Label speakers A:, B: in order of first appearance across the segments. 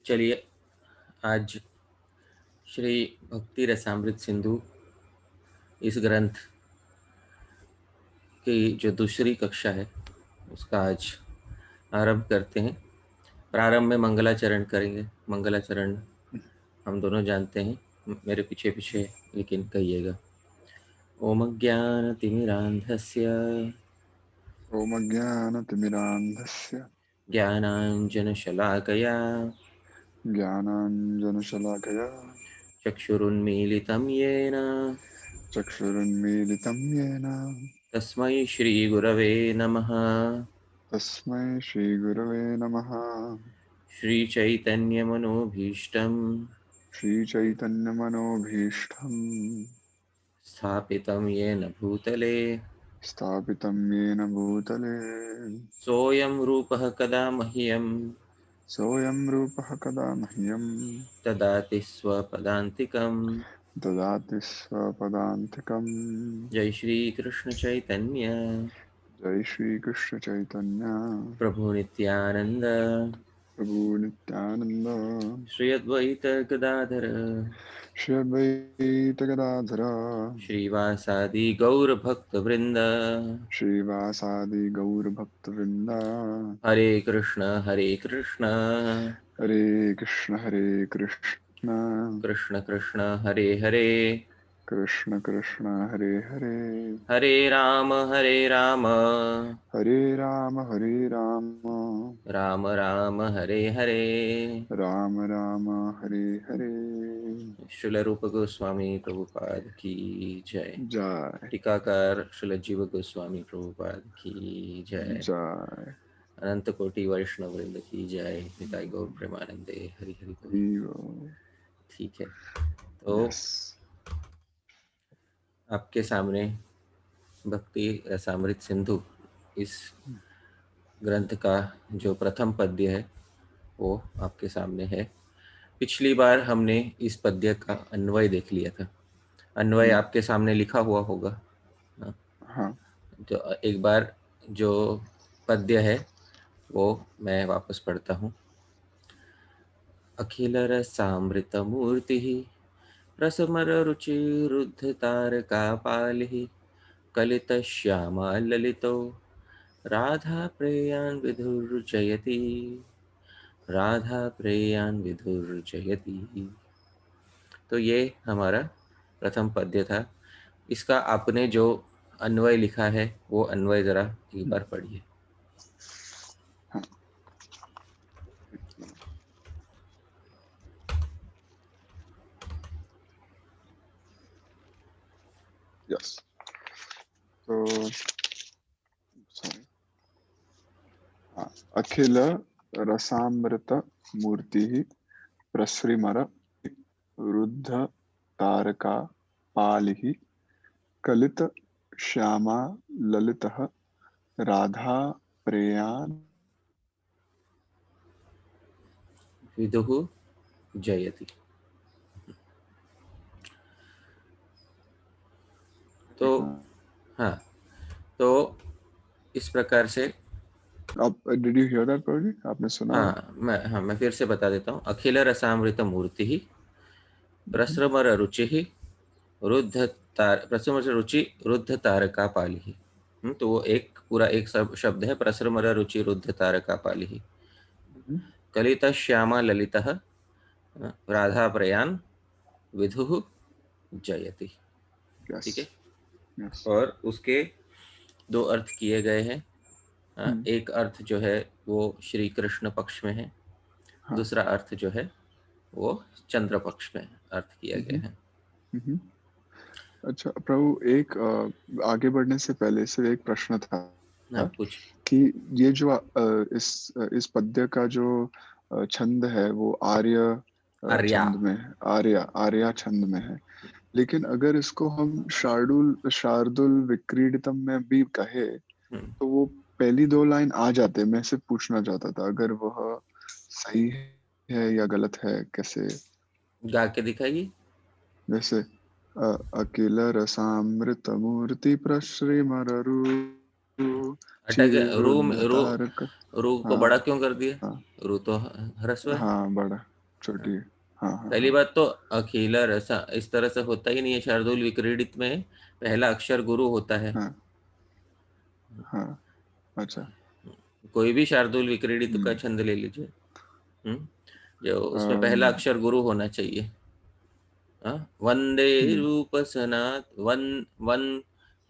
A: चलिए, आज श्री भक्ति रसामृत सिंधु इस ग्रंथ की जो दूसरी कक्षा है उसका आज आरंभ करते हैं। प्रारंभ में मंगलाचरण करेंगे। मंगलाचरण हम दोनों जानते हैं, मेरे पीछे पीछे लेकिन कहिएगा। ओम ज्ञानतिमिरान्धस्य
B: ओम ज्ञानतिमिरान्धस्य
A: ज्ञानाञ्जनशलाकया
B: ज्ञानाञ्जनशलाकया
A: चक्षुरुन्मीलितं येन
B: चक्षुरुन्मीलितं येन
A: तस्मै श्रीगुरवे नमः।
B: तस्मै श्रीगुरवे नमः।
A: श्रीचैतन्यमनोभीष्टं
B: श्रीचैतन्यमनोभीष्टं
A: स्थापितं येन भूतले
B: स्थापितं येन भूतले
A: सोऽयं रूपः कदा मह्यं
B: सोऽयं रूपः कदा मह्यं
A: ददाति स्वपदान्तिकम्।
B: ददाति स्वपदान्तिकम्।
A: जय श्रीकृष्ण चैतन्य
B: जय श्रीकृष्ण चैतन्य
A: प्रभु नित्यानंद
B: प्रभु नित्यानंद
A: श्री अद्वैत गदाधर
B: श्री अद्वैत गदाधर
A: श्रीवासादि गौर भक्त वृंद।
B: श्रीवासादि गौर भक्त वृंद।
A: हरे कृष्ण
B: हरे कृष्ण
A: कृष्ण कृष्ण हरे हरे
B: कृष्ण कृष्ण हरे हरे
A: हरे राम
B: हरे राम हरे राम
A: राम राम हरे हरे।
B: राम राम हरे हरे।
A: श्रील रूप गोस्वामी प्रभुपाद की जय।
B: जय
A: टीकाकार श्रील जीव गोस्वामी प्रभुपाद की जय।
B: जय।
A: अनंत कोटि वैष्णव वृंद की जय। निताई गौर प्रेमानंदे हरि हरि बोल। ठीक है, तो
B: यस
A: आपके सामने भक्ति रसामृत सिंधु इस ग्रंथ का जो प्रथम पद्य है वो आपके सामने है। पिछली बार हमने इस पद्य का अन्वय देख लिया था। अन्वय आपके सामने लिखा हुआ होगा।
B: हाँ
A: तो एक बार जो पद्य है वो मैं वापस पढ़ता हूँ। अखिल रसामृत मूर्ति रसमर रुचिरुद्ध तारका पालि कलित श्यामा ललितो राधा प्रेयान् विधुर्जयति राधा प्रेयान् विधुर्जयति। तो ये हमारा प्रथम पद्य था। इसका आपने जो अन्वय लिखा है वो अन्वय जरा एक बार पढ़िए।
B: यस। तो अखिल रसामृत मूर्ति प्रसृमर रुद्ध तारका पालिः कलित श्यामा ललितः राधा प्रेयान्
A: विदुः जयति। तो हाँ, तो इस प्रकार से
B: आप डिड यू हियर दैट प्रभु जी? आपने सुना वो?
A: मैं फिर से बता देता हूँ। अखिल रसामृत मूर्ति प्रसृमर रुचि रुद्ध प्रसृमर रुचि रुद्ध तारका पाली। तो वो एक पूरा एक शब्द है, प्रसृमर रुचि रुद्ध तारका पाली। कलित श्यामा ललितः राधा प्रयान विधु जयति।
B: यस
A: ठीक है,
B: यस।
A: और उसके दो अर्थ किए गए हैं। एक अर्थ जो है वो श्री कृष्ण पक्ष में है,
B: हाँ
A: दूसरा अर्थ जो है वो चंद्र पक्ष में अर्थ किया गया है।
B: अच्छा प्रभु, एक आगे बढ़ने से पहले सिर्फ एक प्रश्न था
A: हाँ, पूछ।
B: कि ये जो इस पद्य का जो छंद है वो आर्य
A: आर्या।
B: छंद में है, आर्या छंद में है। लेकिन अगर इसको हम शार्दुल विक्रीडितम में भी कहे तो वो पहली दो लाइन आ जाते। मैं सिर्फ पूछना चाहता था अगर वह सही है या गलत है, कैसे?
A: गा के दिखाइए।
B: जैसे अकिल रसामृत मूर्ति प्रश्रिमररु
A: अटक रू
B: चिरुद्ध
A: रू
B: तारक।
A: रू को
B: हाँ
A: बड़ा क्यों कर दिया?
B: हाँ
A: रू तो ह्रस्व है।
B: हाँ, बड़ा छोटी। हाँ हाँ
A: पहली
B: हाँ
A: बात तो अखिला रसा इस तरह से होता ही नहीं है। शार्दुल विक्रीडित में पहला अक्षर गुरु होता है।
B: हाँ हाँ। अच्छा।
A: कोई भी शार्दुल विक्रीडित का
B: हम्म।
A: छंद ले लीजिए, जो उसमें पहला
B: अम,
A: अक्षर गुरु होना चाहिए। हाँ, वंदे
B: हम्म
A: रूप सनात वन वन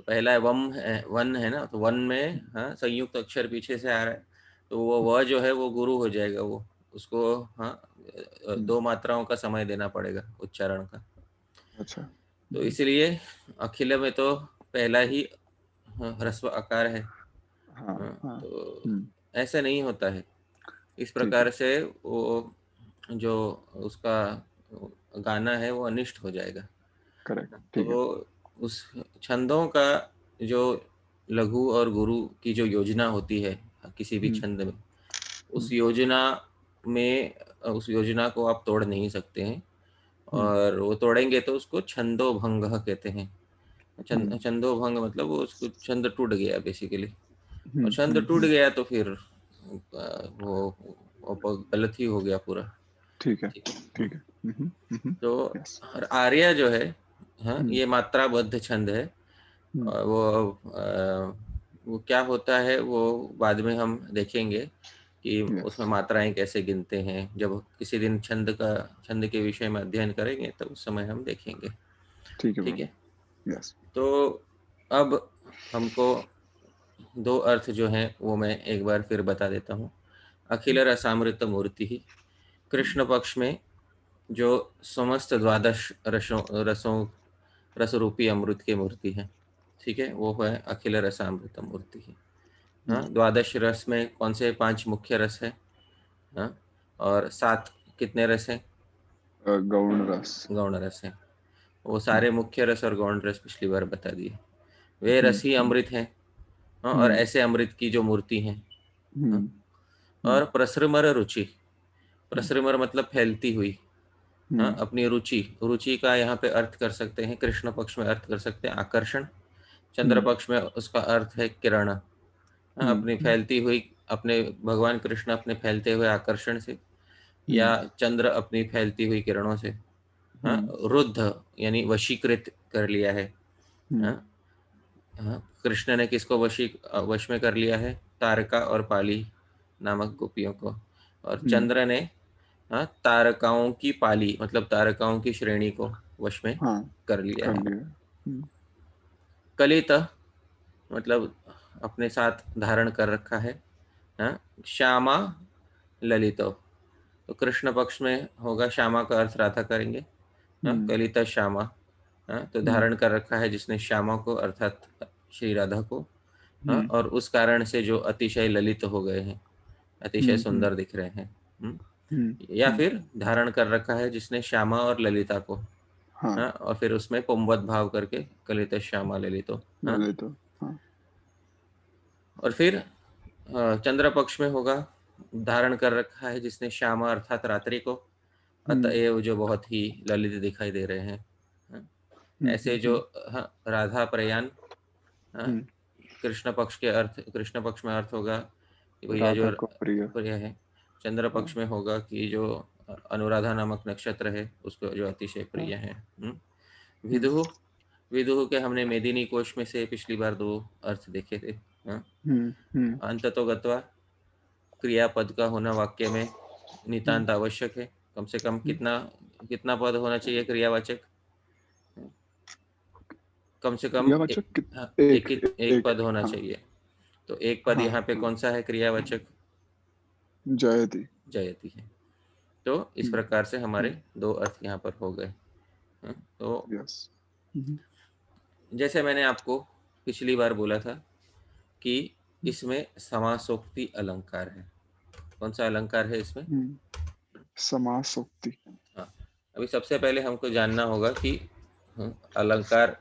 A: पहला है, वम है, वन है ना, तो वन में हाँ संयुक्त अक्षर पीछे से आ रहा है, तो वो वह जो है वो गुरु हो जाएगा। वो उसको हाँ
B: हम्म,
A: 2 मात्राओं का समय देना पड़ेगा उच्चारण का।
B: अच्छा।
A: तो इसलिए अखिल में तो पहला ही ह्रस्व आकार है।
B: हाँ
A: हाँ,
B: हाँ।
A: तो
B: हम्म।
A: ऐसा नहीं होता है। इस
B: ठीक है।
A: प्रकार से वो जो उसका गाना है वो अनिष्ट हो जाएगा।
B: करेक्ट, ठीक है।
A: तो उस छंदों का जो लघु और गुरु की जो योजना होती है किसी भी
B: हम्म
A: छंद में, उस
B: हम्म
A: योजना में उस योजना को आप तोड़ नहीं सकते हैं।
B: हम्म
A: और वो तोड़ेंगे तो उसको छंदो भंग कहते हैं।
B: हम्म
A: छंदो भंग मतलब वो उसको छंद टूट गया बेसिकली। और
B: हम्म
A: छंद
B: हम्म
A: टूट
B: हम्म,
A: गया तो फिर वो गलत ही हो गया पूरा।
B: ठीक है।
A: ठीक है।
B: ठीक है।
A: तो
B: यस।
A: और आर्या जो है, हाँ
B: हम्म
A: ये मात्राबद्ध छंद है।
B: हम्म
A: और वो क्या होता है वो बाद में हम देखेंगे कि
B: यस।
A: उसमें मात्राएं कैसे गिनते हैं। जब किसी दिन छंद के विषय में अध्ययन करेंगे तो उस समय हम देखेंगे।
B: ठीक है
A: ठीक है।
B: बाबा। यस।
A: तो अब हमको 2 अर्थ जो हैं वो मैं एक बार फिर बता देता हूँ। अखिल रसामृत मूर्ति ही, कृष्ण पक्ष में जो समस्त द्वादश रसों रस रूपी अमृत की मूर्ति है, ठीक है, वो है अखिल रसामृत मूर्ति ही। हाँ, द्वादश रस में कौन से 5 मुख्य रस है? हाँ, और 7 कितने रस हैं?
B: गौण रस।
A: गौण रस हैं। वो
B: हम्म
A: सारे मुख्य रस और गौण रस पिछली बार बता दिए। वे
B: हम्म
A: रस ही
B: हम्म
A: अमृत हैं। हाँ, और
B: हम्म
A: ऐसे अमृत की जो मूर्ति हैं। हाँ,
B: हम्म हम्म
A: और प्रसृमर रुचि,
B: हम्म
A: प्रसृमर मतलब फैलती हुई। हाँ,
B: हम्म
A: अपनी रुचि, रुचि का यहाँ पे अर्थ कर सकते हैं, कृष्ण पक्ष में अर्थ कर सकते हैं आकर्षण, चंद्र
B: हम्म
A: पक्ष में उसका अर्थ है किरण। हाँ, अपनी
B: हम्म
A: फैलती हुई, अपने भगवान कृष्ण अपने फैलते हुए आकर्षण से, या
B: हम्म
A: चंद्र अपनी फैलती हुई किरणों से। हाँ,
B: हम्म
A: रुद्ध यानी वशीकृत कर लिया है।
B: हम्म
A: हाँ, हाँ, कृष्ण ने किसको वश में कर लिया है? तारका और पाली नामक गोपियों को। और
B: हम्म,
A: चंद्र ने हाँ तारकाओं की पाली मतलब तारकाओं की श्रेणी को वश में
B: हाँ
A: कर लिया
B: कर
A: है।
B: लिया।
A: कलित मतलब अपने साथ धारण कर रखा है। हाँ, श्यामा ललितो, तो कृष्ण पक्ष में होगा, श्यामा का अर्थ राधा करेंगे। हाँ,
B: हम्म
A: कलिता श्यामा। हाँ, तो
B: हम्म
A: धारण कर रखा है जिसने श्यामा को अर्थात श्री राधा को। हाँ,
B: हम्म
A: और उस कारण से जो अतिशय ललित हो गए हैं, अतिशय
B: हम्म
A: सुंदर दिख रहे हैं। हम्म,
B: हम्म
A: या
B: हम्म,
A: फिर धारण कर रखा है जिसने श्यामा और ललिता को।
B: हाँ
A: हाँ, और फिर उसमें पुंवत भाव करके कलित श्यामा ललितो। हाँ,
B: ललित तो। हाँ।
A: और फिर चंद्र पक्ष में होगा, धारण कर रखा है जिसने श्यामा अर्थात रात्रि को,
B: हम्म
A: अतएव जो बहुत ही ललित दिखाई दे रहे हैं। हाँ, ऐसे जो
B: हम्म
A: हाँ राधा प्रयाण। हाँ,
B: हम्म,
A: कृष्ण पक्ष में अर्थ होगा कि भैया जो
B: राधा को प्रिय।
A: प्रिय है। चंद्र
B: हाँ।
A: पक्ष में होगा कि जो अनुराधा नामक नक्षत्र है उसको जो अतिशय
B: हाँ।
A: प्रिय है।
B: हम्म
A: विदुह, विदुह के हमने मेदिनी कोश में से पिछली बार 2 अर्थ देखे थे। हाँ,
B: हम्म,
A: अंततो गत्वा, क्रियापद का होना वाक्य में
B: हम्म,
A: नितांत आवश्यक है। कम से कम
B: हम्म,
A: कितना कितना पद होना चाहिए क्रियावाचक? कम से कम
B: क्रियावाचक
A: हाँ,
B: एक
A: एक
B: एक।
A: पद होना
B: हाँ
A: चाहिए। तो एक पद
B: हाँ
A: यहाँ पे
B: हाँ।
A: कौन सा है क्रियावाचक?
B: जयति।
A: जयति है। तो इस
B: हम्म
A: प्रकार से
B: हम्म
A: हमारे 2 अर्थ यहाँ पर हो गए। तो
B: यस। हम्म
A: जैसे मैंने आपको पिछली बार बोला था कि इसमें समासोक्ति अलंकार है। कौन सा अलंकार है इसमें?
B: हम्म, समासोक्ति।
A: हाँ, अभी सबसे पहले हमको जानना होगा कि अलंकार,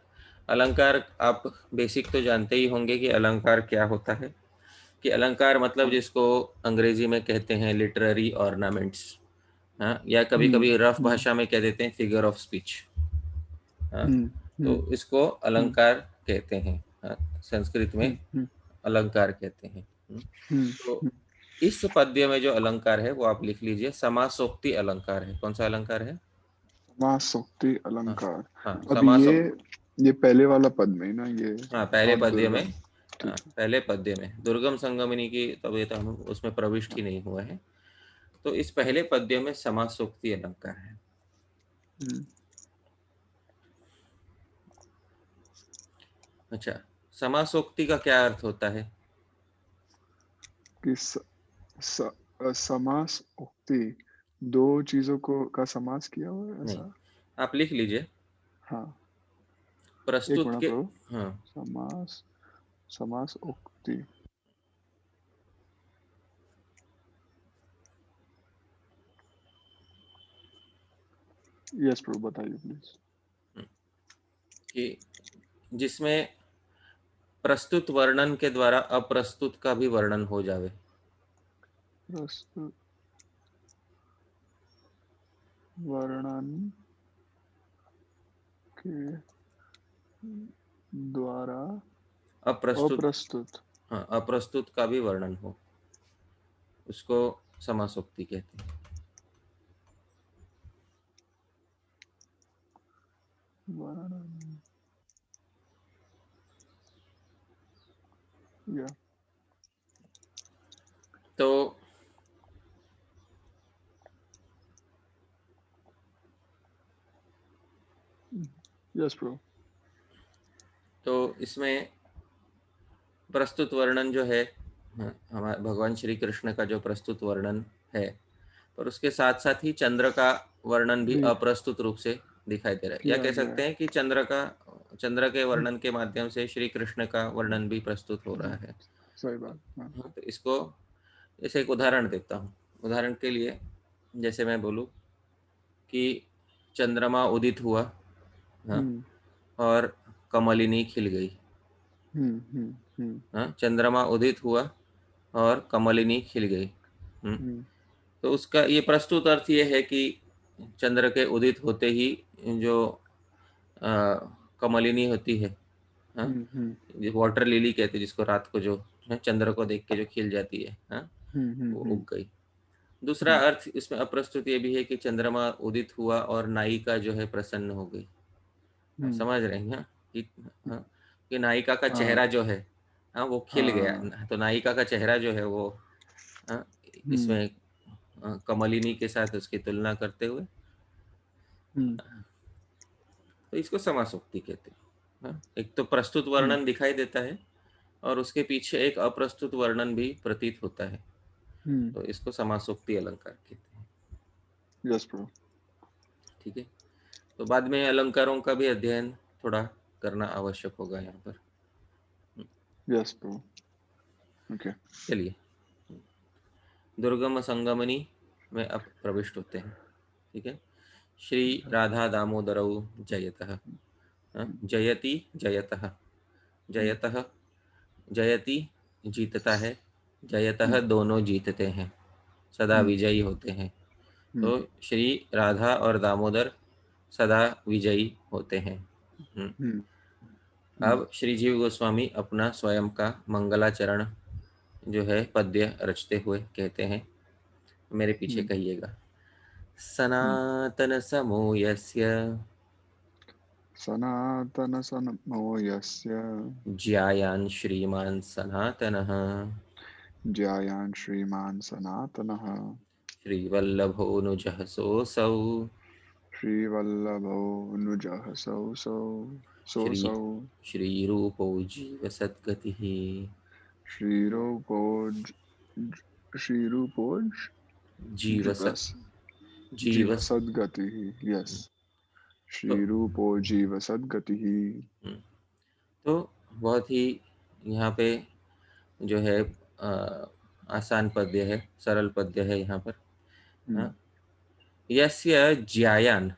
A: अलंकार आप बेसिक तो जानते ही होंगे कि अलंकार क्या होता है। कि अलंकार मतलब
B: हाँ।
A: जिसको अंग्रेजी में कहते हैं लिटरेरी ऑर्नामेंट्स। हाँ, या कभी
B: हम्म
A: कभी रफ
B: हम्म
A: भाषा में कह देते हैं फिगर ऑफ स्पीच। हाँ,
B: हम्म
A: तो
B: हम्म
A: इसको
B: हम्म
A: अलंकार कहते हैं। हाँ, संस्कृत में
B: हम्म
A: अलंकार कहते हैं।
B: हम्म
A: तो
B: हम्म
A: इस पद्य में जो अलंकार है वो आप लिख लीजिए, समासोक्ति अलंकार है। कौन सा अलंकार है?
B: समासोक्ति
A: हाँ
B: अलंकार।
A: हाँ,
B: अब
A: समासोक्ति।
B: ये पहले वाला पद में ही ना, ये
A: हाँ, पहले
B: नॉट
A: पद्य में।
B: दुर्गम।
A: हाँ,
B: ठीक है।
A: पहले पद्य में दुर्गम संगमिनी की, तब ये तो हम उसमें प्रविष्ट ही नहीं हुआ है। तो इस पहले पद्य में समासोक्ति अलंकार है।
B: हम्म,
A: अच्छा, समासोक्ति का क्या अर्थ होता है?
B: कि स, समास उक्ति, दो चीजों को का समास किया हुआ है
A: नहीं,
B: ऐसा।
A: आप लिख लीजिए
B: हाँ, एक
A: प्रस्तुत
B: मिनट
A: के।
B: प्रभु।
A: हाँ,
B: समास, समास उक्ति। यस प्रभु, बताइए प्लीज।
A: कि जिसमें प्रस्तुत वर्णन के द्वारा अप्रस्तुत का भी वर्णन हो जावे।
B: प्रस्तुत वर्णन के द्वारा
A: अप्रस्तुत।
B: अप्रस्तुत।
A: हाँ, अप्रस्तुत का भी वर्णन हो, उसको समासोक्ति कहते हैं।
B: वर्णन, या
A: तो
B: यस प्रभु।
A: तो इसमें प्रस्तुत वर्णन जो है, हाँ, हमारे भगवान श्री कृष्ण का जो प्रस्तुत वर्णन है, पर उसके साथ साथ ही चंद्र का वर्णन भी
B: भी
A: अप्रस्तुत रूप से दिखाई दे रहा है। या
B: किया
A: कह
B: गया
A: सकते
B: है।
A: हैं कि चंद्र के वर्णन के माध्यम से श्री कृष्ण का वर्णन भी प्रस्तुत हो रहा है।
B: सही बात। हाँ।
A: हाँ, तो इसको जैसे एक उदाहरण देता हूँ। उदाहरण के लिए जैसे मैं बोलूँ कि चंद्रमा उदित हुआ, हाँ,
B: हम्म
A: और कमलिनी खिल गई।
B: हम्म।
A: हाँ, चंद्रमा उदित हुआ और कमलिनी खिल गई।
B: हम्म
A: तो उसका ये प्रस्तुत अर्थ ये है कि चंद्र के उदित होते ही जो अ, कमलिनी होती है, हाँ,
B: हम्म
A: वाटर लिली कहते हैं जिसको, रात को जो है, चंद्र को देख के जो खिल जाती है, हाँ, वो
B: हम्म
A: उग गई। दूसरा
B: हम्म
A: अर्थ इसमें अप्रस्तुत ये भी है कि चंद्रमा उदित हुआ और नायिका जो है प्रसन्न हो गई। आप
B: हम्म,
A: समझ रहे हैं? कि, हाँ, कि नायिका का
B: हाँ
A: चेहरा जो है, हाँ, वो खिल
B: हाँ।
A: गया। तो नायिका का चेहरा जो है वो, हाँ,
B: हम्म
A: इसमें कमलिनी के साथ उसकी तुलना करते हुए,
B: हम्म
A: तो इसको समासोक्ति कहते हैं। हाँ, एक तो प्रस्तुत
B: हम्म
A: वर्णन दिखाई देता है और उसके पीछे एक अप्रस्तुत वर्णन भी प्रतीत होता है,
B: हम्म।
A: तो इसको समासोक्ति अलंकार कहते हैं।
B: Yes bro.
A: ठीक है, तो बाद में अलंकारों का भी अध्ययन थोड़ा करना आवश्यक होगा यहाँ पर।
B: Yes bro. ओके।
A: चलिए, दुर्गम संगमनी में अब प्रविष्ट होते हैं। ठीक है, श्री राधा दामोदरौ जयतः, जयति जयतः, जयतः जयति जीतता है, जयतः दोनों जीतते हैं, सदा विजयी होते हैं। तो श्री राधा और दामोदर सदा विजयी होते हैं। अब श्री जीव गोस्वामी अपना स्वयं का मंगलाचरण जो है पद्य रचते हुए कहते हैं, मेरे पीछे कहिएगा। सनातन समो यस्य
B: सनातन सनमो यस्य
A: ज्यायान् श्रीमान् सनातनः,
B: ज्यायान् श्रीमान् सनातनः,
A: श्रीवल्लभोऽनुजः सोऽसौ,
B: श्रीवल्लभो नुजः सौ सौ
A: श्री
B: सोऽसौ,
A: श्रीरूपो जीवसद्गतिः,
B: श्रीरूपोज
A: जीवसत्
B: जीव
A: जीवस।
B: सद्गतिः। यस,
A: तो
B: श्रीरूपो जीव सद्गतिः।
A: तो बहुत ही यहाँ पे जो है आसान पद्य है, सरल पद्य है यहाँ पर। हाँ, यस्य ज्यायान,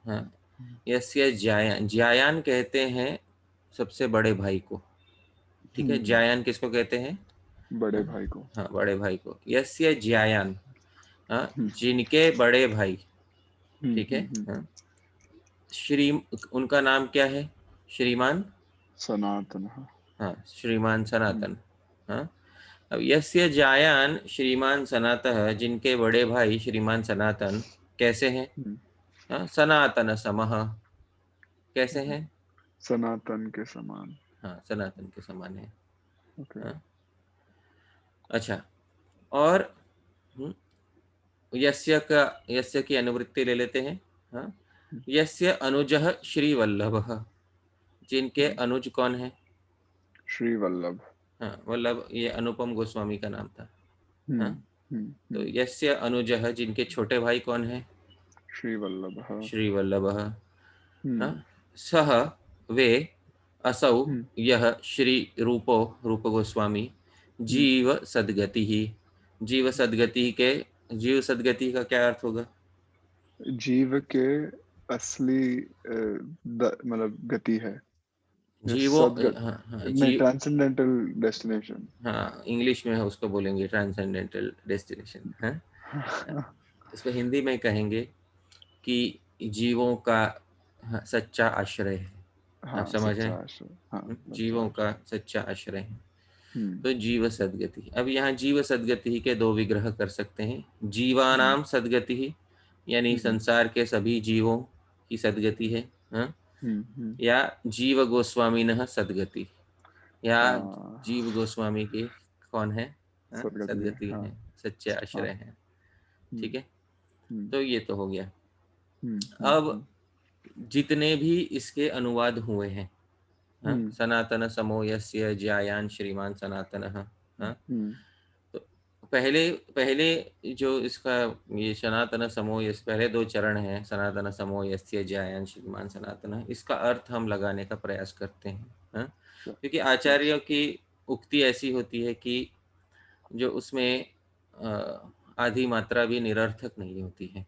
A: हाँ, यस्य ज्यायान, ज्यायान कहते हैं सबसे बड़े भाई को। ठीक है, ज्यायान किसको कहते हैं?
B: बड़े
A: हाँ,
B: भाई को।
A: हाँ, बड़े भाई को। यस्य ज्यायान, हाँ, जिनके बड़े भाई। ठीक है,
B: हम्म।
A: हाँ, श्री, उनका नाम क्या है? श्रीमान।
B: सनातन।
A: हाँ, श्रीमान
B: हम्म
A: सनातन। हाँ, अब यस्य जायान श्रीमान सनातन, जिनके बड़े भाई श्रीमान सनातन कैसे हैं? सनातन समः, कैसे हैं?
B: सनातन के समान।
A: हाँ, सनातन के समान है।
B: ओके।
A: हाँ? अच्छा, और यस्य की अनुवृत्ति ले लेते हैं। हाँ, यस्य अनुजः श्रीवल्लभः, जिनके अनुज कौन है?
B: श्री वल्लभ।
A: हाँ, वल्लभ ये अनुपम गोस्वामी का नाम था। हाँ, तो
B: हम्म।
A: यस्य अनुजः, जिनके छोटे भाई कौन है?
B: श्री वल्लभ।
A: श्रीवल्लभः। हाँ,
B: हम्म।
A: सह वे असौ
B: हम्म।
A: यह श्री रूपो, रूप गोस्वामी
B: हम्म।
A: जीव सद्गति ही। जीव सद्गति के, जीव सद्गति का क्या अर्थ होगा?
B: जीव के असली मतलब गति है।
A: जीवो,
B: सदगत।
A: हाँ हाँ,
B: नहीं, ट्रांसेंडेंटल डेस्टिनेशन।
A: हाँ, इंग्लिश में है उसको बोलेंगे ट्रांसेंडेंटल डेस्टिनेशन। हाँ, इसको हिंदी में कहेंगे कि जीवों का, हाँ, सच्चा आश्रय है। आप
B: हाँ,
A: समझ रहे
B: सच्चा
A: हैं?
B: आश्रय। हाँ, सच्चा
A: जीवों का
B: आश्रय।
A: सच्चा आश्रय है।
B: हम्म।
A: तो जीव सद्गति, अब यहाँ जीव सद्गति के दो विग्रह कर सकते हैं।
B: हम्म।
A: जीवानाम सद्गति, यानी
B: हम्म।
A: संसार के सभी जीवों की सद्गति है। हाँ?
B: हम्म।
A: या जीव गोस्वामीनः सद्गति, या
B: हाँ,
A: जीव गोस्वामी के कौन है? हाँ?
B: सदगति है।
A: सद्गति
B: हाँ।
A: है, सच्चे
B: हाँ।
A: आश्रय हैं।
B: हम्म।
A: ठीक है,
B: हम्म।
A: तो ये तो हो गया।
B: हम्म।
A: अब
B: हम्म।
A: जितने भी इसके अनुवाद हुए हैं, हाँ,
B: हम्म।
A: सनातन समो यस्य ज्यायान श्रीमान सनातनः। हाँ,
B: हम्म।
A: तो पहले पहले जो इसका ये सनातन समो, ये पहले दो चरण हैं, सनातन समो यस्य ज्यायान श्रीमान सनातन, इसका अर्थ हम लगाने का प्रयास करते हैं। हाँ? क्योंकि
B: यस।
A: आचार्यों की उक्ति ऐसी होती है कि जो उसमें आधी मात्रा भी निरर्थक नहीं होती है।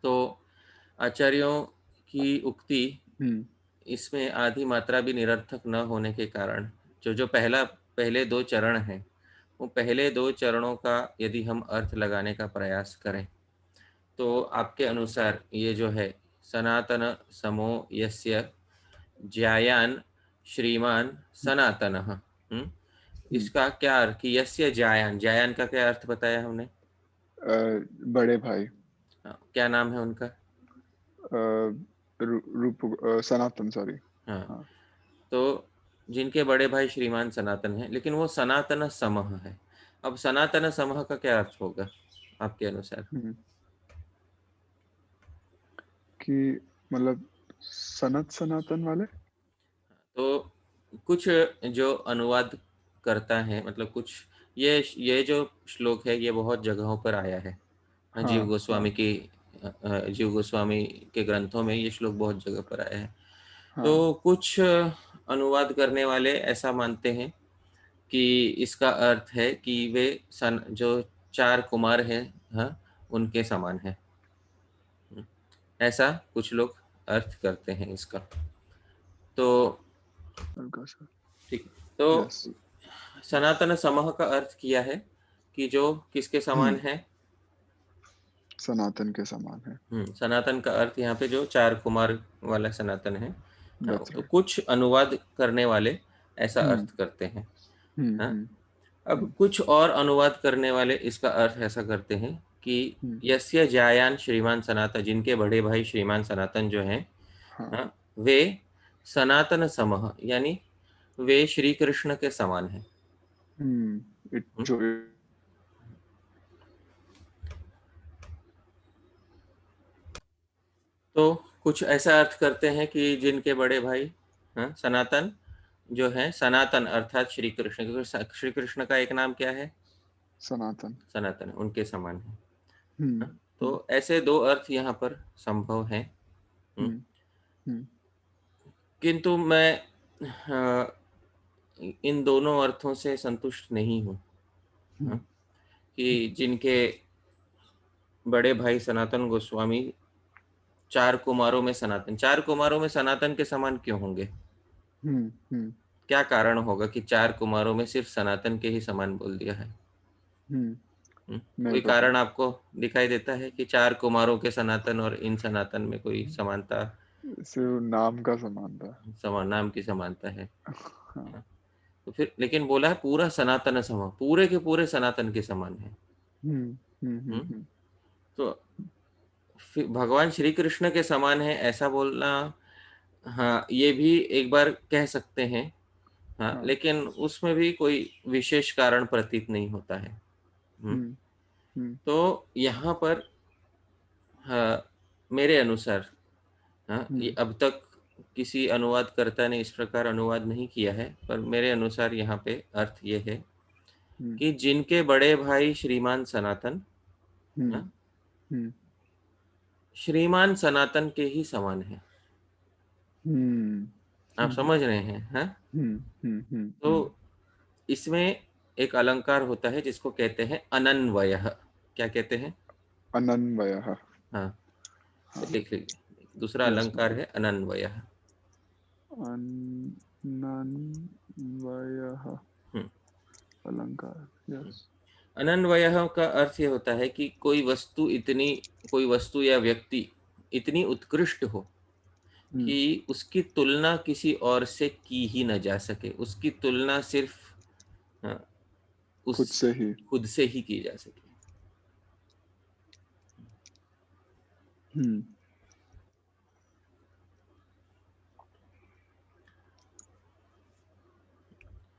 A: तो आचार्यों की उक्ति,
B: हम्म।
A: इसमें आधी मात्रा भी निरर्थक न होने के कारण जो जो पहले दो चरण हैं, वो पहले दो चरणों का यदि हम अर्थ लगाने का प्रयास करें, तो आपके अनुसार ये जो है सनातन समो यस्य ज्यायान श्रीमान सनातनः,
B: हम्म।
A: इसका क्या अर्थ कि यस्य ज्यायान, ज्यायान का क्या अर्थ बताया हमने?
B: बड़े भाई।
A: हाँ, क्या नाम है उनका?
B: रूप सनातन, सॉरी।
A: हाँ,
B: हाँ।
A: तो जिनके बड़े भाई श्रीमान सनातन है, लेकिन वो सनातन समः है। अब सनातन समः का क्या अर्थ होगा आपके अनुसार?
B: कि मतलब सनातन वाले।
A: तो कुछ जो अनुवाद करता है, मतलब कुछ, ये जो श्लोक है ये बहुत जगहों पर आया है।
B: हाँ। हाँ।
A: जीव गोस्वामी के ग्रंथों में ये श्लोक बहुत जगह पर आया है।
B: हाँ।
A: तो कुछ अनुवाद करने वाले ऐसा मानते हैं कि इसका अर्थ है कि वे जो चार कुमार हैं, हाँ, उनके समान है। ऐसा कुछ लोग अर्थ करते हैं इसका। तो
B: हल्का सा।
A: ठीक, तो
B: यस।
A: सनातन समः का अर्थ किया है कि जो किसके समान
B: हम्म।
A: है?
B: सनातन के समान है।
A: सनातन का अर्थ यहाँ पे जो चार कुमार वाला सनातन है। हाँ,
B: दैट्स
A: तो
B: राइट।
A: कुछ अनुवाद करने वाले ऐसा
B: हम्म।
A: अर्थ करते हैं।
B: हम्म।
A: हाँ,
B: हम्म।
A: अब कुछ और अनुवाद करने वाले इसका अर्थ ऐसा करते हैं कि
B: हम्म।
A: यस्य जायान श्रीमान सनातन, जिनके बड़े भाई श्रीमान सनातन जो हैं,
B: हाँ।
A: हाँ, वे सनातन समः, यानी वे श्री कृष्ण के समान हैं।
B: हम्म। जो।
A: तो कुछ ऐसा अर्थ करते हैं कि जिनके बड़े भाई, हाँ, सनातन जो है, सनातन अर्थात श्री कृष्ण, क्योंकि श्री कृष्ण का एक नाम क्या है?
B: सनातन।
A: सनातन, उनके समान है।
B: हम्म।
A: हाँ,
B: हम्म।
A: तो ऐसे दो अर्थ यहाँ पर संभव हैं।
B: हम्म। हम्म।
A: किंतु मैं, हाँ, इन दोनों अर्थों से संतुष्ट नहीं हूँ। हाँ,
B: हम्म।
A: कि जिनके बड़े भाई सनातन गोस्वामी चार कुमारों में सनातन, चार कुमारों में सनातन के समान क्यों होंगे?
B: हम्म। हम्म।
A: क्या कारण होगा कि चार कुमारों में सिर्फ सनातन के ही समान बोल दिया है?
B: नहीं
A: कोई
B: पता।
A: कारण आपको दिखाई देता है कि चार कुमारों के सनातन और इन सनातन में कोई समानता?
B: सिर्फ नाम का समान था।
A: समान नाम की समानता है।
B: हाँ।
A: तो फिर लेकिन बोला है पूरा सनातन सम, पूरे के पूरे सनातन के समान है। तो फिर भगवान श्री कृष्ण के समान है ऐसा बोलना, हाँ ये भी एक बार कह सकते हैं, हाँ
B: हाँ,
A: लेकिन उसमें भी कोई विशेष कारण प्रतीत नहीं होता है।
B: हम्म, हम्म,
A: तो यहाँ पर, हाँ, मेरे अनुसार, हाँ ये
B: हम्म,
A: अब तक किसी अनुवादकर्ता ने इस प्रकार अनुवाद नहीं किया है, पर मेरे अनुसार यहाँ पे अर्थ ये है
B: हम्म,
A: कि जिनके बड़े भाई श्रीमान सनातन,
B: हम्म,
A: हाँ,
B: हम्म,
A: श्रीमान सनातन के ही समान है।
B: हम्म,
A: आप
B: हम्म,
A: समझ रहे हैं, हाँ? तो इसमें एक अलंकार होता है जिसको कहते हैं अनन्वयः। क्या कहते हैं?
B: अनन्वयः।
A: हाँ,
B: हाँ,
A: लिख लीजिए, दूसरा
B: यस
A: अलंकार
B: ब्रो।
A: है अनन्वयः।
B: अनन्वयः,
A: हम्म।
B: अलंकार, यस।
A: अनन्वयः का अर्थ ये होता है कि कोई वस्तु या व्यक्ति इतनी उत्कृष्ट हो
B: हम्म,
A: कि उसकी तुलना किसी और से की ही न जा सके, उसकी तुलना सिर्फ, हाँ,
B: खुद
A: उस
B: से ही।
A: खुद से ही की जा सके।
B: हम्म,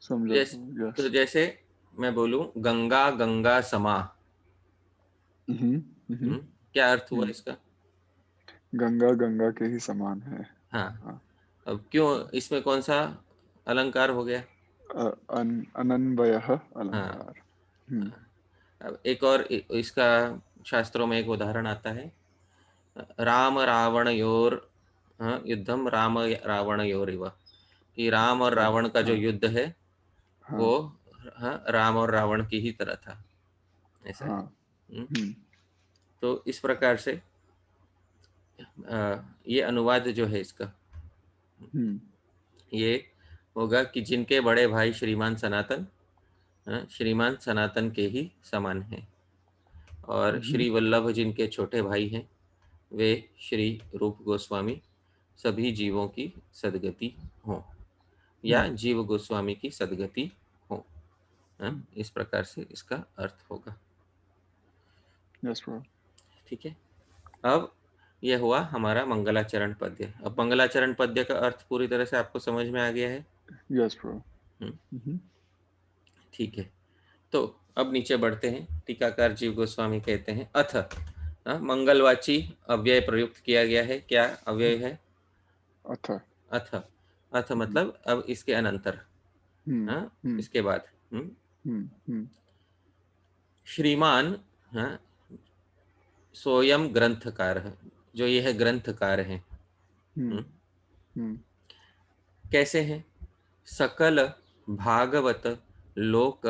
B: समझा
A: जैसे
B: ब्रो,
A: तो
B: यस।
A: जैसे मैं बोलूं गंगा गंगा समा,
B: हम्म, हम्म,
A: क्या अर्थ हुआ
B: हम्म,
A: इसका?
B: गंगा गंगा के ही समान है।
A: हाँ,
B: हाँ,
A: अब क्यों इसमें कौन सा अलंकार हो गया?
B: अनन्वयः
A: हाँ,
B: अलंकार। हम्म,
A: अब एक और इसका शास्त्रों में एक उदाहरण आता है, राम रावणयोर, हाँ, युद्धम राम रावणयोरिव, कि राम और रावण का जो
B: हाँ,
A: युद्ध है
B: हाँ,
A: वो, हाँ, राम और रावण की ही तरह था, ऐसा है।
B: हाँ,
A: हम्म,
B: हम्म,
A: तो इस प्रकार से ये अनुवाद जो है इसका,
B: हम्म,
A: ये होगा कि जिनके बड़े भाई श्रीमान सनातन, श्रीमान सनातन के ही समान हैं, और
B: हम्म,
A: श्री वल्लभ जिनके छोटे भाई हैं वे श्री रूप गोस्वामी सभी जीवों की सदगति हो, या
B: हम्म,
A: जीव गोस्वामी की सदगति हो, इस प्रकार से इसका अर्थ होगा।
B: Yes bro.
A: ठीक है, अब यह हुआ हमारा मंगलाचरण पद्य। अब मंगलाचरण पद्य का अर्थ पूरी तरह से आपको समझ में आ गया है।
B: Yes bro.
A: हम्म,
B: हम्म,
A: ठीक है, तो अब नीचे बढ़ते हैं। टीकाकार जीव गोस्वामी कहते हैं अथ, मंगलवाची अव्यय प्रयुक्त किया गया है। क्या अव्यय है?
B: अथ।
A: अथ। अथ
B: हम्म,
A: मतलब अब इसके अनंतर,
B: हम्म,
A: हाँ,
B: हम्म,
A: इसके बाद,
B: हम्म,
A: श्रीमान, हाँ, सोयम ग्रंथकार है, जो ये है ग्रंथकार है।
B: हम्म, हम्म,
A: कैसे हैं? सकल भागवत लोक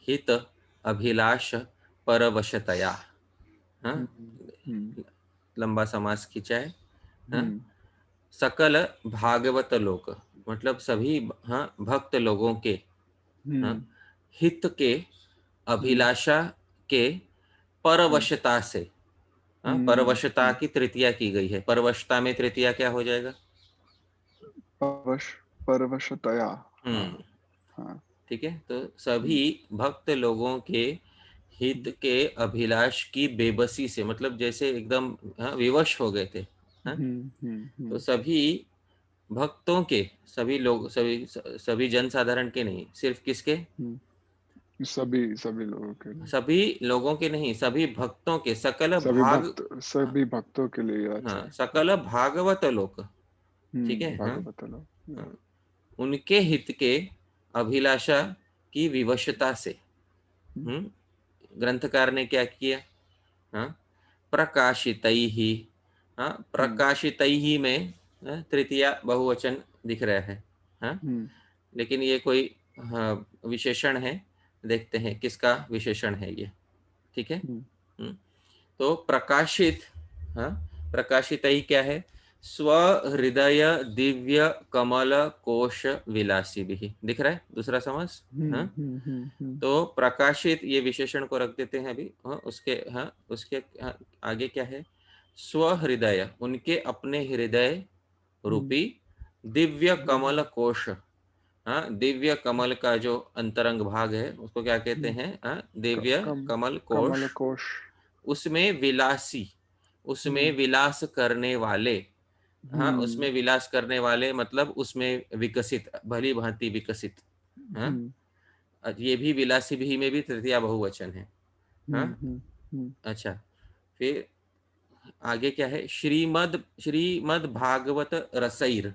A: हित अभिलाष परवशतया, हाँ,
B: हम्म,
A: लंबा समास खींचा है, हाँ,
B: हम्म,
A: सकल भागवत लोक मतलब सभी, हाँ, भक्त लोगों के, हाँ,
B: हम्म,
A: हित के,
B: हम्म,
A: अभिलाषा के,
B: हम्म,
A: परवशता से, हाँ,
B: हम्म,
A: परवशता की तृतीया की गई है। परवशता में तृतीया क्या हो जाएगा?
B: परवश, परवशतया। हाँ,
A: हम्म,
B: हाँ,
A: ठीक है, तो सभी
B: हम्म,
A: भक्त लोगों के हित के अभिलाष की बेबसी से, मतलब जैसे एकदम, हाँ, विवश हो गए थे, हाँ,
B: हम्म,
A: तो सभी भक्तों के, सभी लोग, सभी जनसाधारण के नहीं, सिर्फ किसके?
B: सभी सभी लोगों के लिए।
A: सभी लोगों के नहीं, सभी भक्तों के, सकल भाग,
B: सभी भक्तों के लिए, अच्छा।
A: हाँ, सकल भागवत लोक, ठीक है, हाँ,
B: भागवत लोग।
A: हाँ, उनके हित के अभिलाषा की विवशता से, ग्रंथकार ने क्या किया? हाँ, प्रकाशितैहि, हाँ,
B: हम्म,
A: प्रकाशितैहि में, तृतीया बहुवचन दिख रहा है, हाँ,
B: हम्म,
A: लेकिन ये कोई, हाँ, विशेषण है। देखते हैं किसका विशेषण है ये। ठीक है,
B: हम्म,
A: तो प्रकाशित, हाँ, प्रकाशित ही क्या है? स्वहृदय दिव्य कमल कोश विलासी भी, दिख रहा है दूसरा समास, हाँ, तो प्रकाशित ये विशेषण को रख देते हैं अभी, हाँ, उसके, हाँ, आगे क्या है? स्वहृदय उनके अपने हृदय
B: हम्म,
A: रूपी, दिव्य
B: हम्म,
A: कमल कोश, हाँ, दिव्य कमल का जो अंतरंग भाग है उसको क्या कहते हैं? हाँ, दिव्य कमल कोश।
B: कमल कोश।
A: उसमें विलासी, उसमें विलास करने वाले। हाँ, उसमें विलास करने वाले मतलब उसमें विकसित, भली भांति विकसित। हाँ, ये भी विलासी भी में भी तृतीया बहुवचन है। हाँ, अच्छा, फिर आगे क्या है? श्रीमद भागवत रसैर।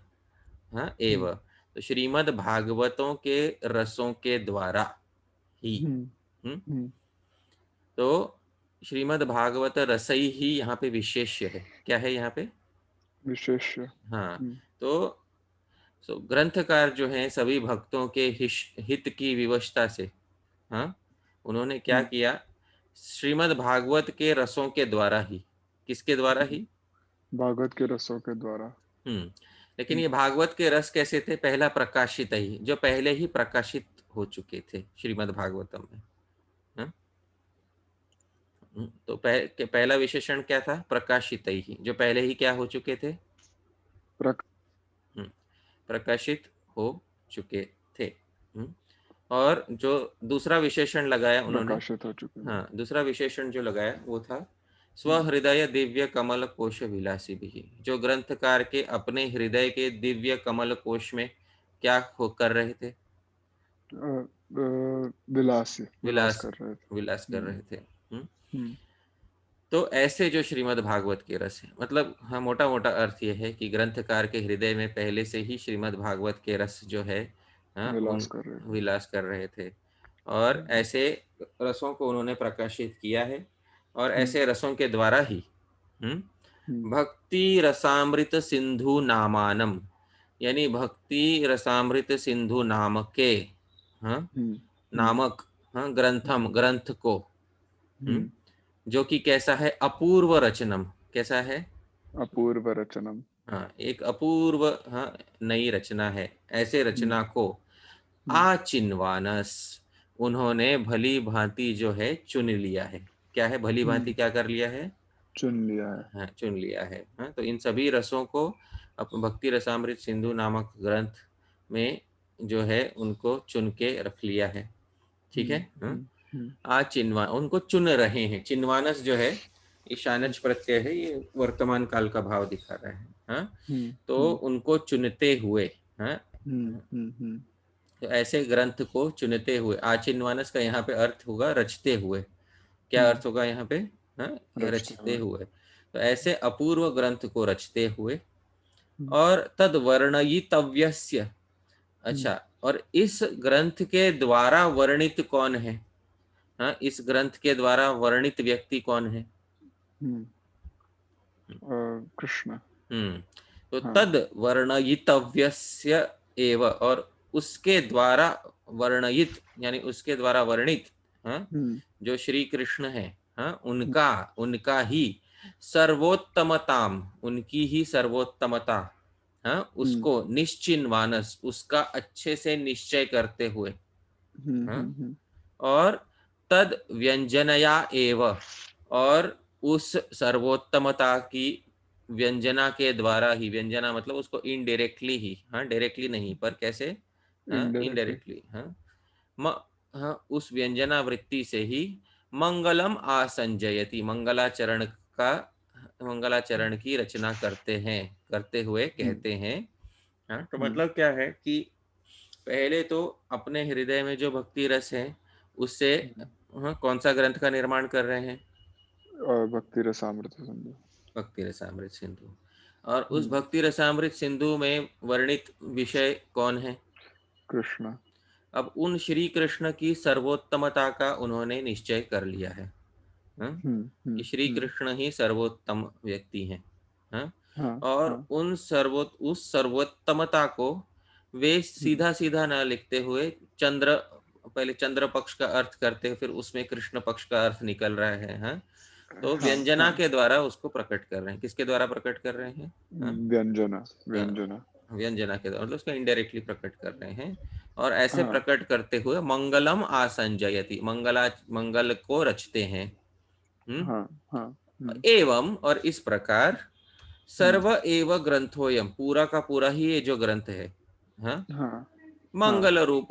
A: हाँ, एव, तो श्रीमद भागवतों के रसों के द्वारा ही। तो श्रीमद भागवत रसई ही यहाँ पे विशेष्य है। क्या है यहाँ पे?
B: विशेष्य।
A: हाँ, तो ग्रंथकार जो हैं सभी भक्तों के हित की विवशता से, हाँ, उन्होंने क्या किया? श्रीमद् भागवत के रसों के द्वारा ही। किसके द्वारा ही?
B: भागवत के रसों के द्वारा।
A: लेकिन ये भागवत के रस कैसे थे? पहला प्रकाशित ही, जो पहले ही प्रकाशित हो चुके थे श्रीमद् भागवतम में। हाँ? तो पहला विशेषण क्या था? प्रकाशित ही, जो पहले ही क्या हो चुके थे? प्रकाशित हो चुके थे। और जो दूसरा विशेषण लगाया उन्होंने,
B: प्रकाशित हो चुके हैं।
A: हाँ, दूसरा विशेषण जो लगाया वो था स्वहृदय दिव्य कमल कोश विलासी भी, जो ग्रंथकार के अपने हृदय के दिव्य कमल कोश में क्या कर रहे थे?
B: विलास
A: विलास,
B: कर रहे थे।
A: विलास कर रहे थे।
B: हम्म।
A: तो ऐसे जो श्रीमद् भागवत के रस है, मतलब हाँ, मोटा मोटा अर्थ ये है कि ग्रंथकार के हृदय में पहले से ही श्रीमद् भागवत के रस जो है, हाँ,
B: विलास कर रहे थे।
A: विलास कर रहे थे। और ऐसे रसों को उन्होंने प्रकाशित किया है, और ऐसे रसों के द्वारा ही भक्ति रसामृत सिंधु नामानम, यानी भक्ति रसामृत सिंधु नाम के, हाँ, नामक, हाँ, ग्रंथ को, जो कि कैसा है? अपूर्व रचनम। कैसा है?
B: अपूर्व रचनम।
A: हाँ, एक अपूर्व, हाँ, नई रचना है। ऐसे रचना को आचिन्वानस, उन्होंने भली भांति जो है चुन लिया है। क्या है? भली भांति क्या कर लिया है?
B: चुन लिया है।
A: हाँ, चुन लिया है। हाँ, तो इन सभी रसों को भक्ति रसामृत सिंधु नामक ग्रंथ में जो है उनको चुन के रख लिया है। ठीक है। आचिन्वा, उनको चुन रहे हैं। चिन्वानस जो है ईशानच प्रत्यय है, ये वर्तमान काल का भाव दिखा रहा है। हाँ, तो उनको चुनते हुए, हाँ, तो ऐसे ग्रंथ को चुनते हुए, आचिन्वानस का यहाँ पे अर्थ होगा रचते हुए। क्या अर्थ होगा यहाँ पे? हाँ, रचते हुए। तो ऐसे अपूर्व ग्रंथ को रचते हुए, और तद वर्णयितव्यस्य, अच्छा, और इस ग्रंथ के द्वारा वर्णित कौन है? हाँ, इस ग्रंथ के द्वारा वर्णित व्यक्ति कौन है?
B: कृष्ण।
A: तो तद वर्णयितव्यस्य एव, और उसके द्वारा वर्णयित, यानी उसके द्वारा वर्णित, हाँ, जो श्री कृष्ण है, हाँ, उनका ही सर्वोत्तमताम, उनकी ही सर्वोत्तमता, हाँ, उसको निश्चिन्वानस, उसका अच्छे से निश्चय करते हुए, हाँ, और तद व्यंजनया एव, और उस सर्वोत्तमता की व्यंजना के द्वारा ही, व्यंजना मतलब उसको इनडायरेक्टली ही, हाँ, डायरेक्टली नहीं पर कैसे? हाँ, इनडायरेक्टली, हाँ, हाँ, उस व्यंजना वृत्ति से ही मंगलम आसंजयति, मंगलाचरण की रचना करते हुए कहते हैं। हाँ, तो मतलब क्या है कि पहले तो अपने हृदय में जो भक्ति रस है उससे, हाँ, कौन सा ग्रंथ का निर्माण कर रहे हैं?
B: भक्ति रसामृत सिंधु।
A: भक्ति रसामृत सिंधु। और उस भक्ति रसामृत सिंधु में वर्णित विषय कौन है?
B: कृष्ण। अब
A: उन श्री कृष्ण की सर्वोत्तमता का उन्होंने निश्चय कर लिया है, कि श्री कृष्ण ही सर्वोत्तम व्यक्ति हैं। हाँ? और उस सर्वोत्तमता को वे सीधा सीधा ना लिखते हुए पहले चंद्र पक्ष का अर्थ करते, फिर उसमें कृष्ण पक्ष का अर्थ निकल रहा है। हाँ? तो व्यंजना के द्वारा उसको प्रकट कर रहे हैं। किसके द्वारा प्रकट कर रहे हैं? व्यंजना के द्वारा, मतलब उसको इनडायरेक्टली प्रकट कर रहे हैं। और ऐसे प्रकट करते हुए मंगलम आसंजयति, मंगल को रचते हैं। एवं, और इस प्रकार सर्व एव ग्रंथोयम, पूरा का पूरा ही ये जो ग्रंथ है, हाँ,
B: हाँ
A: मंगल रूप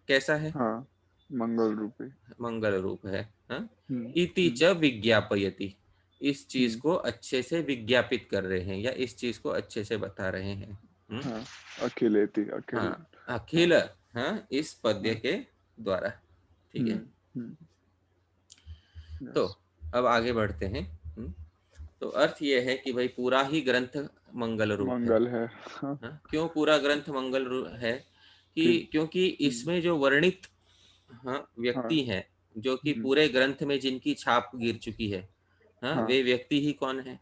A: कैसा है?
B: हाँ, मंगल रूपी।
A: मंगल रूप है। हाँ?
B: हम्म
A: इति च
B: हम्म
A: विज्ञापयति, इस चीज
B: हम्म,
A: को अच्छे से विज्ञापित कर रहे हैं या इस चीज को अच्छे से बता रहे हैं।
B: हाँ, अखिलेति
A: हाँ,
B: अखिल। हाँ
A: अखिल। हाँ, इस पद्य
B: हाँ।
A: के द्वारा। ठीक है। तो
B: यस।
A: अब आगे बढ़ते हैं। तो अर्थ यह है कि भाई पूरा ही ग्रंथ मंगल रूप है।
B: मंगल है। हाँ।
A: हाँ? क्यों पूरा ग्रंथ मंगल रूप है?
B: कि
A: क्योंकि इसमें जो वर्णित, हाँ,
B: हाँ।
A: व्यक्ति हैं जो कि
B: हम्म,
A: पूरे ग्रंथ में जिनकी छाप गिर चुकी है, हाँ,
B: हाँ,
A: वे व्यक्ति ही कौन है?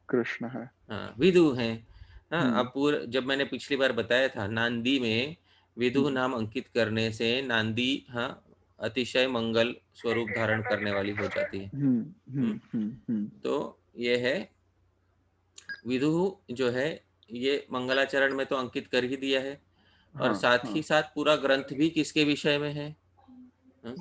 B: कृष्ण है।
A: हाँ, विदु हैं। हाँ,
B: हम्म
A: अब जब मैंने पिछली बार बताया था, नांदी में विदु
B: हम्म
A: नाम अंकित करने से नांदी, हाँ, अतिशय मंगल स्वरूप धारण करने वाली हो जाती है।
B: हम्म
A: हम्म,
B: हम्म।
A: तो ये है विदु जो है, ये मंगलाचरण में तो अंकित कर ही दिया है, और
B: हाँ
A: साथ
B: हाँ।
A: ही साथ पूरा ग्रंथ भी किसके विषय में है? हाँ,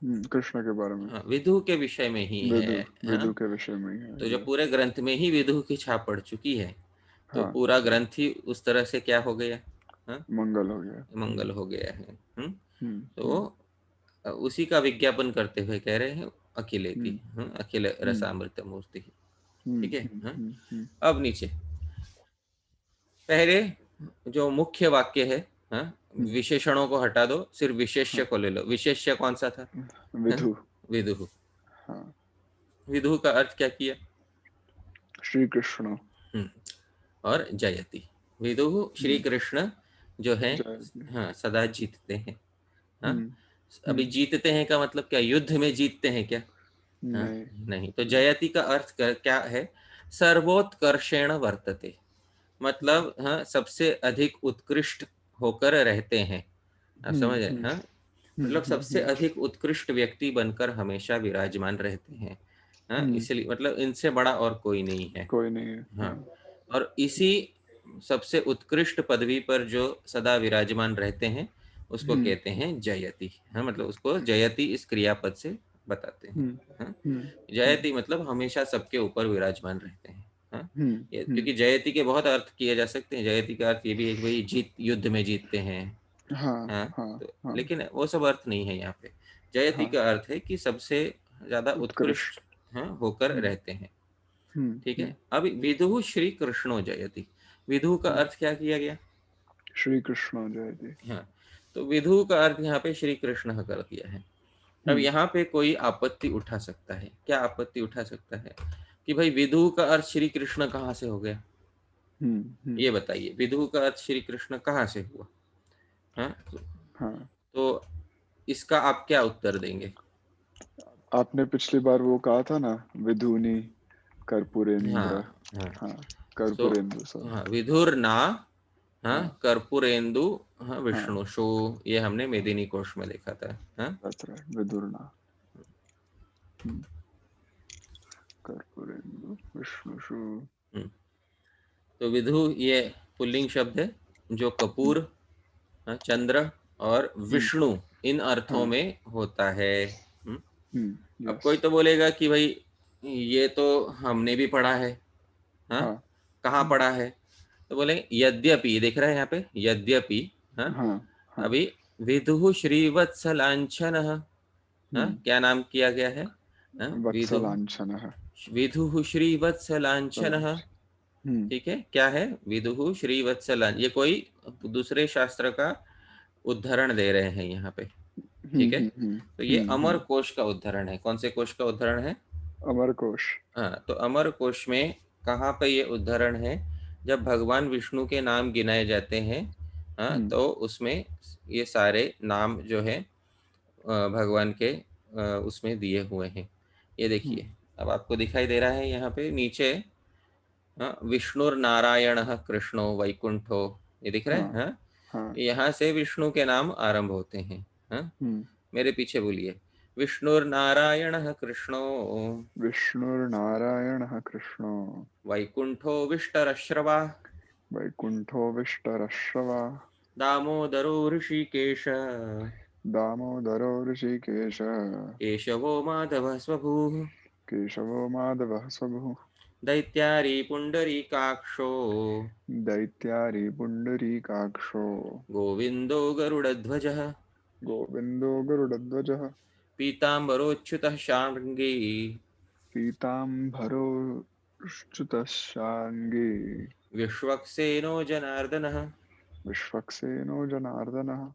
B: कृष्ण के बारे में।
A: हाँ, विदु के विषय में ही है।
B: वेदु,
A: हाँ,
B: वेदु के विषय में ही है।
A: तो जो
B: यस।
A: पूरे ग्रंथ में ही विदु की छाप पड़ चुकी है, तो
B: हाँ
A: पूरा
B: हाँ,
A: ग्रंथ ही उस तरह से क्या हो गया? हाँ,
B: मंगल हो गया।
A: मंगल हो गया है।
B: हम्म
A: तो उसी का विज्ञापन करते हुए कह रहे हैं अखिलेति,
B: हम्म
A: अखिल
B: हम्म
A: रसामृत मूर्ति।
B: हम्म
A: ठीक है।
B: हम्म हम्म हम्म
A: अब नीचे पहले जो मुख्य वाक्य है, हाँ,
B: हम्म,
A: विशेषणों को हटा दो, सिर्फ विशेष्य
B: हाँ,
A: को ले लो। विशेष्य कौन सा था? हाँ?
B: विधु।
A: विदुः।
B: हाँ,
A: विदुः का अर्थ क्या किया?
B: श्री कृष्ण।
A: हम्म, और जयति। विदुः श्री
B: हम्म,
A: कृष्ण जो है,
B: जय जी।
A: हाँ, सदा जीतते हैं। हाँ,
B: हम्म
A: अभी जीतते हैं का मतलब क्या, युद्ध में जीतते हैं क्या? हाँ,
B: नहीं
A: नहीं। तो
B: नहीं।
A: जयति का अर्थ क्या है? सर्वोत्कर्षेण वर्तते, मतलब हाँ, सबसे अधिक उत्कृष्ट होकर रहते हैं। आप समझ रहे हैं?
B: हम्म
A: हाँ, मतलब सबसे
B: हम्म
A: अधिक उत्कृष्ट व्यक्ति बनकर हमेशा विराजमान रहते हैं। हाँ,
B: हम्म,
A: इसलिए मतलब इनसे बड़ा और कोई नहीं है।
B: कोई नहीं है।
A: हाँ,
B: हाँ।
A: और इसी सबसे उत्कृष्ट पदवी पर जो सदा विराजमान रहते हैं उसको
B: हम्म
A: कहते हैं जयति। हाँ, मतलब उसको जयति इस क्रियापद से बताते हैं।
B: हम्म
A: हाँ,
B: हम्म हम्म
A: जयति मतलब हमेशा सबके ऊपर विराजमान रहते हैं। हाँ, ये
B: हम्म,
A: क्योंकि जयति के बहुत अर्थ किए जा सकते हैं। जयति का अर्थ ये भी है कि भाई जीत, युद्ध में जीतते हैं।
B: हाँ
A: हाँ,
B: हाँ
A: तो
B: हाँ
A: लेकिन वो सब अर्थ नहीं है यहाँ पे। जयति
B: हाँ,
A: का अर्थ है कि सबसे ज्यादा उत्कृष्ट,
B: उत्कृष्ट।
A: हाँ, होकर
B: हम्म
A: रहते हैं।
B: हम्म
A: ठीक
B: हम्म
A: है। अब विदुः श्री कृष्णो जयति, विदुः का
B: हम्म,
A: अर्थ क्या किया गया?
B: श्री कृष्ण जय जी।
A: हाँ, तो विदुः का अर्थ यहाँ पे श्री कृष्ण कर दिया है। अब
B: हम्म
A: यहाँ पे कोई आपत्ति उठा सकता है। क्या आपत्ति उठा सकता है? कि भाई विदुः का अर्थ श्री कृष्ण कहाँ से हो गया?
B: हम्म,
A: ये बताइए, विदुः का अर्थ श्री कृष्ण कहाँ से हुआ? हाँ,
B: हाँ।
A: तो इसका आप क्या उत्तर देंगे?
B: आपने पिछली बार वो कहा था ना, विधुनी
A: हाँ
B: कर्पूरेंद्र।
A: हाँ।
B: हाँ,
A: सो
B: कर्पूरेंद्र सर।
A: हाँ, विधुर ना, हाँ,
B: हाँ
A: कर्पूरेंदु, हाँ,
B: हाँ,
A: विष्णुषु, ये हमने मेदिनी कोश में देखा था। हाँ,
B: that's right, विदुरना। हम्म, कर्पूरेंद्र विष्णुषु।
A: हम्म। तो विधु ये पुल्लिंग शब्द है जो
B: हम्म
A: कपूर, हाँ, चंद्र और
B: हम्म,
A: विष्णु इन अर्थों
B: हाँ।
A: में होता है। हम्म। अब
B: यस।
A: कोई तो बोलेगा कि भाई ये तो हमने भी पढ़ा है। हाँ,
B: हाँ।
A: कहाँ
B: हम्म,
A: पढ़ा है? तो बोले यद्यपि, दिख रहा है यहाँ पे यद्यपि। हाँ,
B: हाँ हाँ।
A: अभी विदुः श्रीवत्सलांछन, हाँ,
B: हम्म,
A: क्या नाम किया गया है? हाँ, विदुः,
B: वत्सलांछन है।
A: विदुः श्रीवत्सलांछन।
B: सलांच। हम्म
A: ठीक है, क्या है? विदुः श्रीवत्सलांछ, ये कोई दूसरे शास्त्र का उद्धरण दे रहे हैं यहाँ पे। ठीक है, तो ये अमर कोश का उद्धरण है। कौन से कोश का उद्धरण है?
B: अमरकोश।
A: हाँ, तो अमर कोश में कहाँ पे ये उद्धरण है? जब भगवान विष्णु के नाम गिनाए जाते हैं, हाँ,
B: हम्म
A: तो उसमें ये सारे नाम जो है भगवान के उसमें दिए हुए हैं। ये
B: हम्म,
A: देखिए, अब आपको दिखाई दे रहा है यहाँ पे नीचे, हाँ, विष्णुर्नारायण कृष्णो वैकुंठो, ये दिख रहा है।
B: हाँ
A: हाँ,
B: हाँ।
A: यहाँ से विष्णु के नाम आरंभ होते हैं। हाँ,
B: हम्म,
A: मेरे पीछे बोलिए, विष्णुर्नारायण कृष्णो
B: विष्णुर्नारायणः कृष्णो
A: वैकुंठो विष्टरश्रवा
B: वैकुंठो विष्टरश्रवा
A: दामोदरो ऋषिकेश
B: दामोदरो ऋषिकेश
A: केशवो माधव स्वभूः
B: केशवो माधवः स्वभुः
A: दैत्यारी पुंडरीकाक्षो
B: दैत्यारी पुंडरीकाक्षो
A: गोविंदो गरुडध्वजः
B: गोविंदो गरुडध्वजः
A: पीताम्बरोच्युतः शार्ङ्गी
B: पीताम्बरोऽच्युतशाङ्गी
A: विश्वक्सेनो जनार्दनः।
B: विश्वक्सेनो जनार्दनः।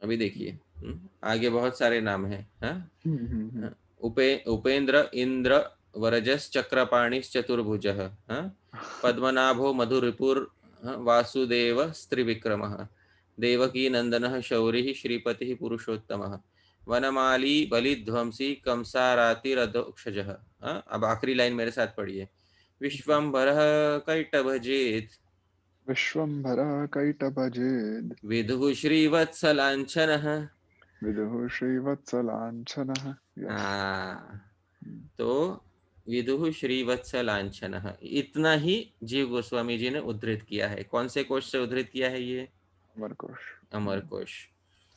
A: अभी देखिए, आगे बहुत सारे नाम हैं। हाँ,
B: हम्म।
A: उपेंद्र इंद्र वरजस चक्रपाणिश्च चतुर्भुजः। हाँ, पद्मनाभो मधुरिपुर, हाँ, वासुदेव स्त्रिविक्रमः, देवकी नंदनः शौरिः श्रीपतिः पुरुषोत्तमः, वनमाली बलिध्वंसी कंसारातिरधोक्षजः। हाँ, अब आखिरी लाइन मेरे साथ पढ़िए। विश्वम्भरः कैटभजेत्
B: विश्वम्भरः कैटभजेद्
A: विदुः श्रीवत्सलाञ्छनः।
B: विदुः श्रीवत्सलाञ्छनः। यस।
A: हाँ, तो विदुः श्रीवत्स लांछनः, इतना ही जीव गोस्वामी जी ने उद्धृत किया है। कौन से कोश से उद्धृत किया है ये?
B: अमरकोश।
A: अमर कोश।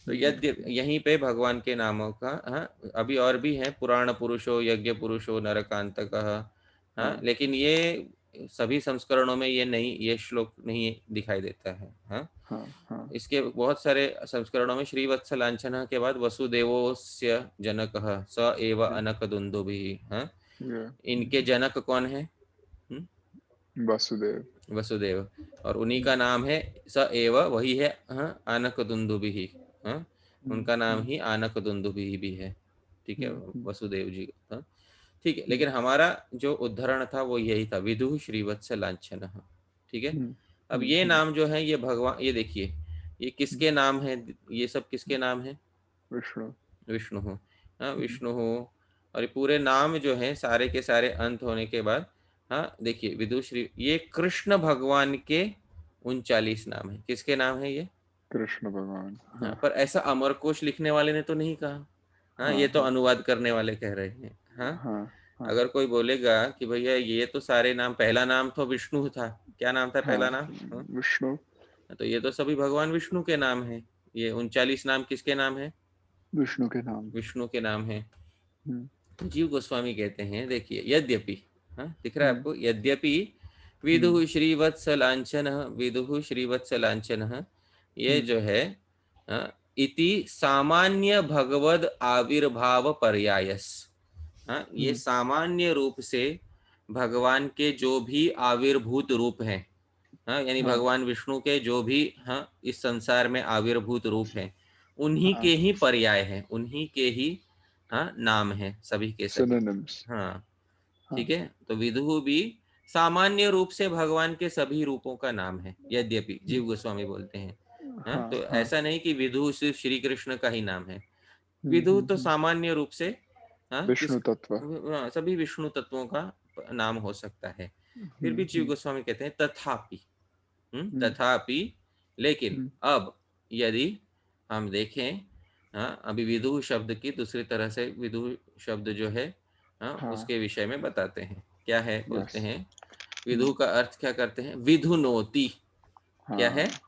A: तो यद्य यहीं पे भगवान के नामों का, हाँ, अभी और भी है, पुराण पुरुषो, यज्ञ पुरुषो, नरकांतकः। हाँ,
B: हाँ
A: लेकिन ये सभी संस्करणों में ये नहीं, ये श्लोक नहीं दिखाई देता है। हाँ,
B: हाँ हाँ।
A: इसके बहुत सारे संस्करणों में श्रीवत्स लांछनः के बाद वसुदेवोस्य जनकः स एव अनकदुन्दुभिः। हाँ, इनके जनक कौन है?
B: वासुदेव।
A: वसुदेव। और उन्हीं का नाम है स एव, वही है, हाँ, आनक दुंदुभि। हाँ, उनका नाम ही आनक दुंदुभि भी है। ठीक है, वसुदेव जी का। ठीक है, लेकिन हमारा जो उद्धरण था वो यही था, विदुः श्रीवत्स लांछनः। ठीक है, अब ये नाम जो है, ये भगवान, ये देखिए, ये किसके नाम है? ये सब किसके नाम है?
B: विष्णु।
A: विष्णु। हाँ, विष्णु। और ये पूरे नाम जो है सारे के सारे अंत होने के बाद, हाँ देखिए, विदुश्री, ये कृष्ण भगवान के 39 नाम है। किसके नाम है ये?
B: कृष्ण भगवान।
A: हाँ,
B: हाँ
A: पर ऐसा अमरकोश लिखने वाले ने तो नहीं कहा। हाँ,
B: हाँ
A: ये तो
B: हाँ
A: अनुवाद करने वाले कह रहे हैं। हाँ,
B: हाँ हाँ
A: अगर कोई बोलेगा कि भैया ये तो सारे नाम, पहला नाम तो विष्णु था, क्या नाम था
B: हाँ।
A: पहला नाम? हाँ,
B: विष्णु।
A: तो ये तो सभी भगवान विष्णु के नाम है। ये 39 नाम किसके नाम है?
B: विष्णु के नाम।
A: विष्णु के नाम है।
B: हम्म
A: जीव गोस्वामी कहते हैं, देखिए, यद्यपि, हाँ दिख रहा है
B: हम्म
A: आपको, यद्यपि विदुः श्रीवत्स लांछन, विदुः श्रीवत्स लांछन, ये
B: हम्म
A: जो है, हाँ, इति सामान्य भगवद आविर्भाव पर्यायस। हाँ, ये
B: हम्म।
A: सामान्य रूप से भगवान के जो भी आविर्भूत रूप हैं, हाँ, यानी
B: हाँ
A: भगवान विष्णु के जो भी, हाँ, इस संसार में आविर्भूत रूप हैं, उन्हीं के
B: हाँ।
A: ही पर्याय हैं, उन्हीं के ही, हाँ, नाम है सभी के सभी।
B: सिनोनिम्स।
A: हाँ,
B: हाँ।
A: ठीक है, तो विदुः भी सामान्य रूप से भगवान के सभी रूपों का नाम है, यद्यपि जीव गोस्वामी बोलते हैं। हाँ,
B: हाँ
A: तो
B: हाँ।
A: ऐसा नहीं कि विदुः सिर्फ श्री कृष्ण का ही नाम है। विदुः तो सामान्य रूप से, हाँ,
B: विष्णु तत्व।
A: हाँ, सभी विष्णु तत्वों का नाम हो सकता है। फिर भी जीव
B: हम्म।
A: गोस्वामी कहते हैं तथापि,
B: हम्म
A: तथापि, लेकिन
B: हम्म।
A: अब यदि हम देखें, हाँ, अभी विदुः शब्द की दूसरी तरह से, विदुः शब्द जो है, हाँ,
B: हाँ।
A: उसके विषय में बताते हैं। क्या है बोलते
B: यस।
A: हैं? विदुः का अर्थ क्या करते हैं? विधुनोति। क्या है?
B: हाँ।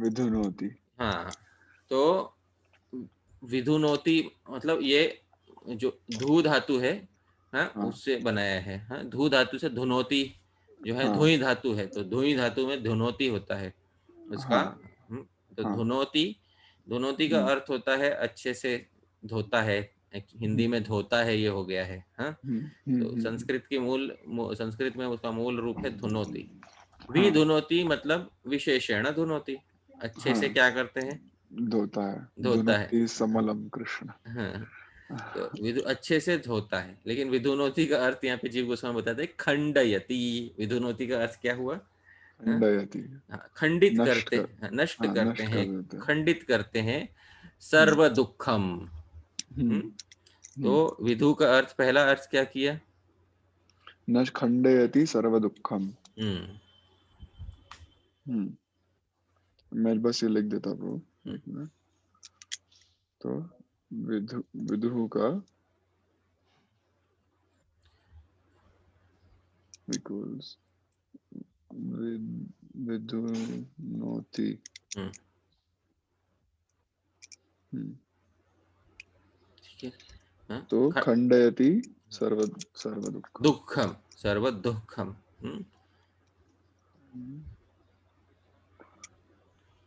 B: विधुनोति।
A: हाँ, तो विधुनोति मतलब ये जो धू धातु है, हाँ,
B: हाँ
A: उससे बनाया है। हाँ, धू धातु से धुनोति जो है,
B: हाँ
A: धुई धातु है, तो धुई धातु में धुनोति होता है उसका।
B: हाँ
A: तो
B: हाँ।
A: धुनोति, धुनोति का
B: हम्म
A: अर्थ होता है अच्छे से धोता है। हिंदी में धोता है, ये हो गया है। हाँ, तो
B: हम्म।
A: संस्कृत में उसका मूल रूप है धुनोति।
B: हाँ
A: विधुनोति मतलब विशेषण धुनोति, अच्छे से
B: हाँ।
A: क्या करते हैं?
B: धोता है।
A: धोता है।
B: धुनोति समलम कृष्ण।
A: हाँ, तो विदु अच्छे से धोता है, लेकिन विधुनोति का अर्थ यहाँ पे जीव गोस्वामी बताते हैं खंडयति। विधुनोति का अर्थ क्या हुआ? हाँ?
B: खंडयति।
A: हाँ, खंडित
B: नष्ट
A: करते
B: कर।
A: हैं, नष्ट
B: हाँ
A: करते
B: नष्ट
A: हैं,
B: कर देते हैं।
A: खंडित करते हैं,
B: हम्म
A: सर्व दुखम।
B: हम्म हम्म।
A: तो विधु का अर्थ, पहला अर्थ क्या किया?
B: न खंडयति सर्व दुखम।
A: हम्म
B: मैं बस ये लिख देता ब्रो।
A: हम्म,
B: एक मिनट। तो विधु विदुः का इक्वल्स विधुनोति।
A: हम्म, ठीक है। हाँ,
B: तो खंडयति सर्व सर्व दुःखम।
A: दुःखम, सर्व दुःखम।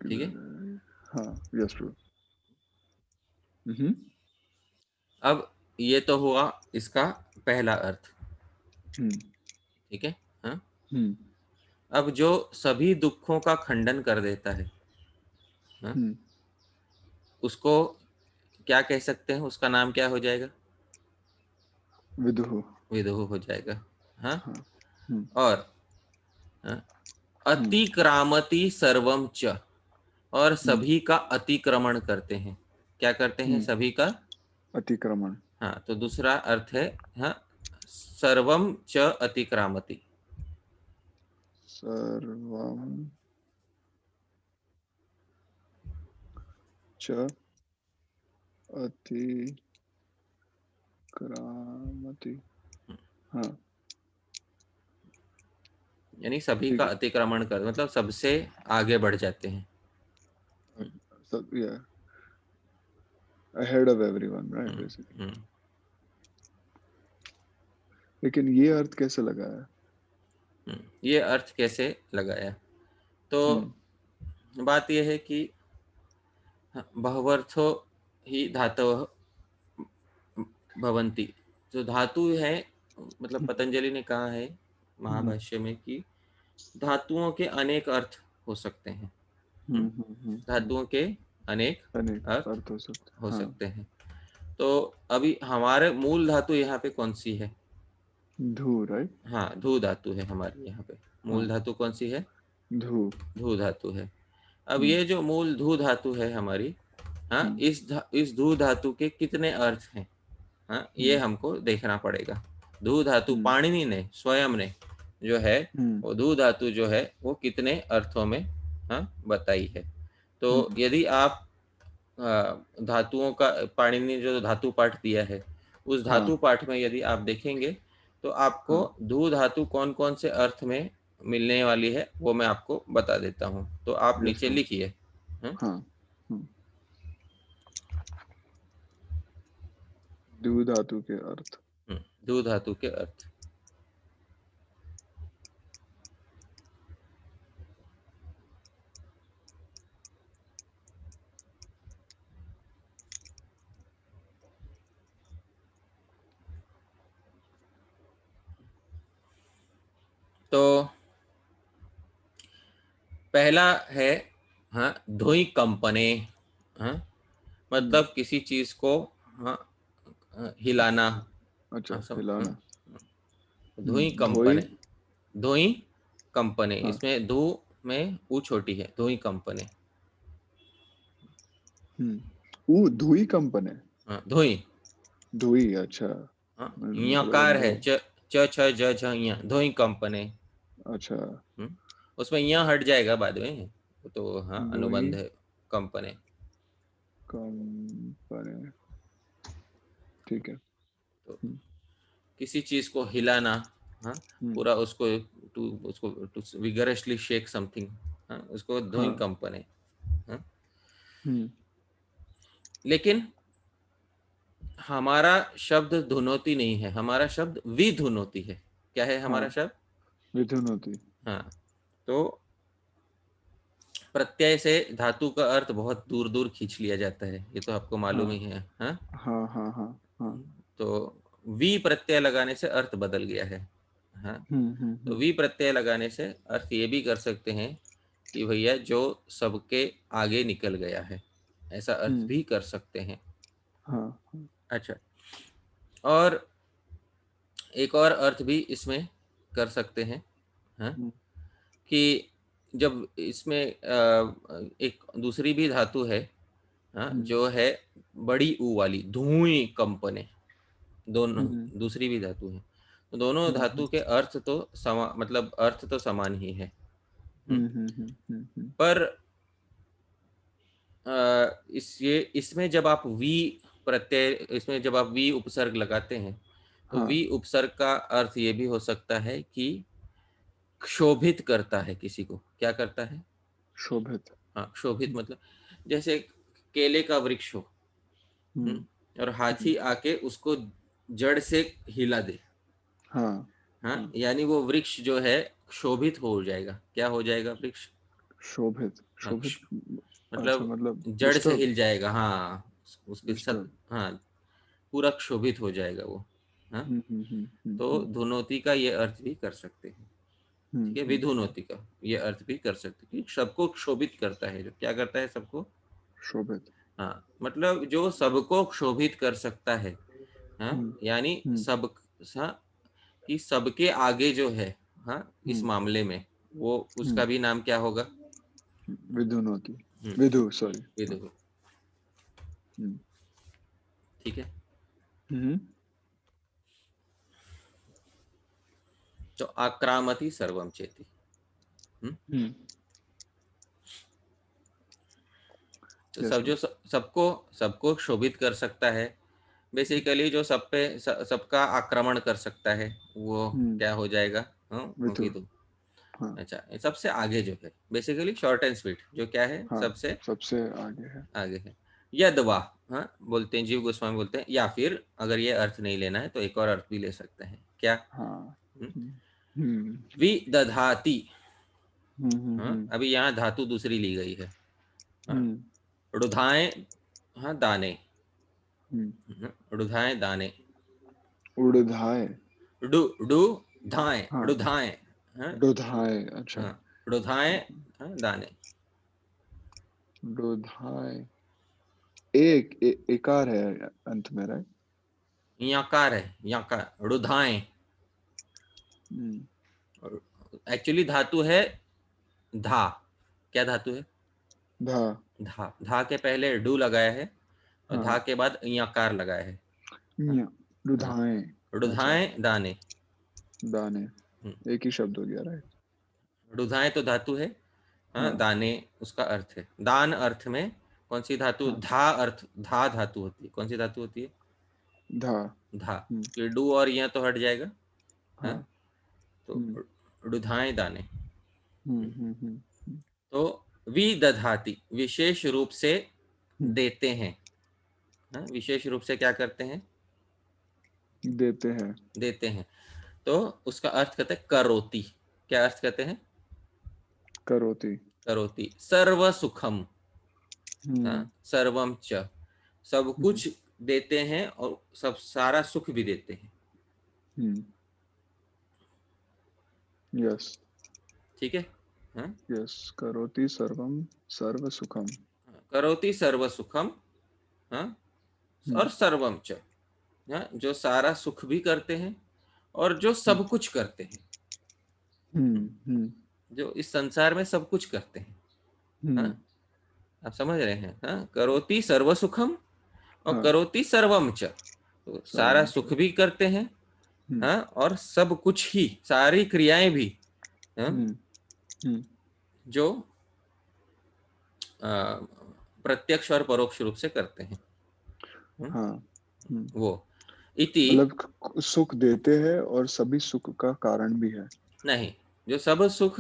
A: ठीक है।
B: हाँ, यस ट्रू।
A: अब ये तो हुआ इसका पहला अर्थ। ठीक है। हाँ, अब जो सभी दुखों का खंडन कर देता है, हाँ, उसको क्या कह सकते हैं? उसका नाम क्या हो जाएगा?
B: विदुः।
A: विदुः हो जाएगा। हाँ,
B: हाँ। हम्म,
A: और हाँ, अतिक्रामति सर्वम च, और सभी का अतिक्रमण करते हैं। क्या करते हैं? सभी का
B: अतिक्रमण।
A: हाँ, तो दूसरा अर्थ है हाँ, सर्वम च अतिक्रामति।
B: सर्वम च अतिक्रामति। हाँ।
A: यानी सभी
B: ठीक
A: का
B: है।
A: अतिक्रमण कर, मतलब सबसे आगे बढ़ जाते हैं।
B: सब या ahead of everyone, right,
A: hmm,
B: basically।
A: हम्म,
B: लेकिन ये अर्थ कैसे लगाया?
A: ये अर्थ कैसे लगाया? तो बात यह है कि बहवर्थो ही धातवः भवन्ति। जो धातु है, मतलब पतंजलि ने कहा है महाभाष्य में कि धातुओं के अनेक अर्थ हो सकते हैं। धातुओं के अनेक
B: अनेक
A: अर्थ
B: अर्थ हो सकते।
A: हो
B: हाँ।
A: सकते हैं। तो अभी हमारे मूल धातु यहाँ पे कौन सी है?
B: धू, राइट।
A: हाँ, धू धातु है हमारी यहाँ पे।
B: हाँ,
A: मूल धातु कौन सी है?
B: धू।
A: धू धातु है। अब ये जो मूल धू धातु है हमारी, हाँ, इस धू धातु के कितने अर्थ हैं? हाँ, ये हमको देखना पड़ेगा। धू धातु पाणिनि ने स्वयं ने जो है, वो धू धातु जो है वो कितने अर्थों में हाँ बताई है। तो यदि आप धातुओं का, पाणिनि ने जो धातु पाठ दिया है, उस धातु पाठ में यदि आप देखेंगे तो आपको धू धातु कौन कौन से अर्थ में मिलने वाली है वो मैं आपको बता देता हूँ। तो आप
B: यस
A: नीचे
B: सर।
A: लिखिए।
B: हाँ। धू धातु के अर्थ।
A: धू धातु के अर्थ। तो पहला है हाँ, धुई कंपने। हाँ, मतलब किसी चीज को हाँ हिलाना।
B: अच्छा,
A: हाँ,
B: हिलाना।
A: धुई
B: धोई।
A: कंपने। धुई कंपने,
B: हाँ।
A: इसमें धू में ऊ छोटी है। धुई कंपने।
B: धुई कंपने।
A: हाँ, धुई।
B: धुई, अच्छा।
A: हाँ,
B: मुझे लगा
A: यकार है,
B: धो।
A: च च छ ज झ इया, धुई कंपने।
B: अच्छा।
A: उसमें यहाँ हट जाएगा बाद में, तो हाँ
B: धुई
A: अनुबंध है कंपने।
B: कंपने। ठीक है।
A: तो किसी चीज को हिलाना, हाँ, पूरा उसको टू विगरसली शेक समथिंग, हाँ, उसको धुई
B: हाँ।
A: कंपने। हाँ? लेकिन हमारा शब्द धुनोती नहीं है, हमारा शब्द विधुनोती है। क्या है
B: हाँ,
A: हमारा शब्द?
B: मिथुन होती।
A: हाँ, तो प्रत्यय से धातु का अर्थ बहुत दूर दूर खींच लिया जाता है, ये तो आपको
B: हाँ,
A: मालूम ही है। हाँ,
B: हाँ, हाँ, हाँ, हाँ।
A: तो वी प्रत्यय लगाने से अर्थ बदल गया है। हाँ, तो वी प्रत्यय लगाने से अर्थ ये भी कर सकते हैं कि भैया जो सबके आगे निकल गया है, ऐसा अर्थ भी कर सकते हैं।
B: हाँ।
A: अच्छा, और एक और अर्थ भी इसमें कर सकते हैं। हाँ, कि जब इसमें एक दूसरी भी धातु है, हाँ, जो है बड़ी ऊ वाली, धुई कंपने। दोनों दूसरी भी धातु है, तो दोनों धातु के अर्थ तो मतलब अर्थ तो समान ही है। पर इसमें जब आप वी प्रत्यय, इसमें जब आप वी उपसर्ग लगाते हैं, तो वी उपसर्ग का अर्थ ये भी हो सकता है कि क्षोभित करता है किसी को। क्या करता है?
B: शोभित।
A: हाँ, क्षोभित मतलब जैसे केले का वृक्ष हो, और हाथी आके उसको जड़ से हिला दे।
B: हाँ
A: हाँ,
B: हाँ,
A: यानी वो वृक्ष जो है क्षोभित हो जाएगा। क्या हो जाएगा वृक्ष?
B: शोभित
A: हाँ,
B: शोभित। अच्छा,
A: मतलब
B: मतलब
A: जड़ से
B: डिस्टर्ब।
A: हिल जाएगा। हाँ, उसके सब,
B: डिस्टर्ब।
A: हाँ, पूरा क्षोभित हो जाएगा वो। हाँ, तो
B: हम्म।
A: धुनोती का ये अर्थ भी कर सकते हैं। ठीक है,
B: हम्म।
A: विधुनोती का ये अर्थ भी कर सकते हैं कि सबको क्षोभित करता है। जो क्या करता है? सबको।
B: शोभित।
A: हाँ, मतलब जो सबको क्षोभित कर सकता है। हाँ,
B: हम्म
A: यानी
B: हम्म
A: सब, हाँ, कि सबके आगे जो है, हाँ, इस
B: हम्म
A: मामले में वो
B: हम्म
A: उसका भी नाम क्या होगा?
B: विधुनोति।
A: हम्म,
B: विधु, सॉरी।
A: विदुर।
B: हम्म
A: ठीक है,
B: हम्म
A: तो आक्रामति सर्वम चेती। हम्म,
B: हम्म।
A: तो
B: यस
A: सब जो
B: सर।
A: सबको सबको क्षोभित कर सकता है, बेसिकली जो सब पे सबका आक्रमण कर सकता है, वो
B: हम्म।
A: क्या हो जाएगा? हाँ,
B: विधु।
A: विदु।
B: हाँ
A: अच्छा, ये सबसे आगे जो है, बेसिकली शॉर्ट एंड स्वीट, जो क्या है?
B: हाँ,
A: सबसे
B: सबसे आगे है।
A: आगे है। यदवा, हाँ, बोलते हैं, जीव गोस्वामी बोलते हैं, या फिर अगर ये अर्थ नहीं लेना है तो एक और अर्थ भी ले सकते हैं। क्या?
B: हाँ।
A: हम्म,
B: हम्म हम्म
A: विदधाति। हाँ,
B: हम्म।
A: अभी यहाँ धातु दूसरी ली गई है। हाँ,
B: हम्म
A: रुधाएं, हाँ, दाने।
B: हम्म।
A: रुधाएं दाने।
B: उड़धाए।
A: डू डू धाएं,
B: हाँ,
A: रुधाएं। हाँ,
B: डोधाए। अच्छा।
A: हाँ, रुधाएं, हाँ, दाने।
B: डोधाए। एकार है अंत में, राइट?
A: यकार है, यकार, रुधाएं।
B: हम्म।
A: एक्चुअली धातु है धा। क्या धातु है?
B: धा।
A: धा। धा के पहले डू लगाया है, और धा
B: हाँ।
A: के बाद यकार लगाया है। हाँ,
B: मियाँ।
A: हाँ,
B: डुधाए। अच्छा।
A: रुधाएं दाने।
B: दाने।
A: हम्म,
B: एक ही शब्द हो गया, राइट?
A: रुधाएं तो धातु है। हाँ,
B: हाँ
A: दाने उसका अर्थ है। दान अर्थ में कौन सी धातु?
B: हाँ।
A: धा अर्थ, धा धातु होती है। कौन सी धातु होती है?
B: धा।
A: धा।
B: हम्म।
A: ये डू और यह तो हट जाएगा। हाँ,
B: हाँ।
A: तो
B: हम्म
A: रुधाएं दाने।
B: हम्म।
A: तो विदधाति, विशेष रूप से
B: हम्म।
A: देते हैं। हाँ, विशेष रूप से क्या करते हैं?
B: देते हैं।
A: देते हैं। तो उसका अर्थ कहते हैं करोति। क्या अर्थ कहते हैं?
B: करोति।
A: करोति सर्व सुखम। हाँ,
B: हम्म
A: सर्वम च, सब
B: हम्म
A: कुछ देते हैं और सब सारा सुख भी देते हैं।
B: हम्म। यस।
A: ठीक है। हाँ,
B: यस, करोति सर्वम सर्व सुखम।
A: करोति सर्व सुखम। हाँ,
B: हम्म
A: और सर्वम च, हाँ, जो सारा सुख भी करते हैं और जो
B: हम्म
A: सब कुछ करते हैं।
B: हम्म।
A: जो इस संसार में सब कुछ करते हैं।
B: हम्म।
A: हाँ, आप समझ रहे हैं? हाँ, करोति सर्व सुखम और
B: हाँ,
A: करोति सर्वम च, तो सारा
B: सर्वम
A: सुख
B: च।
A: भी करते हैं।
B: हम्म
A: हाँ, और सब कुछ ही, सारी क्रियाएं भी, हाँ,
B: हम्म हम्म।
A: जो प्रत्यक्ष और परोक्ष रूप से करते हैं।
B: हाँ। हम्म।
A: वो इति,
B: मतलब सुख देते हैं और सभी सुख का कारण भी है।
A: नहीं, जो सब सुख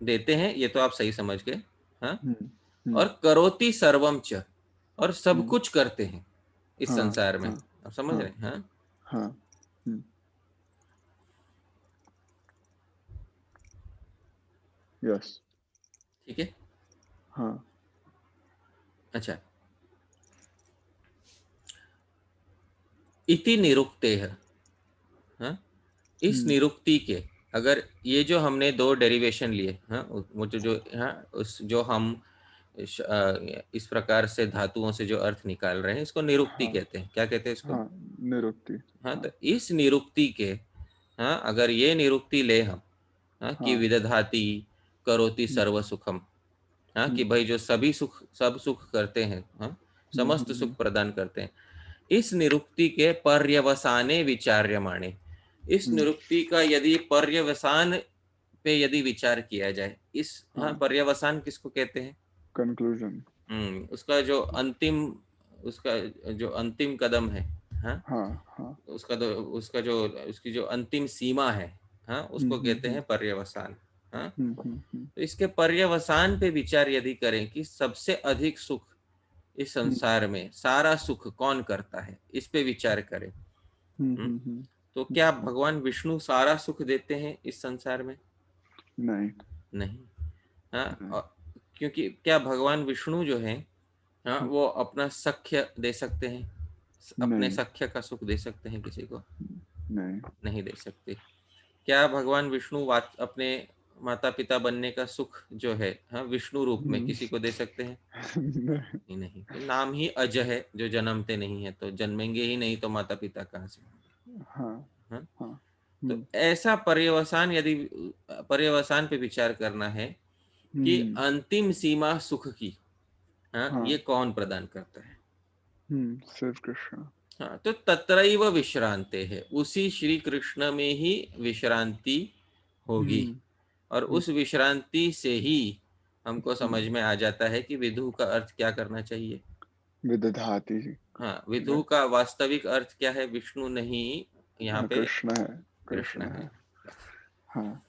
A: देते हैं ये तो आप सही समझ गए। हाँ,
B: हम्म
A: और
B: हम्म
A: करोति सर्वम च, और सब
B: हम्म।
A: कुछ करते हैं इस
B: हाँ
A: संसार में।
B: हाँ
A: आप समझ
B: हाँ
A: रहे हैं? हाँ,
B: हाँ। हम्म। यस।
A: ठीक है।
B: हाँ।
A: अच्छा, इति निरुक्ते है। हाँ, इस
B: हम्म।
A: निरुक्ति के, अगर ये जो हमने दो डेरिवेशन लिए, हाँ, वो जो, हाँ, उस जो हम इस प्रकार से धातुओं से जो अर्थ निकाल रहे हैं, इसको निरुक्ति
B: हाँ
A: कहते हैं। क्या कहते हैं इसको?
B: हाँ। निरुक्ति।
A: हाँ,
B: हाँ
A: तो इस निरुक्ति के, हाँ, अगर ये निरुक्ति ले हम, हाँ, कि
B: हाँ।
A: विदधाति करोति
B: हम्म
A: सर्व सुखम, हाँ, कि
B: हम्म
A: भाई जो सभी सुख, सब सुख करते हैं, हाँ, समस्त सुख
B: हम्म।
A: प्रदान करते हैं। इस निरुक्ति के पर्यवसाने विचार्यमाणे, इस निरुक्ति का यदि पर्यवसान पे यदि विचार किया जाए, इस, हाँ,
B: हाँ।
A: पर्यवसान किसको कहते हैं?
B: कंक्लूजन।
A: उसका जो अंतिम, उसका जो अंतिम कदम है, हाँ,
B: हाँ हाँ।
A: उसका तो, उसका जो, उसकी जो अंतिम सीमा है, हाँ, उसको कहते
B: हम्म।
A: हैं पर्यवसान। हाँ,
B: हम्म।
A: तो इसके पर्यवसान पे विचार यदि करें कि सबसे अधिक सुख इस
B: हम्म
A: संसार में, सारा सुख कौन करता है, इस पे विचार करें, तो क्या भगवान विष्णु सारा सुख देते हैं इस संसार में?
B: नहीं।
A: नहीं। हाँ,
B: नहीं।
A: क्योंकि क्या भगवान विष्णु जो है, हाँ, वो अपना सख्य दे सकते हैं? अपने
B: नहीं।
A: सख्य का सुख दे सकते हैं किसी को?
B: नहीं।
A: नहीं दे सकते। क्या भगवान विष्णु अपने माता पिता बनने का सुख जो है, हाँ, विष्णु रूप में किसी को दे सकते हैं?
B: नहीं।
A: नहीं। तो नाम ही अज है, जो जन्मते नहीं है, तो जन्मेंगे ही नहीं तो माता पिता कहाँ से?
B: हाँ।
A: हाँ?
B: हाँ।
A: तो ऐसा पर्यवसान, यदि पर्यवसान पे विचार करना है कि अंतिम सीमा सुख की, हाँ, ये कौन प्रदान करता है?
B: सिर्फ कृष्ण।
A: हाँ, तो तत्रैव विश्रांते है, उसी श्री कृष्ण में ही विश्रांति होगी। और उस विश्रांति से ही हमको समझ में आ जाता है कि विदु का अर्थ क्या करना चाहिए।
B: विदधाति।
A: हाँ, विदु का वास्तविक अर्थ क्या है? विष्णु नहीं, यहाँ
B: हाँ,
A: पे
B: कृष्ण है।
A: कृष्ण है।
B: हाँ।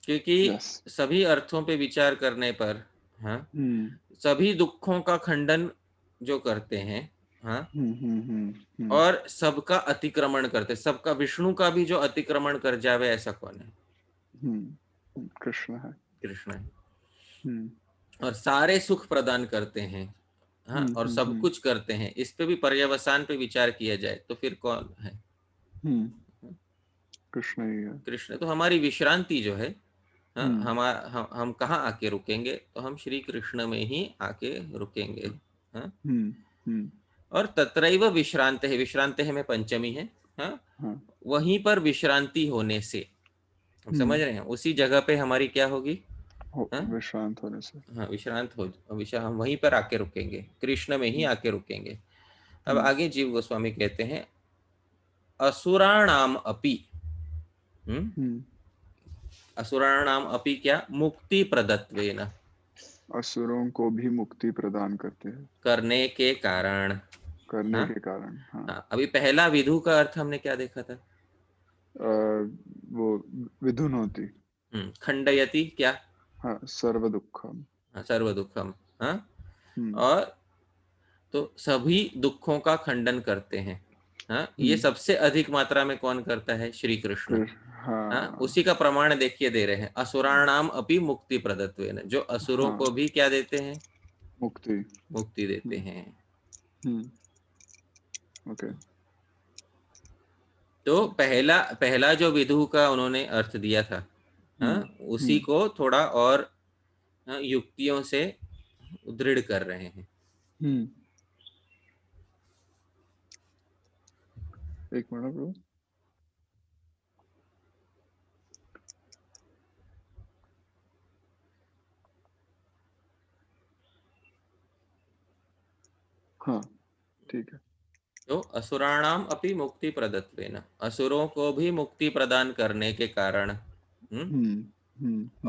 A: क्योंकि
B: यस।
A: सभी अर्थों पे विचार करने पर, हाँ, सभी दुखों का खंडन जो करते हैं, हाँ, और सबका अतिक्रमण करते, सबका, विष्णु का भी जो अतिक्रमण कर जावे ऐसा कौन है?
B: कृष्ण है।
A: कृष्ण है। और सारे सुख प्रदान करते हैं, हाँ, और सब कुछ करते हैं। इस पे भी पर्यवसान पे विचार किया जाए तो फिर कौन है?
B: कृष्ण ही है।
A: कृष्ण। तो हमारी विश्रांति जो है, हाँ, हम कहाँ आके रुकेंगे? तो हम श्री कृष्ण में ही आके रुकेंगे। हाँ? और तत्रैव विश्रांत है, विश्रांत है में पंचमी है। हाँ? वहीं पर विश्रांति होने से, हम समझ रहे हैं, उसी जगह पे हमारी क्या होगी? हाँ?
B: विश्रांत होने से।
A: हाँ, विश्रांत हो, हम वहीं पर आके रुकेंगे, कृष्ण में ही आके रुकेंगे। अब आगे जीव गोस्वामी कहते हैं, असुराणाम अपि, असुराणाम अपि क्या? मुक्ति प्रदत्वेन,
B: असुरों को भी मुक्ति प्रदान करते हैं,
A: करने के कारण।
B: करने
A: हाँ?
B: के कारण। हाँ।
A: हाँ, अभी पहला विधु का अर्थ हमने क्या देखा था?
B: वो विधुन होती।
A: खंडयति क्या?
B: हाँ, सर्व दुखम।
A: हाँ, सर्व दुखम। हाँ,
B: हम्म।
A: और तो सभी दुखों का खंडन करते हैं। हाँ, ये सबसे अधिक मात्रा में कौन करता है? श्री कृष्ण। हाँ,
B: हाँ।
A: उसी का प्रमाण देखिए दे रहे हैं, असुराणाम अपि मुक्ति प्रदत्वेन, जो असुरों
B: हाँ,
A: को भी क्या देते हैं?
B: मुक्ति।
A: मुक्ति देते हैं।
B: ओके।
A: तो पहला पहला जो विधु का उन्होंने अर्थ दिया था, हाँ, उसी को थोड़ा और, हाँ, युक्तियों से दृढ़ कर रहे हैं।
B: एक मिनट ब्रो। हाँ, ठीक है।
A: तो असुराणाम अपि मुक्ति प्रदत्वेन, असुरों को भी मुक्ति प्रदान करने के कारण।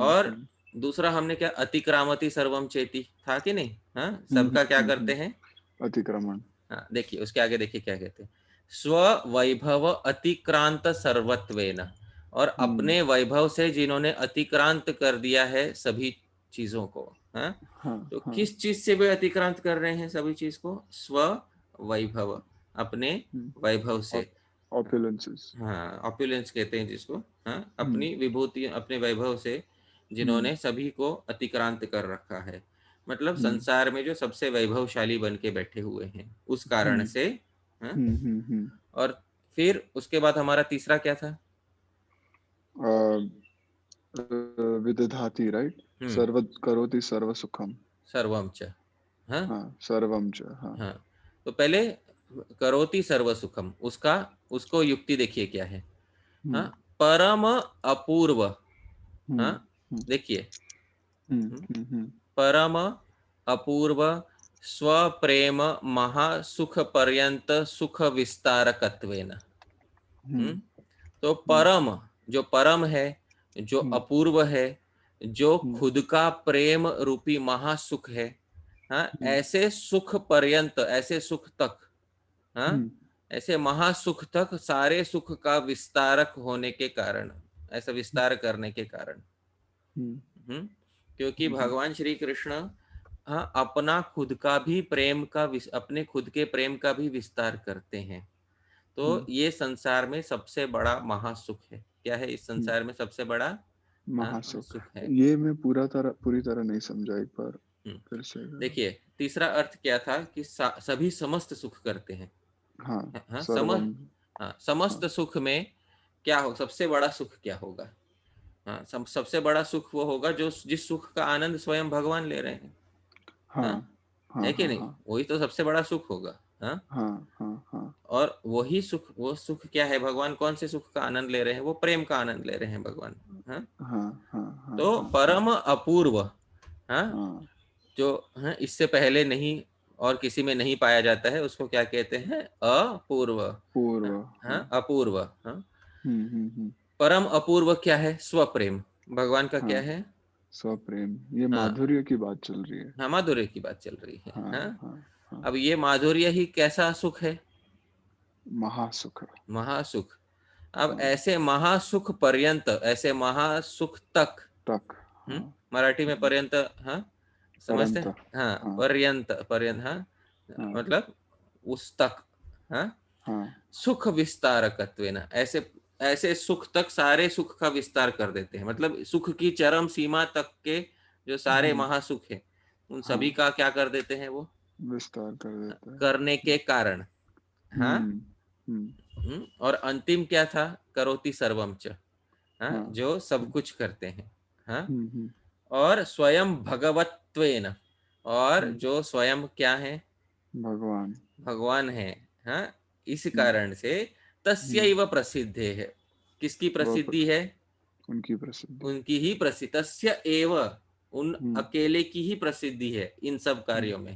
A: और दूसरा हमने क्या? अतिक्रामति सर्वम चेती था कि नहीं? हाँ, सबका क्या करते हैं?
B: अतिक्रमण।
A: हाँ, देखिए उसके आगे, देखिए क्या कहते हैं, स्व वैभव अतिक्रांत सर्वत्वेन, और अपने वैभव से जिन्होंने अतिक्रांत कर दिया है सभी चीजों को। हाँ,
B: हाँ।
A: तो
B: हाँ।
A: किस चीज से वे अतिक्रांत कर रहे हैं सभी चीज को? स्व वैभव, अपने वैभव से।
B: ऑपुलेंसेस।
A: हाँ, ऑपुलेंस कहते हैं जिसको। हाँ, अपनी विभूति, अपने वैभव से जिन्होंने सभी को अतिक्रांत कर रखा है, मतलब संसार में जो सबसे वैभवशाली बन के बैठे हुए हैं, उस कारण से। हाँ? और फिर उसके बाद हमारा तीसरा क्या था?
B: विदधाति, राइट। सर्व करोति सर्व सुखम।
A: सर्वम च। हाँ?
B: हाँ, सर्वम च। हाँ।
A: हाँ, तो पहले करोति सर्व सुखम, उसका, उसको युक्ति देखिए क्या है। हाँ, परम अपूर्व। हाँ, देखिए, परम अपूर्व स्वप्रेम महासुख पर्यंत सुख विस्तारकत्वेन। तो परम, जो परम है, जो अपूर्व है, जो खुद का प्रेम रूपी महासुख है, हाँ, ऐसे सुख पर्यंत, ऐसे सुख तक, हाँ, ऐसे महासुख तक, सारे सुख का विस्तारक होने के कारण, ऐसा विस्तार करने के कारण। क्योंकि भगवान श्री कृष्ण, हाँ, अपना खुद का भी प्रेम का, अपने खुद के प्रेम का भी विस्तार करते हैं। तो ये संसार में सबसे बड़ा महासुख है। क्या है इस संसार में सबसे बड़ा
B: महासुख।
A: सुख है?
B: ये मैं पूरी तरह नहीं समझा, एक बार
A: हम्म,
B: फिर से अगर।
A: देखिए तीसरा अर्थ क्या था कि सभी समस्त सुख करते हैं।
B: हाँ,
A: हाँ
B: सर्वम। हाँ,
A: समस्त सुख में क्या हो, सबसे बड़ा सुख क्या होगा? हाँ सबसे बड़ा सुख वो होगा जो जिस सुख का आनंद स्वयं भगवान ले रहे हैं।
B: हाँ,
A: हाँ
B: हाँ,
A: है कि
B: हाँ,
A: नहीं?
B: हाँ,
A: वही तो सबसे बड़ा सुख होगा। हाँ
B: हाँ, हाँ, हाँ,
A: और वही सुख, वो सुख क्या है? भगवान कौन से सुख का आनंद ले रहे हैं? वो प्रेम का आनंद ले रहे हैं भगवान। हाँ
B: हाँ, हाँ, हाँ,
A: तो
B: हाँ, हाँ,
A: परम अपूर्व, हाँ
B: हाँ,
A: जो है इससे पहले नहीं और किसी में नहीं पाया जाता है, उसको क्या कहते हैं? अपूर्व।
B: पूर्व। हाँ।
A: अपूर्व। हाँ
B: हम्म।
A: परम अपूर्व क्या है? स्वप्रेम। भगवान का क्या
B: हाँ,
A: है?
B: स्वप्रेम, ये
A: हाँ
B: माधुर्य की बात चल रही है।
A: हाँ माधुर्य की बात चल रही है।
B: हाँ,
A: हाँ
B: हाँ, हाँ।
A: अब ये माधुर्य ही कैसा सुख है?
B: महासुख।
A: महासुख। अब
B: हाँ,
A: ऐसे महासुख पर्यंत, ऐसे महासुख तक,
B: तक। हाँ।
A: मराठी में
B: हम्म,
A: पर्यंत, हाँ समझते
B: परंत।
A: हैं? हाँ
B: हाँ,
A: पर्यंत, पर्यंत, हाँ
B: हाँ,
A: मतलब उस तक, हाँ
B: हाँ।
A: सुख विस्तारकत्वेन, ऐसे ऐसे सुख तक, सारे सुख का विस्तार कर देते हैं। मतलब सुख की चरम सीमा तक के जो सारे
B: हम्म,
A: महासुख है, उन सभी
B: हाँ,
A: का क्या कर देते हैं वो?
B: विस्तार कर देता है।
A: करने के कारण। हाँ
B: हम्म, हम्म,
A: और अंतिम क्या था? करोति सर्वम च, हाँ
B: हाँ,
A: जो सब कुछ करते हैं। हाँ
B: हम्म,
A: और स्वयं भगवत्वेन, और
B: हम्म,
A: जो स्वयं क्या है?
B: भगवान।
A: भगवान है। हाँ इस
B: हम्म,
A: कारण से
B: हम्म,
A: तस्यैव प्रसिद्धि है। किसकी
B: वह
A: प्रसिद्धि है?
B: उनकी प्रसिद्धि।
A: उनकी ही प्रसिद्धि, तस्य एव, उन
B: हम्म,
A: अकेले की ही प्रसिद्धि है इन सब
B: हम्म,
A: कार्यों में।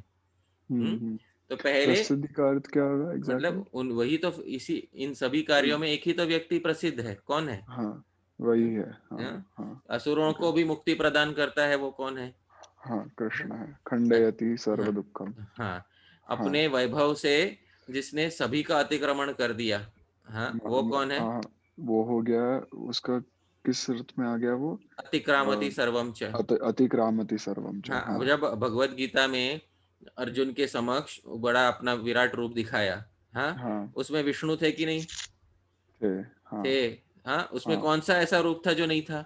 A: हम्म तो पहले
B: प्रसिद्धि का अर्थ क्या होगा एग्जैक्टली?
A: मतलब उन वही तो, इसी इन सभी कार्यों में एक ही तो व्यक्ति प्रसिद्ध है। कौन है?
B: हाँ, वही
A: हाँ?
B: है। हाँ,
A: हाँ?
B: हाँ।
A: असुरों
B: ओके।
A: को भी मुक्ति प्रदान करता है, वो कौन है?
B: हाँ,
A: हाँ
B: कृष्ण है, खंडयति सर्व
A: हाँ
B: दुखम।
A: हाँ
B: हाँ।
A: अपने वैभव से जिसने सभी का अतिक्रमण कर दिया, हाँ वो कौन है?
B: हाँ, वो हो गया। उसका किस रूप में आ गया वो?
A: अतिक्रामति सर्वम च।
B: अतिक्रामति सर्वम च।
A: हाँ
B: हाँ,
A: जब भगवत गीता में अर्जुन के समक्ष बड़ा अपना विराट रूप दिखाया, हाँ
B: हाँ,
A: उसमें विष्णु थे कि नहीं
B: थे। हाँ,
A: थे? हाँ उसमें
B: हाँ।
A: कौन सा ऐसा रूप था जो नहीं था?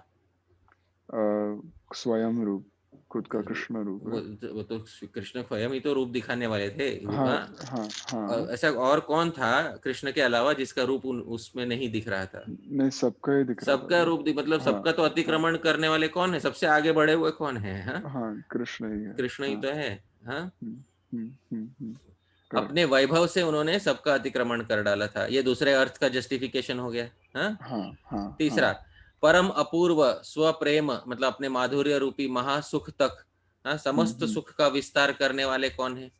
B: स्वयं रूप, खुद का कृष्ण रूप है।
A: वो तो कृष्ण स्वयं ही तो रूप दिखाने वाले थे।
B: हाँ,
A: हाँ
B: हाँ, हाँ।
A: ऐसा और कौन था कृष्ण के अलावा जिसका रूप उसमें नहीं दिख रहा था?
B: नहीं, सबका ही दिख रहा था
A: सबका
B: वो।
A: रूप मतलब
B: हाँ,
A: सबका तो
B: हाँ,
A: अतिक्रमण करने वाले कौन है? सबसे आगे बढ़े हुए कौन है? हाँ
B: हाँ, कृष्ण ही है।
A: कृष्ण ही
B: हाँ।
A: तो है। हाँ अपने
B: करेक्ट।
A: वैभव से उन्होंने सबका अतिक्रमण कर डाला था। ये दूसरे अर्थ का जस्टिफिकेशन हो गया। हाँ
B: हाँ, हाँ, हाँ।
A: तीसरा, परम अपूर्व स्वप्रेम, मतलब अपने माधुर्य रूपी महासुख तक, हाँ समस्त
B: हम्म।
A: सुख का विस्तार करने वाले कौन है?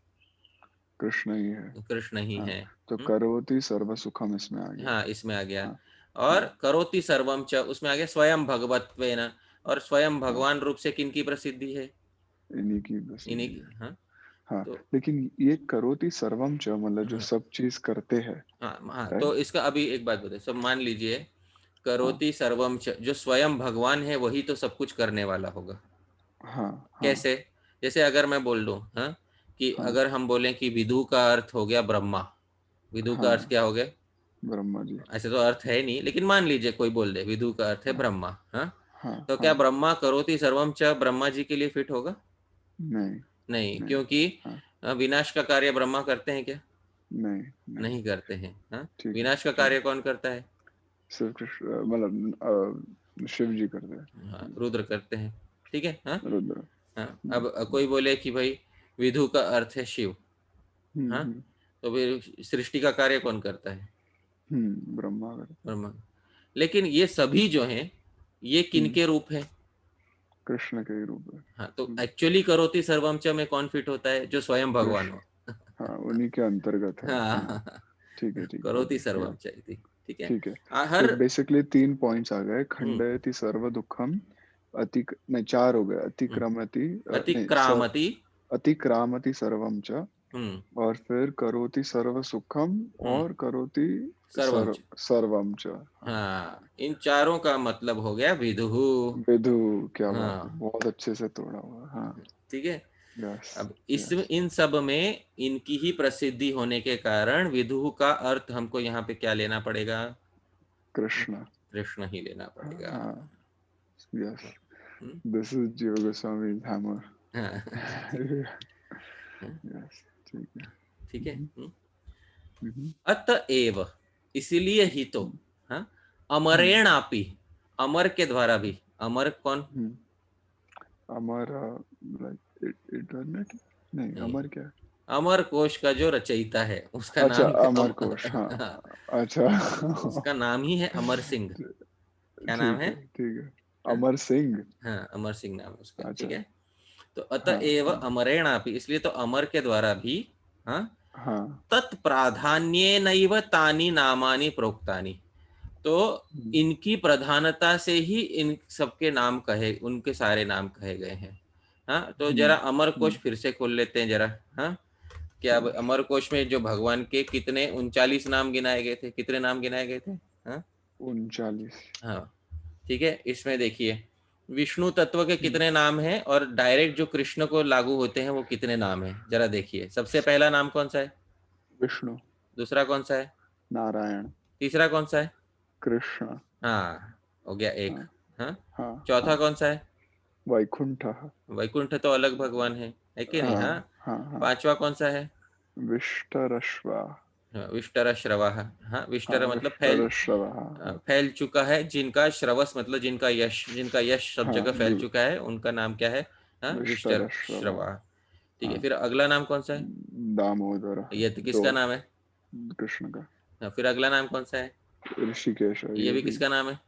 B: कृष्ण ही है।
A: कृष्ण ही
B: हाँ,
A: है।
B: तो
A: हम्म?
B: करोति सर्व सुखम इसमें आ गया।
A: हाँ इसमें आ गया।
B: हाँ,
A: और
B: हाँ,
A: करोति सर्वम च उसमें आ गया स्वयं भगवत्वेन, और स्वयं
B: हाँ।
A: भगवान रूप से किन की प्रसिद्धि है?
B: इन्हीं की
A: इन्हीं
B: प्रसिद्धि
A: की।
B: है।
A: हाँ
B: हाँ,
A: तो
B: लेकिन ये करोति सर्वम च मतलब जो
A: हाँ
B: सब चीज करते हैं।
A: हाँ तो
B: राइट।
A: इसका अभी एक बात बताए, सब मान लीजिए
B: हाँ,
A: करोति सर्वम च, जो स्वयं भगवान है वही तो सब कुछ करने वाला होगा।
B: हाँ, हाँ,
A: कैसे? जैसे अगर मैं बोल दूं, हाँ कि
B: हाँ,
A: अगर हम बोलें कि विदु का अर्थ हो गया ब्रह्मा, विदु का अर्थ
B: हाँ,
A: क्या हो गया?
B: ब्रह्मा जी।
A: ऐसे तो अर्थ है नहीं, लेकिन मान लीजिए कोई बोल दे विदु का अर्थ है
B: हाँ,
A: ब्रह्मा। हाँ
B: हाँ,
A: तो
B: हाँ।
A: क्या ब्रह्मा करोति सर्वम च ब्रह्मा जी के लिए फिट होगा?
B: नहीं,
A: नहीं,
B: नहीं।
A: क्योंकि
B: हाँ,
A: विनाश का कार्य ब्रह्मा करते हैं क्या?
B: नहीं, नहीं।
A: नहीं करते हैं। हाँ
B: ठीक है,
A: विनाश का
B: ठीक है।
A: कार्य कौन करता है?
B: सिर्फ कृष्ण मतलब शिव जी करते
A: हाँ
B: हैं।
A: रुद्र करते हैं। ठीक है। हाँ
B: रुद्र।
A: हाँ
B: हम्म,
A: अब कोई बोले कि भाई विधु का अर्थ है शिव, हाँ
B: हम्म,
A: तो फिर सृष्टि का कार्य कौन करता है?
B: ब्रह्मा करते हैं।
A: ब्रह्मा। लेकिन ये सभी जो हैं ये किन
B: हम्म,
A: के रूप हैं?
B: कृष्ण के ही रूप है।
A: हाँ तो एक्चुअली करोति सर्वम च में कौन फिट होता है? जो स्वयं भगवान
B: कृष्ण।
A: हो।
B: हाँ, उन्हीं के अंतर्गत है। हाँ,
A: हाँ
B: ठीक है, ठीक है,
A: करोति
B: गया।
A: सर्वम च इति। ठीक है।
B: ठीक है। तो
A: हर
B: बेसिकली 3 पॉइंट्स आ गए,
A: हम्म
B: खंडयति सर्व दुखम। नहीं, 4 हो गए।
A: हम्म,
B: अतिक्रमति नहीं,
A: अतिक्रामति।
B: अतिक्रामति सर्वम च।
A: हम्म
B: और फिर करोति सर्व सुखम।
A: हम्म
B: और करोति
A: सर्वम च।
B: सर्वम च। हाँ।
A: हाँ इन चारों का मतलब हो गया विदुहु।
B: विदु। क्या बात है,
A: हाँ
B: बहुत अच्छे से तोड़ा हुआ। हाँ।
A: ठीक है।
B: यस
A: अब इस
B: यस
A: इन सब में इनकी ही प्रसिद्धि होने के कारण विदुः का अर्थ हमको यहाँ पे क्या लेना पड़ेगा?
B: कृष्ण
A: कृष्ण ही लेना पड़ेगा।
B: हाँ यस
A: हम्म,
B: दिस इज जीव गोस्वामी हैमर
A: हाँ, ठीक है,
B: यस ठीक है
A: ठीक है।
B: हम्म,
A: अतएव, इसीलिए ही तो, हाँ,
B: हम्म,
A: अमरेणापि, अमर के द्वारा भी, अमर कौन?
B: हम्म, अमर लाइक इटर्निटी नहीं
A: नहीं,
B: अमर क्या है
A: अमर कोश का जो रचयिता है उसका
B: अच्छा
A: नाम
B: अमर कोश हाँ
A: हाँ,
B: अच्छा
A: उसका नाम ही है अमर सिंह। क्या नाम है?
B: ठीक है
A: हाँ,
B: अमर सिंह
A: हाँ, अमर सिंह नाम है उसका,
B: अच्छा
A: ठीक है। तो
B: हाँ
A: अतएव
B: हाँ
A: अमरेणापि, इसलिए तो अमर के द्वारा भी, हाँ,
B: हाँ
A: तत्प्राधान्येनैव तानि नामानि प्रोक्तानि, तो
B: हम्म,
A: इनकी प्रधानता से ही इन सबके नाम कहे, उनके सारे नाम कहे गए हैं। हाँ, तो
B: हम्म,
A: जरा अमर कोश
B: हम्म,
A: फिर से खोल लेते हैं जरा। हाँ, क्या अब अमर कोश में जो भगवान के कितने 39 नाम गिनाए गए थे, कितने नाम गिनाए गए थे? हाँ,
B: 39
A: हाँ, ठीक है। इसमें देखिए विष्णु तत्व के कितने नाम हैं और डायरेक्ट जो कृष्ण को लागू होते हैं वो कितने नाम हैं, जरा देखिए। सबसे पहला नाम कौन सा है?
B: विष्णु
A: दूसरा कौन सा है?
B: नारायण
A: तीसरा कौन सा है?
B: कृष्ण
A: हाँ, हो गया एक।
B: हाँ
A: हाँ,
B: हाँ हाँ
A: चौथा कौन सा है?
B: वैकुंठः
A: वैकुंठ तो अलग भगवान है कि नहीं? हाँ,
B: हाँ हाँ हाँ
A: पांचवा कौन सा है?
B: विष्टरश्वा
A: हाँ, विष्टर श्रवा। हाँ,
B: हाँ
A: विष्टर मतलब फैल,
B: विष्टरश्रवा हाँ
A: फैल चुका है, जिनका श्रवस मतलब जिनका यश सब
B: हाँ
A: जगह फैल चुका है, उनका नाम क्या है? हाँ, विष्टर
B: विष्टरश्रवा
A: श्रवा। ठीक है,
B: हाँ
A: फिर अगला नाम कौन सा है?
B: दामोदर
A: ये तो
B: दो
A: किसका नाम है?
B: कृष्ण का
A: हाँ, फिर अगला नाम कौन सा है?
B: ऋषिकेश
A: ये
B: ये
A: भी
B: भी
A: किसका नाम है?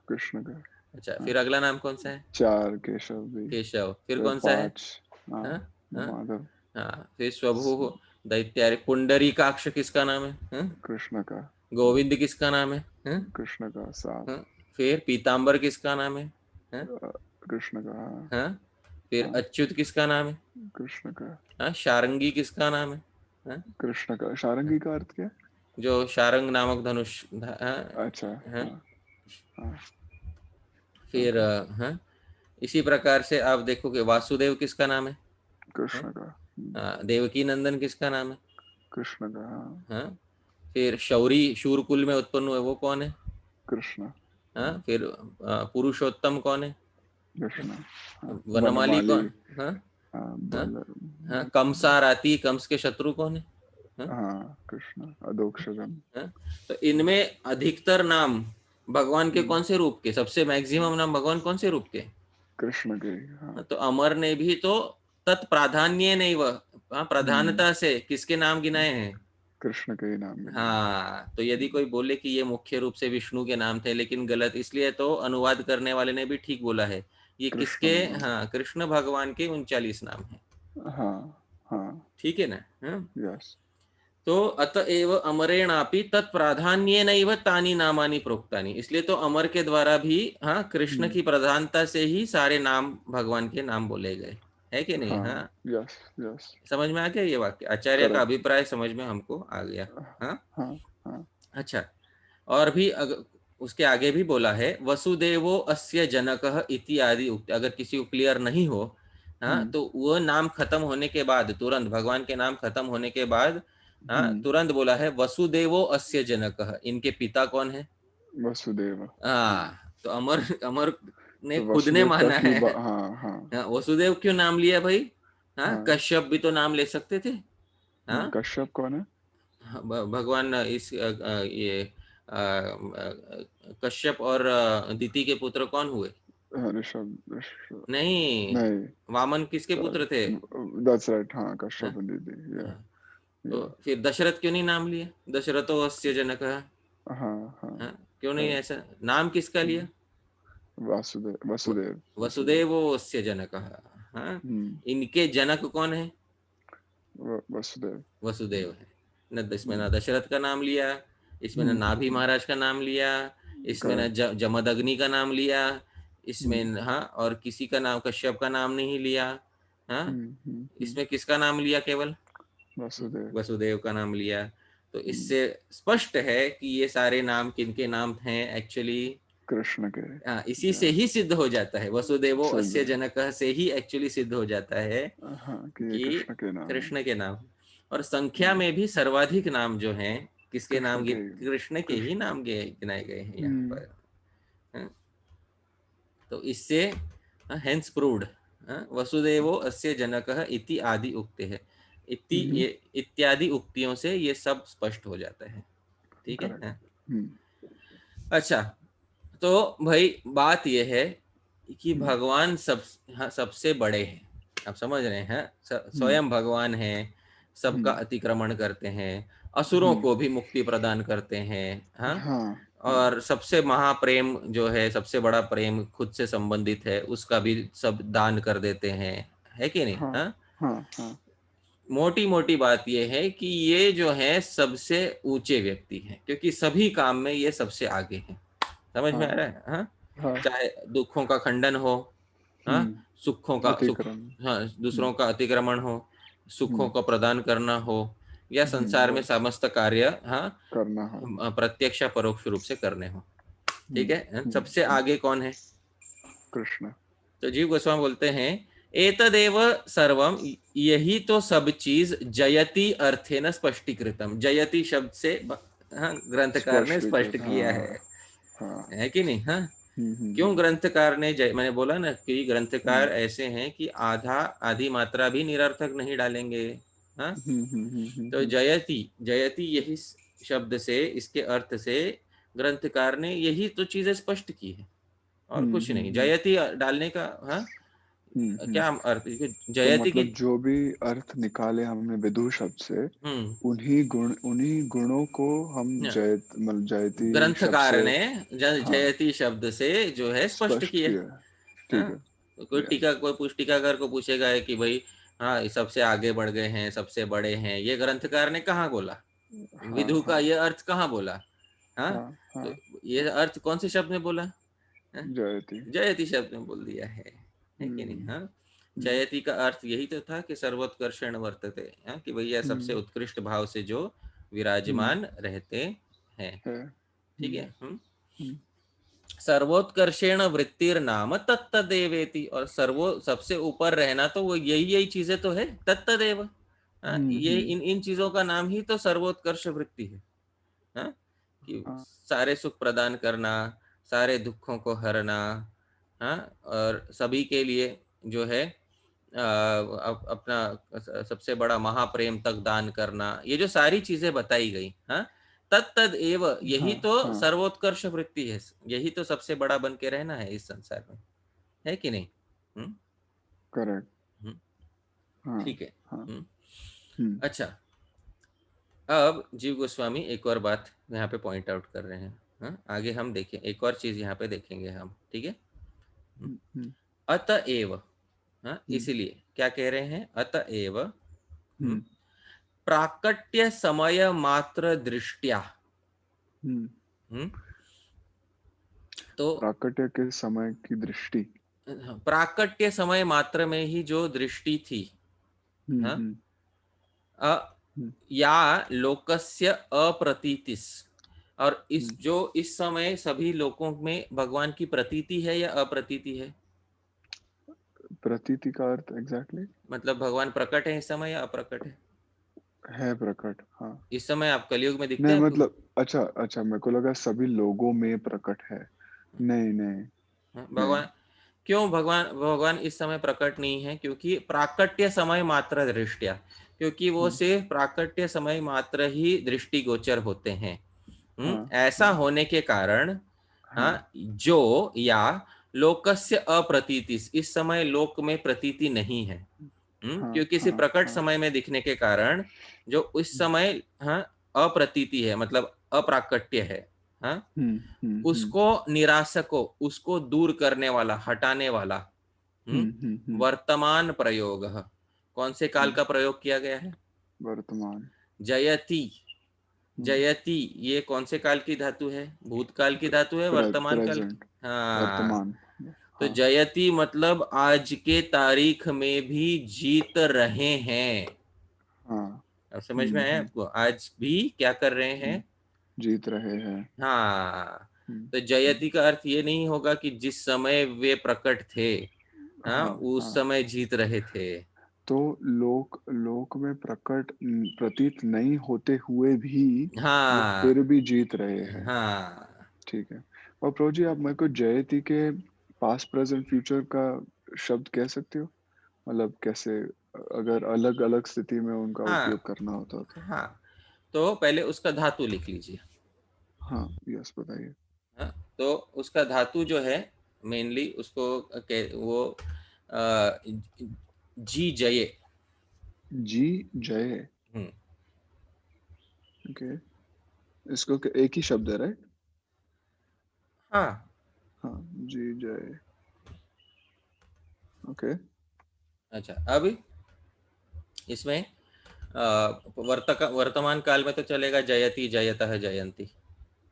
B: कृष्ण का
A: अच्छा,
B: हाँ
A: फिर अगला नाम कौन सा है?
B: 4 केशव भी
A: केशव। फिर
B: फिर
A: कौन सा है?
B: 5 हाँ
A: हाँ, हाँ,
B: माधव
A: हाँ, फिर स्वभु दैत्यारि पुंडरीकाक्ष किसका नाम है? हाँ?
B: कृष्ण का
A: गोविंद किसका नाम है? हाँ?
B: कृष्ण का 7
A: हाँ? फिर पीताम्बर किसका नाम है? हाँ?
B: कृष्ण का हाँ
A: हाँ? फिर
B: हाँ
A: अच्युत किसका नाम है?
B: कृष्ण का
A: हाँ, शारंगी किसका नाम है? हाँ?
B: कृष्ण का शारंगी का अर्थ क्या
A: जो शारंग नामक धनुष, हाँ,
B: अच्छा
A: हाँ?
B: हाँ हाँ
A: फिर
B: ओके
A: हाँ, इसी प्रकार से आप देखोगे वासुदेव किसका नाम है? हाँ?
B: कृष्ण का
A: हाँ, देवकी नंदन किसका नाम है?
B: कृष्ण का हाँ
A: हाँ, फिर शौरी शूरकुल में उत्पन्न हुए वो कौन है?
B: कृष्ण
A: हाँ, फिर पुरुषोत्तम कौन है?
B: कृष्ण हाँ
A: वनमाली
B: वनमाली
A: कौन? हाँ,
B: हाँ
A: हाँ,
B: बल
A: हाँ, कंसाराती, कंस के शत्रु कौन है? हाँ,
B: हाँ कृष्ण अधोक्षजन
A: हाँ, तो इनमें अधिकतर नाम भगवान के
B: हम्म,
A: कौन से रूप के? सबसे मैक्सिमम नाम भगवान कौन से रूप के?
B: कृष्ण के हाँ
A: हाँ, तो अमर ने भी तो तत्प्राधान्य नहीं, वह, हाँ,
B: हम्म,
A: प्रधानता से किसके नाम गिनाए हैं?
B: कृष्ण के ही नाम गिनाए
A: हाँ, तो यदि कोई बोले कि ये मुख्य रूप से विष्णु के नाम थे, लेकिन गलत, इसलिए तो अनुवाद करने वाले ने भी ठीक बोला है, ये
B: कृष्ण
A: किसके?
B: भगवान
A: हाँ, कृष्ण भगवान के 39 नाम है।
B: हाँ हाँ
A: ठीक है ना? हाँ,
B: यस
A: तो अतएव अमरेणापि तत्प्राधान्येनैव तानि नामानि प्रोक्तानि, इसलिए तो अमर के द्वारा भी, हाँ, कृष्ण की प्रधानता से ही सारे नाम भगवान के नाम बोले गए, है कि नहीं?
B: हाँ
A: हाँ,
B: यस यस
A: समझ में आ गया ये वाक्य? आचार्य का
B: करेक्ट
A: अभिप्राय समझ में हमको आ गया। हाँ,
B: हाँ हाँ
A: अच्छा। और भी उसके आगे भी बोला है, वसुदेवो अस्य जनकः इत्यादि उक्त, अगर किसी को क्लियर नहीं हो, हाँ,
B: हम्म
A: तो वो नाम खत्म होने के बाद, तुरंत भगवान के नाम खत्म होने के बाद, हाँ,
B: हम्म
A: तुरंत बोला है वसुदेवो अस्य जनकः, इनके पिता कौन है?
B: वसुदेव हाँ
A: हाँ, तो अमर अमर ने
B: तो
A: खुद ने
B: वसुदेव का
A: माना
B: ही
A: है।
B: हाँ हाँ
A: हाँ, वसुदेव क्यों नाम लिया भाई? हाँ,
B: हाँ
A: कश्यप भी तो नाम ले सकते थे। हाँ,
B: कश्यप कौन है
A: भगवान इस ये कश्यप और दिति के पुत्र कौन हुए?
B: ऋषभ ऋषभ
A: नहीं,
B: नहीं
A: वामन किसके पुत्र थे?
B: दैट्स राइट हाँ
A: हाँ,
B: कश्यप दीदी या
A: हाँ, तो
B: या
A: फिर दशरथ क्यों नहीं नाम लिया? दशरथो अस्य जनक।
B: हाँ हाँ
A: हाँ, क्यों नहीं
B: करेक्ट
A: ऐसा नाम किसका लिया?
B: वासुदेव
A: व-
B: वसुदेव वसुदेव
A: वसुदेवो अस्य जनक। हाँ,
B: हम्म
A: इनके जनक कौन है?
B: वसुदेव
A: वसुदेव है। न इसमें
B: हम्म
A: ना दशरथ का नाम लिया, इसमें न नाभि महाराज का नाम लिया, इसमें न
B: करेक्ट
A: जमदग्नि का नाम लिया, इसमें
B: हम्म
A: हाँ, और किसी का नाम, कश्यप का नाम नहीं लिया। हाँ, इसमें किसका नाम लिया केवल?
B: वसुदेव
A: वसुदेव का नाम लिया। तो
B: हम्म
A: इससे स्पष्ट है कि ये सारे नाम किनके नाम हैं एक्चुअली?
B: कृष्ण के।
A: हाँ, इसी से ही सिद्ध हो जाता है, वसुदेवो
B: सिद्ध
A: अस्य
B: है।
A: जनकः से ही एक्चुअली सिद्ध हो जाता है
B: हाँ कि ये
A: कि
B: कृष्ण के नाम है।
A: कृष्ण के नाम। और संख्या
B: हम्म,
A: में भी सर्वाधिक नाम जो हैं किसके
B: कृष्ण
A: नाम
B: के।
A: कृष्ण के ही
B: कृष्ण।
A: नाम गिनाए गए हैं यहाँ
B: हम्म,
A: पर। हाँ, तो इससे हेंस प्रूव्ड वसुदेवो अस्य जनकः इति आदि उक्ते है, इति
B: हम्म,
A: ये इत्यादि उक्तियों से ये सब स्पष्ट हो जाता है। ठीक है।
B: करेक्ट।
A: हाँ।
B: हम्म,
A: अच्छा, तो भाई बात यह है कि
B: हम्म,
A: भगवान हाँ, सबसे बड़े हैं। आप समझ रहे हैं,
B: हम्म,
A: स्वयं भगवान हैं, सबका
B: हम्म,
A: अतिक्रमण करते हैं, असुरों
B: हम्म,
A: को भी मुक्ति प्रदान करते हैं। हाँ,
B: हाँ, हाँ,
A: और सबसे महाप्रेम जो है, सबसे बड़ा प्रेम खुद से संबंधित है, उसका भी सब दान कर देते हैं, है कि नहीं?
B: हाँ,
A: हाँ,
B: हाँ, हाँ,
A: मोटी मोटी बात यह है कि ये जो है सबसे ऊंचे व्यक्ति हैं, क्योंकि सभी काम में ये सबसे आगे हैं। समझ में आ रहा
B: हाँ,
A: है? हाँ,
B: हाँ,
A: चाहे दुखों का खंडन हो, हाँ, सुखों का सुख,
B: अतिक्रमण।
A: हाँ,
B: हम्म,
A: दूसरों का अतिक्रमण हो, सुखों
B: हम्म,
A: का प्रदान करना हो, या संसार में
B: बस
A: समस्त कार्य, हाँ,
B: करना है।
A: प्रत्यक्ष परोक्ष रूप से करने हो। ठीक
B: हम्म,
A: है।
B: हम्म,
A: सबसे आगे कौन है?
B: कृष्ण।
A: तो जीव गोस्वामी बोलते हैं, एतदेव सर्वम, यही तो सब चीज जयति अर्थेन स्पष्टीकृतम। जयति शब्द से हाँ, ग्रंथकार ने स्पष्ट
B: स्पष्टीकृत,
A: किया
B: हाँ, हाँ।
A: है कि नहीं? हाँ,
B: हम्म,
A: क्यों ग्रंथकार ने मैंने बोला ना कि ग्रंथकार
B: हम्म,
A: ऐसे हैं कि आधी मात्रा भी निरर्थक नहीं डालेंगे। हाँ, तो जयति, जयति यही शब्द से, इसके अर्थ से ग्रंथकार ने यही तो चीजें स्पष्ट की है, और
B: हम्म,
A: कुछ नहीं। जयति डालने का हाँ
B: हम्म।
A: क्या अर्थ?
B: तो
A: जयति की
B: मतलब जो भी अर्थ निकाले हमने विदु शब्द से,
A: हम्म
B: उन्हीं गुणों को हम जयत मतलब जयति शब्द
A: ग्रंथकार
B: से,
A: ने
B: हाँ,
A: जयति शब्द से जो है स्पष्ट
B: स्पष्ट
A: किया।
B: किया है। ठीक
A: हाँ,
B: है।
A: तो कोई
B: या,
A: कोई टीकाकार को पूछेगा है कि भाई हाँ, ये सबसे आगे बढ़ गए हैं, सबसे बड़े हैं, ये ग्रंथकार ने कहाँ बोला?
B: हाँ,
A: विधु का
B: हाँ,
A: ये अर्थ कहाँ बोला? हाँ,
B: हाँ,
A: तो
B: हाँ,
A: ये अर्थ कौन से शब्द में बोला? हाँ,
B: जयति।
A: जयति शब्द में बोल दिया है कि नहीं?
B: हम्म,
A: हाँ,
B: हम्म,
A: जयति का अर्थ यही तो था कि सर्वोत्कर्षण वर्तते, हाँ, कि भैया सबसे
B: हम्म,
A: उत्कृष्ट भाव से जो
B: हम्म,
A: विराजमान रहते हैं।
B: है।
A: ठीक है।
B: हम्म,
A: सर्वोत्कर्षेण वृत्तिर्नाम तत्तदेवेति, और सबसे ऊपर रहना तो वो यही यही चीजें तो है, तत्तदेव। हाँ,
B: हम्म,
A: ये इन इन चीजों का नाम ही तो सर्वोत्कर्ष वृत्ति है। हाँ, कि
B: हाँ,
A: सारे सुख प्रदान करना, सारे दुखों को हरना, हाँ, और सभी के लिए जो है अपना सबसे बड़ा महाप्रेम तक दान करना, ये जो सारी चीजें बताई गई, हाँ, तद एव, यही
B: हाँ,
A: तो
B: हाँ,
A: सर्वोत्कर्ष वृत्ति है, यही तो सबसे बड़ा बन के रहना है इस संसार में, है कि नहीं? हम्म
B: करेक्ट।
A: हम्म,
B: हाँ,
A: ठीक है।
B: हाँ,
A: हम्म
B: हम्म,
A: अच्छा, अब जीव गोस्वामी एक और बात यहाँ पे पॉइंट आउट कर रहे हैं। हाँ, आगे हम देखें, एक और चीज यहाँ पे देखेंगे हम। ठीक है। हम्म,
B: हम्म,
A: अतएव, हाँ,
B: हम्म,
A: इसलिए क्या कह रहे हैं? अतएव
B: हम्म,
A: प्राकट्य समय मात्र दृष्टिया,
B: हम्म।
A: हम्म, तो
B: प्राकट्य के समय की दृष्टि।
A: प्राकट्य समय मात्र में ही जो दृष्टि थी,
B: हम्म,
A: हाँ,
B: हम्म,
A: अ,
B: हम्म,
A: या लोकस्य अप्रतीतिस, और इस
B: हम्म।
A: जो इस समय सभी लोगों में भगवान की प्रतीति है या अप्रतीति है?
B: प्रतीति का अर्थ एग्जैक्टली
A: मतलब भगवान प्रकट है इस समय या अप्रकट है?
B: है प्रकट, हाँ।
A: इस समय आप कलयुग में दिखते
B: नहीं
A: हैं आपको?
B: मतलब, अच्छा अच्छा, मेरे को लगा सभी लोगों में प्रकट है। नहीं, नहीं,
A: हाँ,
B: नहीं।
A: भगवान क्यों भगवान भगवान इस समय प्रकट नहीं है? क्योंकि प्राकट्य समय मात्र दृष्टिया, क्योंकि वो
B: हम्म,
A: सिर्फ प्राकट्य समय मात्र ही दृष्टिगोचर होते हैं।
B: हाँ,
A: ऐसा
B: हाँ,
A: होने के कारण,
B: हाँ,
A: हाँ, जो या लोकस्य अप्रतीतिस, इस समय लोक में प्रतीति नहीं है।
B: हाँ,
A: क्योंकि सिर्फ
B: हाँ,
A: प्रकट
B: हाँ।
A: समय में दिखने के कारण जो उस समय, हाँ, अप्रतीति है, मतलब अप्राकट्य है, हाँ,
B: हम्म, हम्म, हम्म,
A: उसको निरासको, उसको दूर करने वाला, हटाने वाला, वर्तमान प्रयोग, कौन से काल
B: हम्म,
A: का प्रयोग किया गया है?
B: वर्तमान।
A: जयति,
B: हम्म,
A: जयति, ये कौन से काल की धातु है? भूतकाल की धातु है, वर्तमान काल की?
B: प्रेजेंट।
A: हाँ,
B: वर्तमान।
A: तो
B: हाँ।
A: जयति मतलब आज के तारीख में भी जीत रहे हैं।
B: हाँ।
A: अब समझ में आया आपको? आज भी क्या कर रहे
B: हम्म,
A: हैं?
B: जीत रहे हैं।
A: हाँ, तो जयति का अर्थ ये नहीं होगा कि जिस समय वे प्रकट थे, हाँ,
B: हाँ
A: उस
B: हाँ,
A: समय जीत रहे थे।
B: तो लोक लोक में प्रकट प्रतीत नहीं होते हुए भी वो
A: हाँ
B: फिर भी जीत रहे हैं।
A: हाँ
B: ठीक है। और प्रभु जी, आप मेरे को जयति के पास्ट प्रेजेंट फ्यूचर का शब्द कह सकते हो? मतलब कैसे, अगर अलग अलग स्थिति में उनका उपयोग
A: हाँ
B: करना होता तो?
A: हाँ, तो पहले उसका धातु लिख लीजिए।
B: हाँ, यस, बताइए।
A: हाँ, तो उसका धातु जो है मेनली उसको वो अ, जी जये।
B: जी जय।
A: हम्म,
B: ओके। इसको एक ही शब्द है, राइट?
A: हाँ।
B: हाँ, जी जय। ओके।
A: अच्छा, अब इसमें वर्तमान काल में तो चलेगा जयति जयतः जयंती।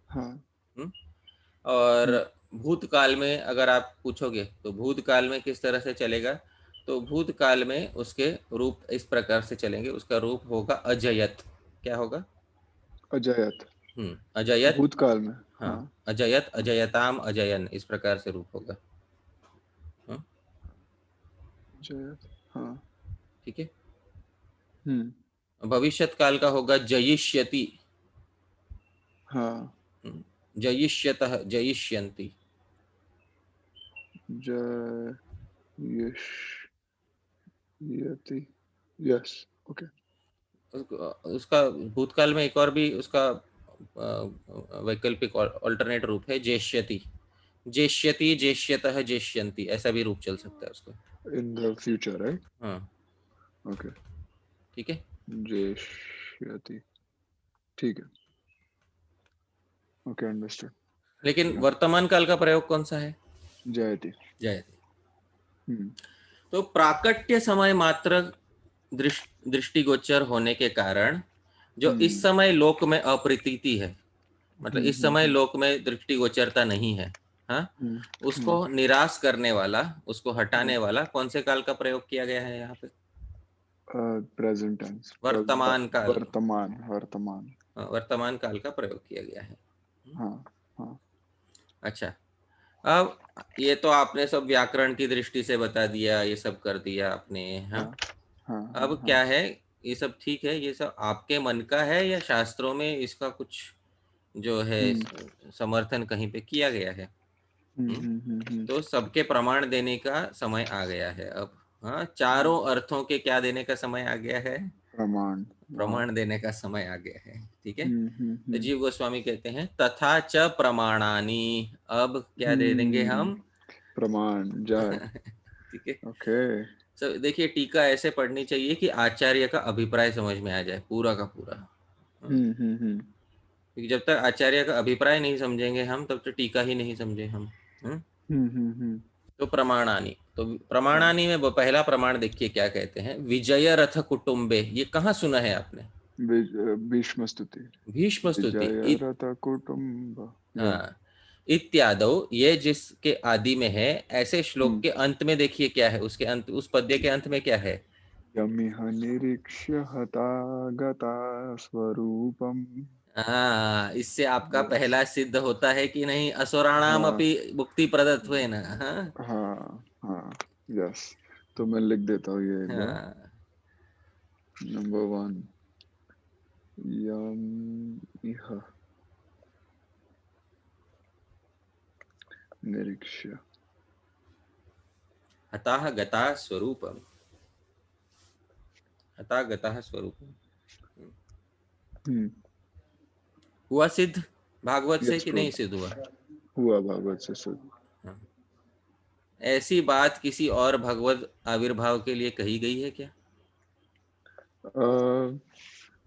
B: हाँ।
A: हम्म, और
B: हम्म,
A: भूतकाल में अगर आप पूछोगे तो भूतकाल में किस तरह से चलेगा, तो भूतकाल में उसके रूप इस प्रकार से चलेंगे। उसका रूप होगा अजयत। क्या होगा?
B: अजयत।
A: अजयत।
B: भूतकाल में।
A: हाँ,
B: हाँ।
A: अजयत
B: हाँ,
A: अजयताम अजयन, इस प्रकार से रूप होगा। हम्म,
B: अजयत। हाँ।
A: ठीक है।
B: हम्म।
A: भविष्यत काल का होगा जयिष्यति।
B: हाँ।
A: जयिष्यतः जयिष्यन्ति।
B: जय यश यति। यस। ओके।
A: उसका भूतकाल में एक और भी उसका वैकल्पिक ऑल्टरनेट रूप है जेष्यति। जेष्यति जेष्यतः जेष्यन्ति, ऐसा भी रूप चल सकता है उसका।
B: In the future, right?
A: हाँ,
B: ओके।
A: ठीक है।
B: जेष्यति। ठीक है। Okay, understood.
A: लेकिन
B: या,
A: वर्तमान काल का प्रयोग कौन सा है?
B: जयति।
A: जयति।
B: हम्म।
A: तो प्राकट्य समय मात्र दृष्टिगोचर होने के कारण जो इस
B: हम्म।
A: समय लोक में अप्रतीति है, मतलब
B: हम्म।
A: इस समय लोक में दृष्टिगोचरता नहीं है, हाँ,
B: हम्म। हम्म।
A: उसको निराश करने वाला, उसको हटाने
B: हाँ।
A: वाला कौन से काल का प्रयोग किया गया है यहाँ पे?
B: Present tense.
A: वर्तमान काल।
B: वर्तमान वर्तमान।
A: वर्तमान काल का प्रयोग किया गया है।
B: हाँ। हाँ।
A: अच्छा, अब ये तो आपने सब व्याकरण की दृष्टि से बता दिया, ये सब कर दिया आपने, हाँ।
B: हाँ। हाँ। हाँ।
A: अब
B: हाँ।
A: क्या है, ये सब ठीक है, ये सब आपके मन का है या शास्त्रों में इसका कुछ जो है
B: हम्म।
A: समर्थन कहीं पे किया गया है?
B: हम्म।
A: हम्म,
B: हम्म। हम्म।
A: तो सबके प्रमाण देने का समय आ गया है अब। हाँ,
B: हम्म।
A: चारों अर्थों के क्या देने का समय आ गया है?
B: प्रमाण। वाह।
A: प्रमाण देने का समय आ गया है। ठीक है।
B: हम्म। हम्म।
A: तो जीव गोस्वामी कहते हैं तथा च प्रमाणानि। अब क्या दे देंगे
B: हम्म।
A: हम?
B: प्रमाण जय।
A: ठीक है।
B: ओके।
A: तो देखिए, टीका ऐसे पढ़नी चाहिए कि आचार्य का अभिप्राय समझ में आ जाए पूरा का पूरा। हाँ,
B: हम्म। हम्म। हम्म।
A: क्योंकि जब तक आचार्य का अभिप्राय नहीं समझेंगे हम, तब तक टीका ही नहीं समझे हम। हम्म,
B: हम्म। हम्म।
A: तो प्रमाणानि, तो
B: हाँ।
A: प्रमाणानि में वो पहला प्रमाण देखिए क्या कहते हैं, विजय रथ कुटुम्बे। ये कहाँ सुना है आपने?
B: भीष्म स्तुति।
A: भीष्म स्तुति
B: विजय रथ कुटुंब। या।
A: हाँ, इत्यादो, ये जिसके आदि में है, ऐसे श्लोक
B: हम्म।
A: के अंत में देखिए क्या है, उसके अंत, उस पद्य के अंत में क्या है?
B: यमिह निरीक्ष्य हतागता स्वरूपम।
A: हाँ, इससे आपका
B: यस।
A: पहला सिद्ध होता है कि नहीं, असुराणाम
B: हाँ।
A: अपि मुक्ति प्रदत्त हुए ना, हाँ।
B: हाँ। हाँ। यस। तो मैं लिख देता हूँ ये एक बार।
A: हाँ,
B: नंबर वन, यम इह निरीक्ष्य।
A: हताः गता स्वरूपम। हता गता स्वरूपम।
B: हम्म।
A: हुआ सिद्ध भागवत से
B: यस
A: कि नहीं सिद्ध हुआ?
B: प्रभु। हुआ भागवत से शुद्ध।
A: हाँ। ऐसी बात किसी और भगवत आविर्भाव के लिए कही गई है क्या?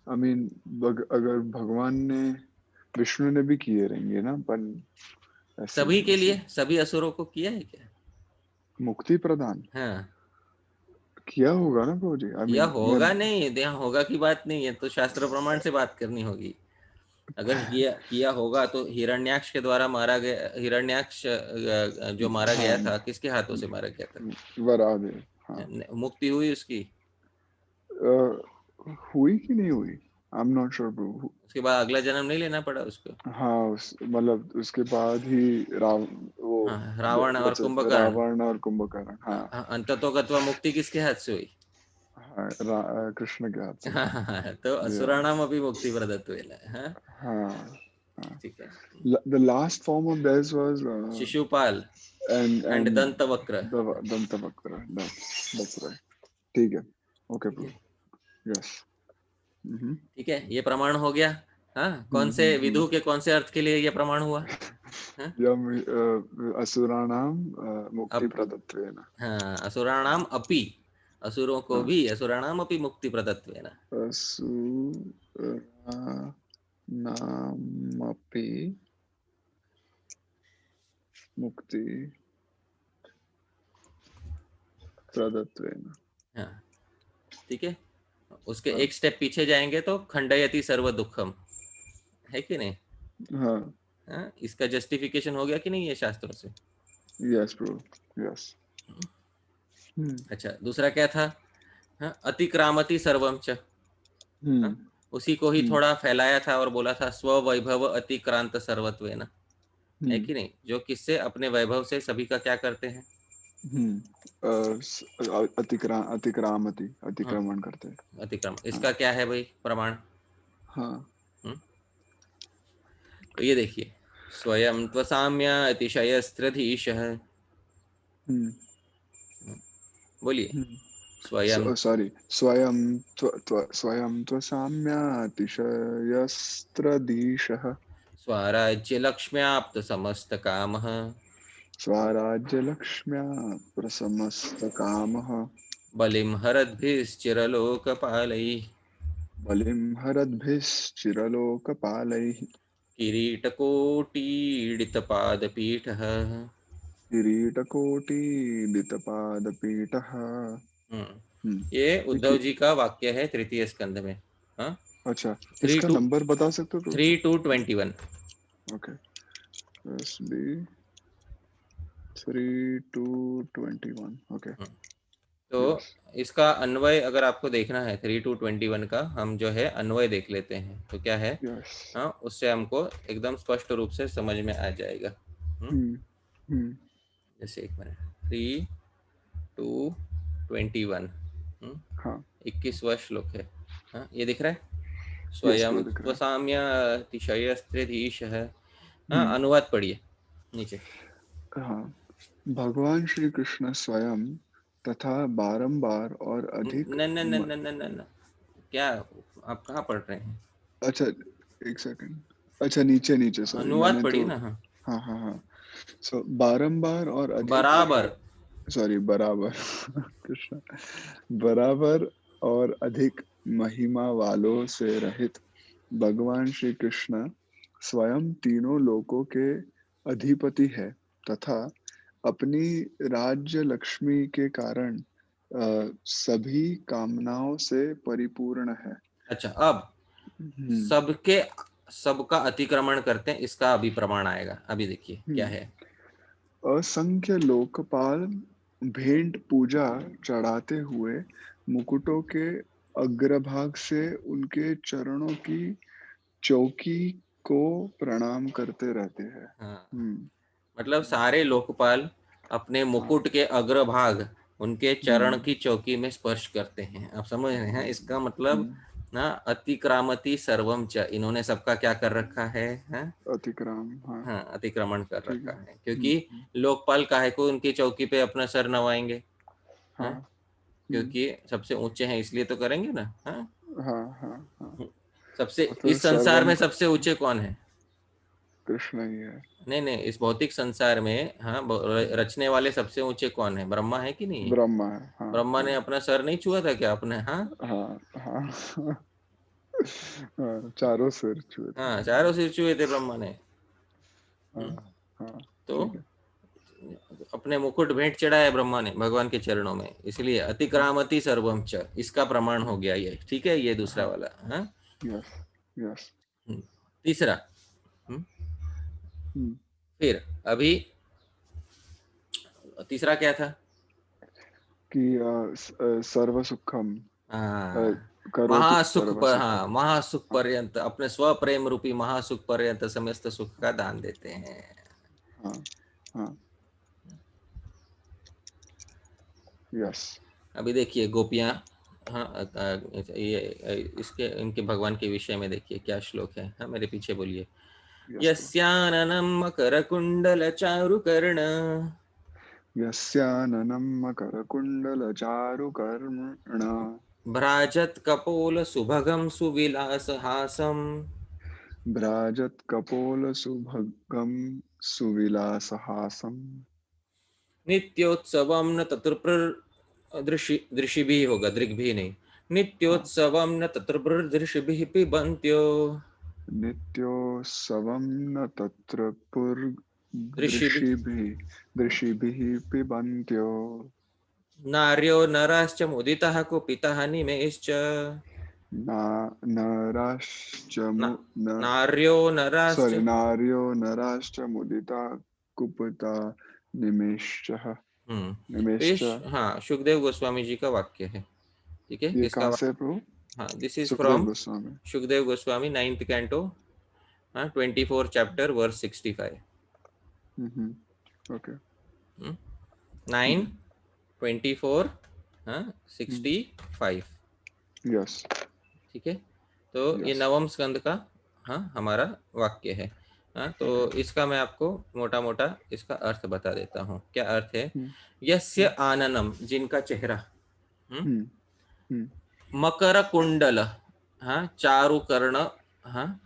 B: आई मीन, अगर भगवान ने, विष्णु ने भी किए रहेंगे ना, पर ऐसे
A: सभी
B: नहीं
A: के
B: ऐसे।
A: लिए, सभी असुरों को किया है क्या?
B: मुक्ति प्रदान
A: हाँ,
B: किया होगा ना प्रभु जी, आई
A: किया
B: मीन मैं।
A: होगा, नहीं यहाँ होगा की बात नहीं है, तो शास्त्र प्रमाण से बात करनी होगी। अगर किया होगा तो हिरण्याक्ष के द्वारा मारा गया, हिरण्याक्ष जो मारा गया
B: हाँ।
A: था, किसके हाथों से मारा गया था?
B: वराह। हाँ।
A: मुक्ति हुई उसकी?
B: हुई कि नहीं हुई? I am not sure bro.
A: उसके बाद अगला जन्म नहीं लेना पड़ा उसको?
B: हाँ, मतलब उसके बाद ही वो
A: हाँ, रावण और कुंभकर्ण।
B: रावण और कुंभकर्ण। हाँ
A: अंततोगत्वा मुक्ति किसके हाथ से हुई?
B: हाँ, कृष्ण के हाथ से।
A: हाँ, तो
B: या
A: असुराणाम अपि मुक्ति प्रदत्वेन। हाँ,
B: हाँ हाँ।
A: ठीक है।
B: The last form of theirs was
A: Shishupal and
B: and
A: Dantavakra.
B: the Dantavakra. That's right. ठीक है। Okay
A: ठीक
B: bro.
A: है,
B: Yes. हम्म
A: ठीक है, ये प्रमाण हो गया। हाँ, कौन से
B: हम्म।
A: विदु के कौन से अर्थ के लिए ये प्रमाण हुआ? हाँ,
B: यम असुराणाम मुक्ति
A: अब
B: प्रदत्वेन।
A: हाँ, असुराणाम अपि, असुरों को
B: हाँ,
A: भी असुराणाम अपि मुक्ति प्रदत्वेन।
B: असुराणामपि मुक्ति प्रदत्वेन।
A: हाँ, ठीक है। उसके
B: हाँ
A: एक स्टेप पीछे जाएंगे तो खंडयति सर्व दुखम, है कि नहीं?
B: हाँ।
A: हाँ, इसका जस्टिफिकेशन हो गया कि नहीं ये शास्त्रों से?
B: Yes bro. Yes. हम्म
A: अच्छा, दूसरा क्या था? हाँ, अतिक्रामति सर्वम च। हाँ,
B: हम्म
A: उसी को ही
B: हम्म
A: थोड़ा फैलाया था और बोला था स्व वैभव अतिक्रांत सर्वत्वेन, है
B: हम्म
A: कि नहीं? जो किससे अपने वैभव से सभी का क्या करते हैं? हाँ,
B: अतिक्रमण करते हैं।
A: अतिक्रम,
B: हाँ
A: इसका क्या है भाई प्रमाण?
B: हाँ।
A: हम्म? तो ये देखिए, स्वयं त्वसाम्य अतिशयस्त्रधीशः।
B: हम्म
A: बोलिए, स्वयं
B: सॉरी। स्वयं त्वसाम्यातिशयस्त्रदीशः।
A: स्वराज्य लक्ष्म्याप्त समस्त कामः,
B: स्वराज्यलक्ष्म्या प्रसमस्तकामः।
A: बलिं हरद्भिश्चिरलोकपालैः,
B: बलिं हरद्भिश्चिरलोकपालैः।
A: किरीटकोटीडितपादपीठः।
B: किरीटकोटिदितपादपीठः।
A: ये उद्धव
B: देखिए।
A: जी का वाक्य है तृतीय स्कंद में। हाँ,
B: अच्छा,
A: थ्री
B: इसका
A: टू
B: नंबर बता सकते हो?
A: 3:21।
B: ओके। S B 3:21। ओके।
A: तो
B: यस।
A: इसका अन्वय अगर आपको देखना है 3:21 का, हम जो है अन्वय देख लेते हैं तो क्या है।
B: यस।
A: हाँ, उससे हमको एकदम स्पष्ट रूप से समझ में आ जाएगा।
B: हम्म हम्म।
A: जैसे एक मिनट, 3:21,
B: हाँ
A: 21वां श्लोक है। हाँ, ये दिख रहा है,
B: यस
A: स्वयं
B: ब्रो, दिख रहा है।
A: त्वसाम्य अतिशयस्त्रिधीश है। हाँ,
B: हम्म।
A: अनुवाद पढ़िए नीचे।
B: हाँ, भगवान श्री कृष्ण स्वयं तथा बारंबार और अधिक
A: न न न न न न न, क्या आप कहाँ पढ़ रहे हैं?
B: अच्छा, एक सेकंड। अच्छा, नीचे नीचे, सॉरी,
A: अनुवाद
B: मैंने तो।
A: पढ़िए ना। हाँ,
B: हाँ हाँ हाँ। सो बारंबार और अधिक,
A: बराबर।
B: सॉरी, बराबर कृष्ण, बराबर और अधिक महिमा वालों से रहित भगवान श्री कृष्ण स्वयं तीनों लोकों के अधिपति है तथा अपनी राज्य लक्ष्मी के कारण सभी कामनाओं से परिपूर्ण है।
A: अच्छा, अब
B: हम्म
A: सबके सबका अतिक्रमण करते हैं, इसका अभी प्रमाण आएगा। अभी देखिए क्या
B: हम्म।
A: है।
B: असंख्य लोकपाल भेंट पूजा चढ़ाते हुए मुकुटों के अग्रभाग से उनके चरणों की चौकी को प्रणाम करते रहते हैं।
A: हाँ,
B: हम्म
A: मतलब सारे लोकपाल अपने
B: हाँ।
A: मुकुट के अग्रभाग उनके चरण
B: हम्म
A: की चौकी में स्पर्श करते हैं। आप समझ रहे हैं इसका मतलब?
B: हम्म।
A: ना, अतिक्रामति सर्वम च, इन्होंने सबका क्या कर रखा है? हाँ,
B: अतिक्रम, हाँ।
A: हाँ, अतिक्रमण कर
B: ठीक
A: रखा
B: है।
A: है, क्योंकि लोकपाल काहे को उनकी चौकी पे अपना सर नवाएंगे?
B: हाँ।
A: हाँ, क्योंकि सबसे ऊंचे हैं इसलिए तो करेंगे ना। हाँ,
B: हाँ हाँ हाँ।
A: सबसे,
B: वो तो
A: इस संसार
B: सर्वम
A: में सबसे ऊंचे कौन है?
B: कृष्ण ही है।
A: नहीं नहीं, इस भौतिक संसार में, हाँ, रचने वाले सबसे ऊंचे कौन है? ब्रह्मा है कि नहीं है?
B: ब्रह्मा है। हाँ
A: ब्रह्मा
B: हाँ
A: ने अपना सर नहीं छुआ था क्या अपने? हाँ,
B: हाँ हाँ हाँ, चारों सिर छुए थे।
A: हाँ, चारों सिर छुए थे ब्रह्मा ने।
B: हाँ
A: हम्म,
B: हाँ।
A: तो
B: ठीक है।
A: अपने मुकुट भेंट चढ़ाया ब्रह्मा ने भगवान के चरणों में, इसलिए अतिक्रामति सर्वम च, इसका प्रमाण हो गया ये। ठीक है, ये दूसरा
B: हाँ।
A: वाला। हाँ,
B: यस यस।
A: तीसरा। हम्म,
B: हम्म।
A: फिर अभी तीसरा क्या था?
B: कि सर्व सुखम,
A: हाँ,
B: करोति
A: महासुख पर,
B: सर्वसुखम।
A: हाँ, महासुख
B: हाँ
A: पर्यंत, अपने स्वप्रेम रूपी महासुख पर्यंत समस्त सुख का दान देते हैं।
B: हाँ हाँ। यस।
A: अभी देखिए गोपियां, हाँ, ये इसके इनके भगवान के विषय में देखिए क्या श्लोक है। हाँ, मेरे पीछे बोलिए।
B: यस प्रभु।
A: यस्याननं मकरकुण्डलचारुकर्ण
B: यस्याननं मकरकुण्डलचारुकर्मण
A: भ्राजत्कपोलसुभगं सुविलासहासं
B: भ्राजत्कपोलसुभगं सुविलासहासं
A: नित्योत्सवं न तत्र दृशिभिः होगा, दृग्भिः नहीं,
B: हाँ।
A: नित्योत्सवं न तत्र दृशिभिः पिबन्त्यो
B: नित्योत्सवं न तत्र
A: दृशिभिः
B: दृशिभिः पिबन्त्यो
A: नार्यो नराश्च मुदितः कुपितः निमेश्च
B: ना नराश्च
A: न,
B: न
A: नार्यो नराश्च।
B: सॉरी नार्यो नराश्च मुदिता कुपिता निमेश्चः
A: तो ये
B: निमेश्च।
A: हाँ, सुखदेव गोस्वामी जी का वाक्य है। ठीक है,
B: ये
A: किसका
B: कहाँ से
A: वाक्य?
B: प्रभु?
A: हाँ, this is
B: Sukhdev
A: from
B: Goswami.
A: Sukhdev Goswami, 9th canto, हाँ, 24 चैप्टर वर्स 65।
B: ओके।
A: 9:24, हाँ, 65।
B: यस
A: ठीक है, तो ये
B: यस।
A: नवम स्कंद का, हाँ, हमारा वाक्य है। हाँ, तो
B: ओके।
A: इसका मैं आपको मोटा मोटा इसका अर्थ बता देता हूँ। क्या अर्थ है?
B: हम्म
A: यस्य
B: हम्म
A: आननम, जिनका चेहरा,
B: हम्म हम्म
A: मकर कुंडल, हाँ, चारु कर्ण, हाँ,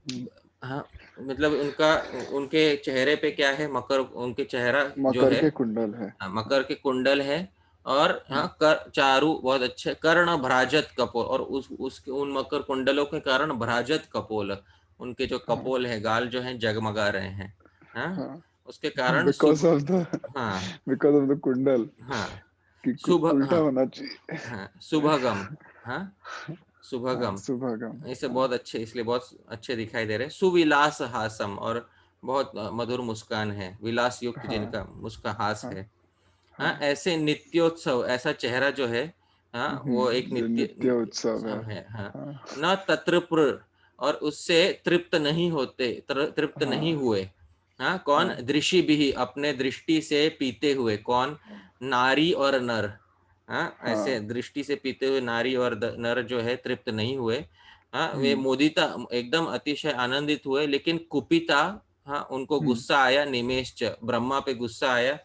B: हम्म।
A: हाँ, मतलब उनका, उनके चेहरे पे क्या है? मकर, उनके चेहरा जो
B: मकर
A: है,
B: के कुंडल है।
A: हाँ,
B: हाँ
A: मकर के कुंडल है। और हाँ,
B: हाँ
A: चारु बहुत अच्छे, कर्ण भ्राजत कपोल, और उसके उन मकर कुंडलों के कारण भ्राजत कपोल, उनके जो
B: हाँ
A: कपोल है, गाल जो है जगमगा रहे हैं। हाँ,
B: हाँ।
A: उसके कारण
B: बिकॉज
A: शुभ,
B: ऑफ द
A: हाँ,
B: बिकॉज ऑफ द कुंडल
A: हाँ,
B: कि
A: शुभ,
B: उल्टा
A: हाँ,
B: होना चाहिए।
A: हाँ, शुभगम, हाँ,
B: हाँ
A: शुभगम,
B: सुभागम।
A: इसे
B: हाँ
A: बहुत अच्छे, इसलिए बहुत अच्छे दिखाई दे रहे हैं। सुविलास हासम, और बहुत मधुर मुस्कान है, विलास युक्त
B: हाँ
A: जिनका मुस्काहास
B: हाँ
A: है। हाँ,
B: हाँ।
A: ऐसे नित्योत्सव, ऐसा चेहरा जो है, हाँ, वो एक
B: जो
A: नित्य
B: नित्य उत्सव है।
A: उत्सव है। हाँ,
B: हाँ
A: न तत्रप्र, और उससे तृप्त नहीं होते, तृप्त नहीं
B: हाँ
A: हुए। हाँ, कौन?
B: हाँ
A: दृषि भी, अपने दृष्टि से पीते हुए। कौन? नारी और नर। हाँ, ऐसे
B: हाँ।
A: दृष्टि से पीते हुए नारी और नर जो है तृप्त नहीं हुए। हाँ, वे
B: हम्म
A: मोदिता, एकदम अतिशय आनंदित हुए, लेकिन कुपिता, हाँ, उनको
B: हम्म।
A: गुस्सा आया, निमेश्च, ब्रह्मा पे गुस्सा आया,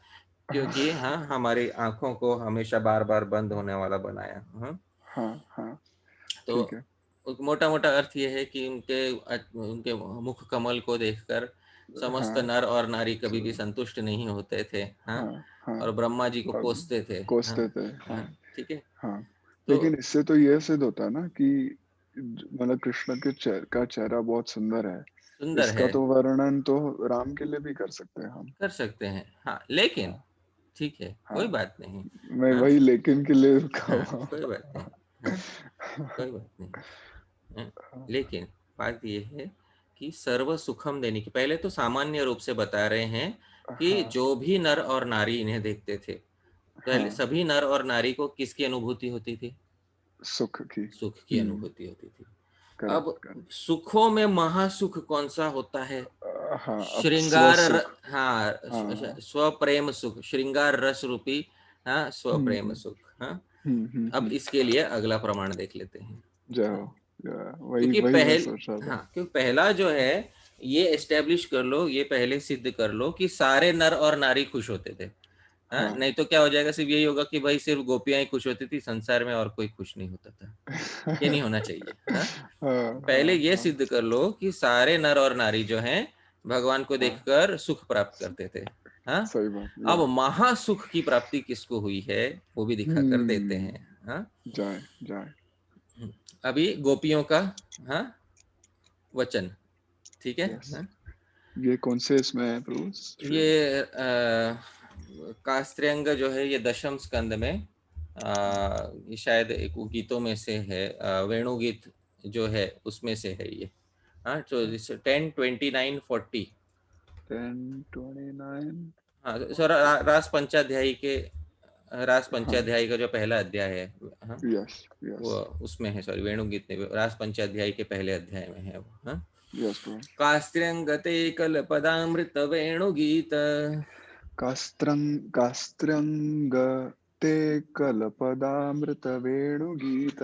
A: क्योंकि हाँ, हमारी आंखों को हमेशा बार बार बंद होने वाला बनाया। हाँ,
B: हाँ हाँ। ठीक है।
A: तो मोटा मोटा अर्थ ये है कि उनके उनके मुख कमल को देखकर समस्त
B: हाँ
A: नर और नारी कभी भी
B: तो
A: संतुष्ट नहीं होते थे। हाँ,
B: हाँ हाँ।
A: और ब्रह्मा जी को
B: और
A: कोसते थे। हाँ,
B: कोसते थे। हाँ
A: हाँ, ठीक है,
B: हाँ।
A: तो
B: लेकिन इससे तो यह सिद्ध होता है ना कि मतलब कृष्ण के का चेहरा बहुत सुंदर है।
A: सुंदर
B: इसका
A: है,
B: तो वर्णन तो राम के लिए भी कर सकते हैं हम।
A: कर सकते हैं। हाँ, लेकिन
B: हाँ
A: ठीक है,
B: हाँ।
A: कोई बात नहीं।
B: मैं
A: हाँ,
B: वही लेकिन के लिए रुका
A: हाँ,
B: हुआ
A: कोई बात नहीं। हाँ, कोई बात नहीं। हाँ, लेकिन बात ये है कि सर्व सुखम देने की, पहले तो सामान्य रूप से बता रहे हैं कि
B: हाँ
A: जो भी नर और नारी इन्हें देखते थे, पहले
B: हाँ।
A: सभी नर और नारी को किसकी अनुभूति होती थी?
B: सुख की।
A: सुख की अनुभूति होती थी। अब
B: करेक्ट करेक्ट।
A: सुखों में महासुख कौन सा होता है?
B: हाँ अब
A: श्रृंगार
B: स्वसुख।
A: हाँ,
B: हाँ।
A: स्वप्रेम सुख, श्रृंगार रस रूपी, हाँ, स्वप्रेम
B: हम्म
A: सुख। हाँ, अब
B: हम्म।
A: इसके लिए अगला प्रमाण देख लेते हैं।
B: जय हो।
A: हाँ,
B: वही
A: क्योंकि
B: वही मैं सोच रहा था।
A: हाँ, क्योंकि पहला जो है, ये एस्टेब्लिश कर लो, ये पहले सिद्ध कर लो कि सारे नर और नारी खुश होते थे। हाँ,
B: हाँ।
A: नहीं तो क्या हो जाएगा? सिर्फ यही होगा कि भाई सिर्फ गोपियां ही खुश होती थी, संसार में और कोई खुश नहीं होता था। ये नहीं होना चाहिए। हाँ,
B: हाँ
A: पहले
B: हाँ
A: ये
B: हाँ
A: सिद्ध कर लो कि सारे नर और नारी जो हैं, भगवान को
B: हाँ।
A: देखकर सुख प्राप्त करते थे। हाँ,
B: सही बात
A: अब
B: या।
A: महासुख की प्राप्ति किसको हुई है, वो भी दिखाकर देते
B: हम्म।
A: हैं। हाँ,
B: जाए जाए।
A: अभी गोपियों का, हाँ, वचन, ठीक है।
B: यस।
A: हाँ?
B: ये कौन से इसमें है प्रभु श्री?
A: ये कास्त्र्यंग जो है, ये दशम स्कंद में, ये शायद एक वो गीतों में से है, वेणु गीत जो है उसमें से है ये। हाँ, तो 10, 29, 40।
B: 10, 29,
A: हाँ, सर,
B: 40।
A: रास पंचाध्यायी के, रास
B: हाँ
A: पंचाध्यायी का जो पहला अध्याय है, हाँ,
B: यस
A: वो
B: यस
A: उसमें है, सॉरी, वेणुगीत में, रास पंचाध्यायी के पहले अध्याय में है वो। हाँ,
B: यस ब्रो।
A: कास्त्र्यंगते कल्पदामृत वेणुगीत
B: कास्त्रंग ते कल्पदामृत वेणुगीत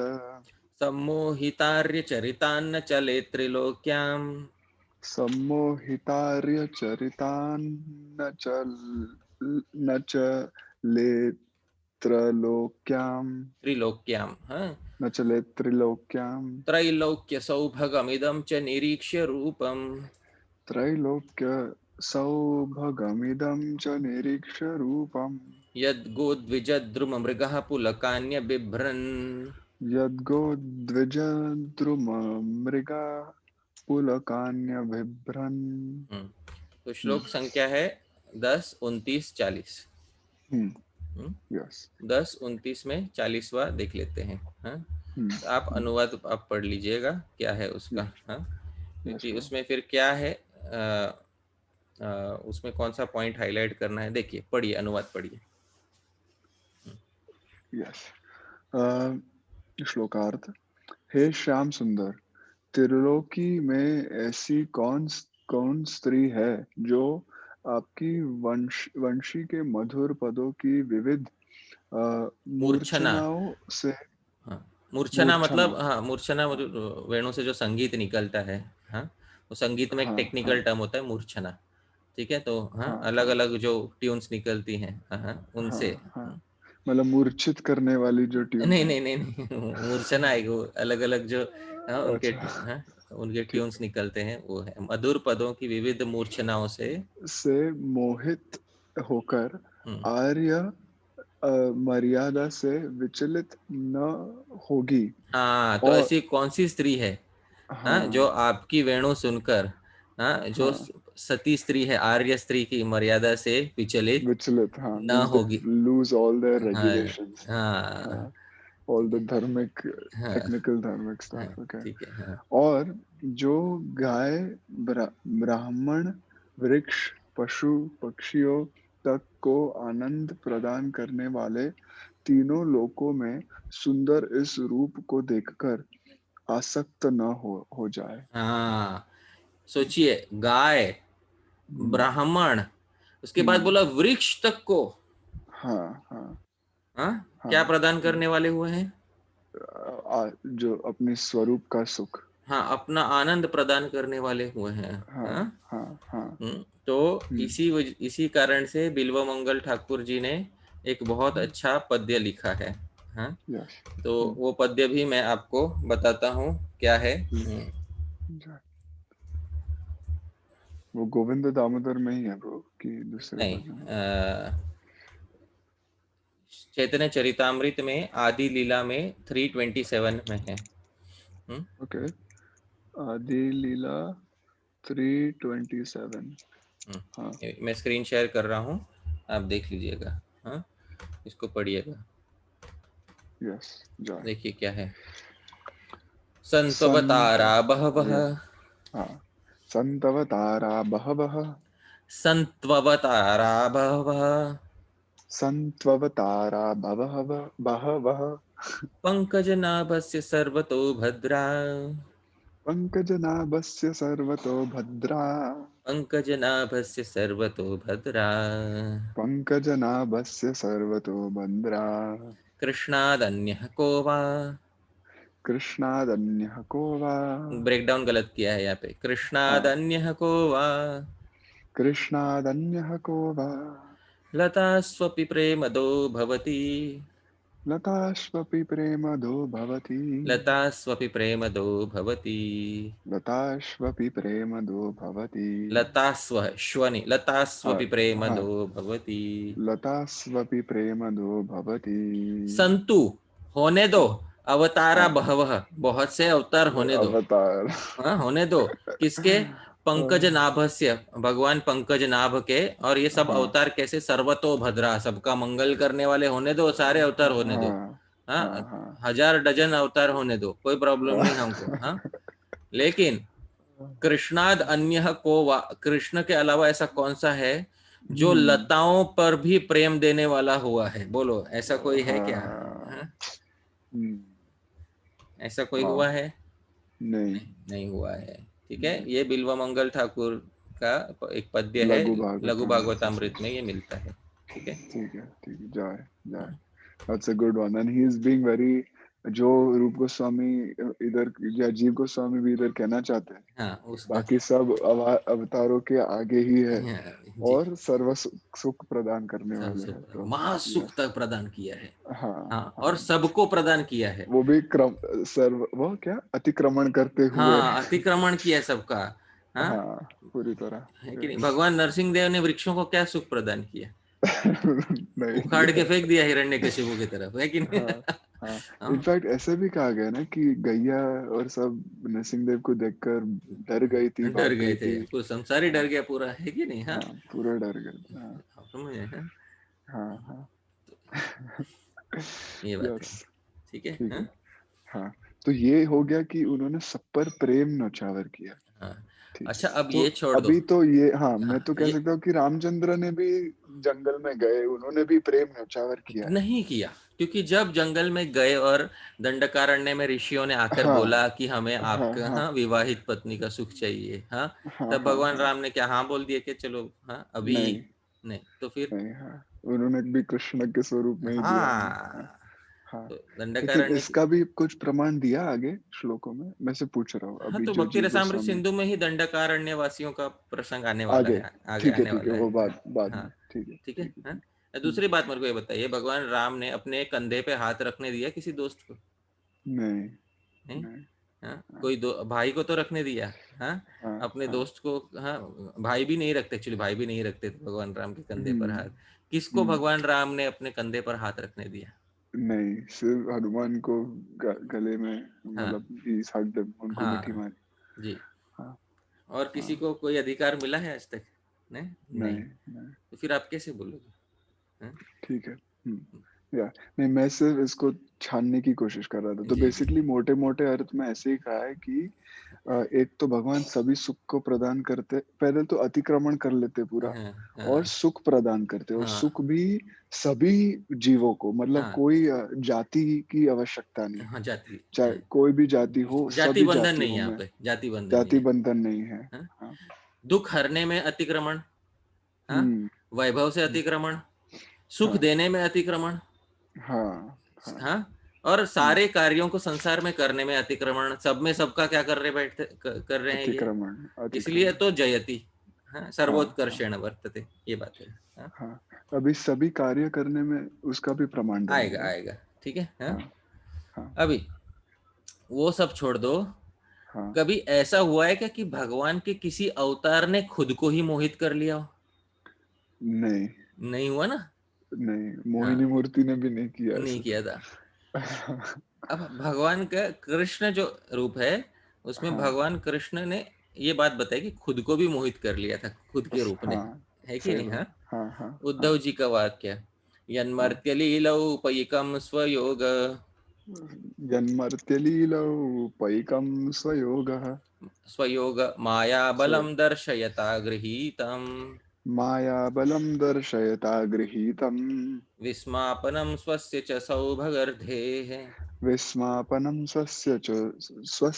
A: सम्मोहितार्य चरितान्न चले त्रिलोक्याम
B: सम्मोहितार्य चरितान्न च न च लेत्रलोक्याम्
A: त्रिलोक्याम, हाँ,
B: न च लेत्रिलोक्याम्
A: त्रैलोक्य सौभगमिदं च निरीक्ष्य रूपम
B: त्रैलोक्य सौभगमिदं च निरीक्ष्य रूपम्
A: यद्गोद्विजद्रुम मृगः पुलकान्य बिभ्रन्।
B: यद्गोद्विजद्रुममृगा पुलकान्यबिभ्रन्।
A: तो श्लोक संख्या है 10, 29, 40। 10, 29 में 40वां देख लेते हैं। हाँ, तो आप अनुवाद आप पढ़ लीजिएगा क्या है उसका। हाँ, क्योंकि उसमें फिर क्या है, उसमें कौन सा पॉइंट हाईलाइट करना है, देखिए, पढ़िए, अनुवाद पढ़िए।
B: यस। श्लोकार्थ। हे श्याम सुंदर, त्रिलोकी में ऐसी कौन कौन स्त्री है जो आपकी वंशी के मधुर पदों की विविध
A: मूर्छना,
B: मूर्छनाओं से।
A: हाँ, मूर्छना
B: मूर्छना।
A: मतलब, हाँ, मूर्छना मतलब वेणु से जो संगीत निकलता है। हाँ, वो संगीत में एक
B: हाँ
A: टेक्निकल
B: हाँ
A: टर्म होता है मूर्छना। ठीक है, तो हाँ,
B: हाँ
A: अलग
B: हाँ
A: अलग जो ट्यून्स निकलती हैं, हाँ,
B: हाँ
A: उनसे।
B: हाँ। मतलब मूर्छित करने वाली जो ट्यून
A: नहीं
B: है।
A: नहीं नहीं नहीं, मूर्छना है वो, अलग अलग जो, हाँ, उनके,
B: अच्छा
A: हाँ, उनके
B: ठीक
A: ट्यून्स निकलते हैं, वो है मधुर पदों की विविध मूर्छनाओं से।
B: से मोहित होकर
A: हम्म,
B: आर्य मर्यादा से विचलित न होगी।
A: हाँ, तो
B: और
A: ऐसी कौन सी स्त्री है, हाँ, जो
B: हाँ
A: आपकी वेणु सुनकर, हाँ, जो
B: हाँ
A: सती स्त्री है, आर्य स्त्री की मर्यादा से विचलित
B: विचलित, हाँ,
A: न
B: मीन्स दे
A: होगी।
B: लूज ऑल देयर
A: हाँ,
B: रेगुलेशंस।
A: हाँ,
B: हाँ, ऑल
A: ठीक
B: द
A: है,
B: धार्मिक
A: हाँ,
B: टेक्निकल धार्मिक
A: हाँ,
B: स्टफ। ओके।
A: ठीक है, हाँ,
B: और जो गाय ब्राह्मण वृक्ष पशु पक्षियों तक को आनंद प्रदान करने वाले तीनों लोकों में सुंदर इस रूप को देखकर आसक्त न हो जाए।
A: हाँ, सोचिए, गाय,
B: हम्म
A: ब्राह्मण, उसके बाद
B: हम्म,
A: बोला वृक्ष तक को,
B: हाँ हाँ
A: हाँ,
B: हाँ।
A: क्या प्रदान करने वाले हुए हैं,
B: जो अपने स्वरूप का सुख।
A: हाँ, अपना आनंद प्रदान करने वाले हुए हैं।
B: हाँ
A: हाँ,
B: हाँ हाँ।
A: तो
B: हम्म
A: इसी कारण से बिल्वमंगल ठाकुर जी ने एक बहुत अच्छा पद्य लिखा है। हाँ,
B: यस।
A: तो वो पद्य भी मैं आपको बताता हूँ क्या है।
B: वो गोविंद दामोदर में ही है ब्रो कि दूसरे
A: नहीं,
B: भजन में?
A: चैतन्य चरितामृत में आदि लीला में 327 में है।
B: ओके। आदि लीला 327। हाँ
A: मैं स्क्रीन शेयर कर रहा हूँ, आप देख लीजिएगा। हाँ, इसको पढ़िएगा,
B: यस। जाए।
A: देखिए क्या है।
B: संत
A: संत्वतारा बहवः,
B: ये हाँ। संतवतारा बहवः।
A: संत्वतारा बहवः,
B: संत्वतारा बहवः बहवः।
A: पंकजनाभस्य सर्वतो भद्रा,
B: पंकजनाभस्य सर्वतो भद्रा।
A: पंकजनाभस्य सर्वतो भद्रा,
B: पंकजनाभस्य सर्वतो भद्रा।
A: कृष्णादन्यः को वा,
B: कृष्णादन्यः को वा।
A: ब्रेक डाउन गलत किया है यहाँ पे,
B: हाँ।
A: कृष्णादन्यः को वा,
B: कृष्णादन्यः को वा।
A: लतास्वपि प्रेमदो भवति,
B: लताश्वपि प्रेमदो भवति।
A: लतास्वपि प्रेमदो भवति,
B: लताश्वपि प्रेमदो भवति।
A: लतास्व श्वनि,
B: हाँ
A: लतास्वपि
B: हाँ।
A: प्रेमदो भवति।
B: लतास्वपि प्रेमदो भवति।
A: संतु, होने दो, अवतारा
B: हाँ।
A: बहवः, बहुत से अवतार होने दो।
B: अवतार।
A: हाँ, होने दो, किसके, पंकज
B: हाँ
A: नाभस्य, भगवान पंकज नाभ के, और ये सब
B: हाँ
A: अवतार कैसे, सर्वतो भद्रा, सबका मंगल करने वाले होने दो, सारे अवतार होने दो।
B: हाँ
A: हाँ,
B: हाँ
A: 1000 डजन अवतार होने दो, कोई प्रॉब्लम
B: हाँ।
A: नहीं हमको। हाँ, लेकिन कृष्णाद अन्य को वा, कृष्ण के अलावा ऐसा कौन सा है जो लताओं पर भी प्रेम देने वाला हुआ है, बोलो, ऐसा कोई है क्या।
B: हाँ।
A: हाँ? ऐसा कोई
B: वाह,
A: हुआ है?
B: नहीं।
A: नहीं हुआ है। ठीक है,
B: नहीं,
A: ये बिल्वमंगल ठाकुर का एक पद्य है,
B: लघु
A: लघु
B: भागवतामृत से।
A: भागवतामृत में ये मिलता है। ठीक है।
B: ठीक है, ठीक है, जाए, जाए। That's a good one and he is being very, जो रूप गोस्वामी इधर या जीव गोस्वामी भी इधर कहना चाहते हैं,
A: हाँ उस
B: बाकी सब अवतारों के आगे ही है
A: हाँ, जी।
B: और सर्व सुख प्रदान करने
A: सब
B: वाले हैं,
A: सुख
B: तो
A: महासुख
B: यस।
A: तक प्रदान किया है।
B: हाँ,
A: हाँ, और
B: हाँ।
A: सबको प्रदान किया है।
B: वो भी क्रम सर्व, वो क्या, अतिक्रमण करते हुए।
A: हाँ, अतिक्रमण किया है सबका। हाँ,
B: हाँ, पूरी तरह।
A: है कि नहीं?
B: यस।
A: भगवान नरसिंह देव ने वृक्षों को क्या सुख प्रदान किया?
B: नहीं
A: उखाड़ के
B: दिया।
A: फेंक दिया हिरण्यकशिपु की तरफ, है कि नहीं?
B: हाँ, हाँ।
A: हाँ,
B: इनफैक्ट ऐसे भी कहा गया ना कि गैया और सब नरसिंह को देखकर डर गई थी,
A: डर
B: भाग
A: गए
B: गई
A: थे,
B: थी।
A: पूरा संसार ही
B: हाँ,
A: डर गया पूरा, है कि नहीं? हाँ,
B: हाँ, पूरा डर गए। हाँ,
A: आप समझे? हाँ,
B: हाँ, हाँ।
A: ये बात है।
B: यस।
A: ठीक है।
B: ठीक
A: हाँ,
B: है। हाँ, तो ये हो गया कि उन्होंने सब पर प्रेम नौछावर किया।
A: हाँ।
B: ठीक है।
A: अच्छा, अब
B: तो
A: ये छोड़ दो।
B: अभी तो ये, हाँ, मैं
A: हाँ,
B: तो कह
A: ये
B: सकता हूँ कि रामचंद्र ने भी जंगल में गए, उन्होंने भी प्रेम न्यौछावर किया है।
A: नहीं किया, क्योंकि जब जंगल में गए और दंडकारण्य में ऋषियों ने आकर
B: हाँ,
A: बोला कि हमें
B: हाँ,
A: आपका,
B: हाँ,
A: हाँ, विवाहित पत्नी का सुख चाहिए, हाँ,
B: हाँ,
A: तब
B: हाँ,
A: भगवान
B: हाँ।
A: राम ने क्या हाँ बोल दिया कि चलो, हाँ, अभी?
B: नहीं,
A: नहीं, तो फिर?
B: नहीं, हाँ, उन्होंने भी कृष्ण के स्वरूप में ही दिया हमें। हाँ,
A: हाँ,
B: हाँ।
A: तो
B: लेकिन
A: दंडकारण्य की।
B: इसका भी कुछ प्रमाण दिया आगे श्लोकों में, मैं से पूछ रहा हूँ
A: हाँ,
B: अभी
A: तो
B: जो
A: भक्ति
B: जीव
A: रसामृत
B: गोस्वामी।
A: सिंधु में ही दंडकारण्य वासियों का प्रसंग आने वाला
B: आगे,
A: है, आगे
B: ठीक है,
A: आने
B: ठीक है,
A: वाला है।
B: वो बाद बाद
A: हाँ,
B: में, ठीक है,
A: ठीक है।
B: ठीक है,
A: हाँ,
B: ठीक
A: दूसरी बात मेरे को ये बताइए, भगवान राम ने अपने कंधे पे हाथ रखने दिया किसी दोस्त को?
B: नहीं,
A: नहीं।
B: नहीं।
A: हाँ,
B: हाँ,
A: कोई दो भाई को तो रखने दिया। हाँ,
B: हाँ,
A: अपने
B: हाँ।
A: दोस्त को। हाँ, भाई भी नहीं रखते, एक्चुअली भाई भी नहीं रखते थे भगवान राम के कंधे पर
B: हम्म,
A: हाथ। किसको
B: हम्म।
A: भगवान राम ने अपने कंधे पर हाथ रखने दिया?
B: नहीं, सिर्फ हनुमान को गले में,
A: हाँ,
B: मतलब ही हक उनको मिठी
A: हाँ,
B: मारी।
A: जी।
B: हाँ,
A: और किसी
B: हाँ।
A: को कोई अधिकार मिला है आज तक? नहीं, नहीं।
B: नहीं, नहीं।
A: तो फिर आप कैसे बोलोगे? हाँ?
B: ठीक है। या नहीं, मैं सिर्फ इसको छानने की कोशिश कर रहा था, तो
A: जी, जी।
B: बेसिकली मोटे मोटे अर्थ में ऐसे ही कहा है कि एक तो भगवान सभी सुख को प्रदान करते, पहले तो अतिक्रमण कर लेते पूरा,
A: हाँ,
B: और
A: हाँ,
B: सुख प्रदान करते, और
A: हाँ,
B: सुख भी सभी जीवों को, मतलब
A: हाँ,
B: कोई जाति की आवश्यकता नहीं है।
A: हाँ, जाति।
B: चाहे
A: हाँ,
B: कोई भी जाति हो,
A: जाति
B: सभी
A: बंधन नहीं है
B: जातियों
A: यहाँ
B: में
A: पे, जाति बंधन नहीं
B: जाति
A: है।
B: बंधन नहीं है।
A: हाँ?
B: हाँ।
A: दुख हरने में अतिक्रमण। हाँ,
B: हम्म।
A: वैभव से
B: हम्म,
A: अतिक्रमण, सुख
B: हाँ,
A: देने में अतिक्रमण।
B: हाँ, हाँ।
A: हाँ, और
B: हम्म,
A: सारे कार्यों को संसार में करने में अतिक्रमण, सब में सबका क्या कर रहे बैठते कर रहे हैं ये।
B: अतिक्रमण,
A: इसलिए
B: अतिक्रमण।
A: तो जयति, हाँ,
B: हाँ, हाँ,
A: सर्वोत्कर्षेण वर्तते, ये बात है। हाँ,
B: हाँ। अभी सभी कार्य करने में उसका भी प्रमाण देंगे,
A: आएगा,
B: राइट?
A: आएगा। ठीक है। हाँ,
B: हाँ, हाँ,
A: अभी वो सब छोड़ दो।
B: हाँ।
A: कभी ऐसा हुआ है क्या कि भगवान के किसी अवतार ने खुद को ही मोहित कर लिया हो?
B: नहीं,
A: नहीं हुआ ना?
B: नहीं,
A: हाँ,
B: मोहिनी मूर्ति ने भी नहीं किया
A: नहीं
B: ऐसा।
A: किया था। अब भगवान का कृष्ण जो रूप है, उसमें
B: हाँ,
A: भगवान कृष्ण ने ये बात बताई कि खुद को भी मोहित कर लिया था खुद के रूप ने,
B: हाँ,
A: है कि
B: सही
A: नहीं? हाँ,
B: बात। हाँ, हाँ, हाँ,
A: उद्धव जी का वाक्य,
B: हाँ।
A: यन्मर्त्य लीलौपयिकं स्वयोग,
B: जन्मर्त्यलीलौ पैकं स्वयोगः।
A: स्वयोग माया
B: स्व
A: बलम दर्शयता गृहीतम,
B: मायाबलं दर्शयता गृहीतम्।
A: विस्मापनम स्वस्य च सौभगर्धेः,
B: विस्मापनं स्वस्य च सौ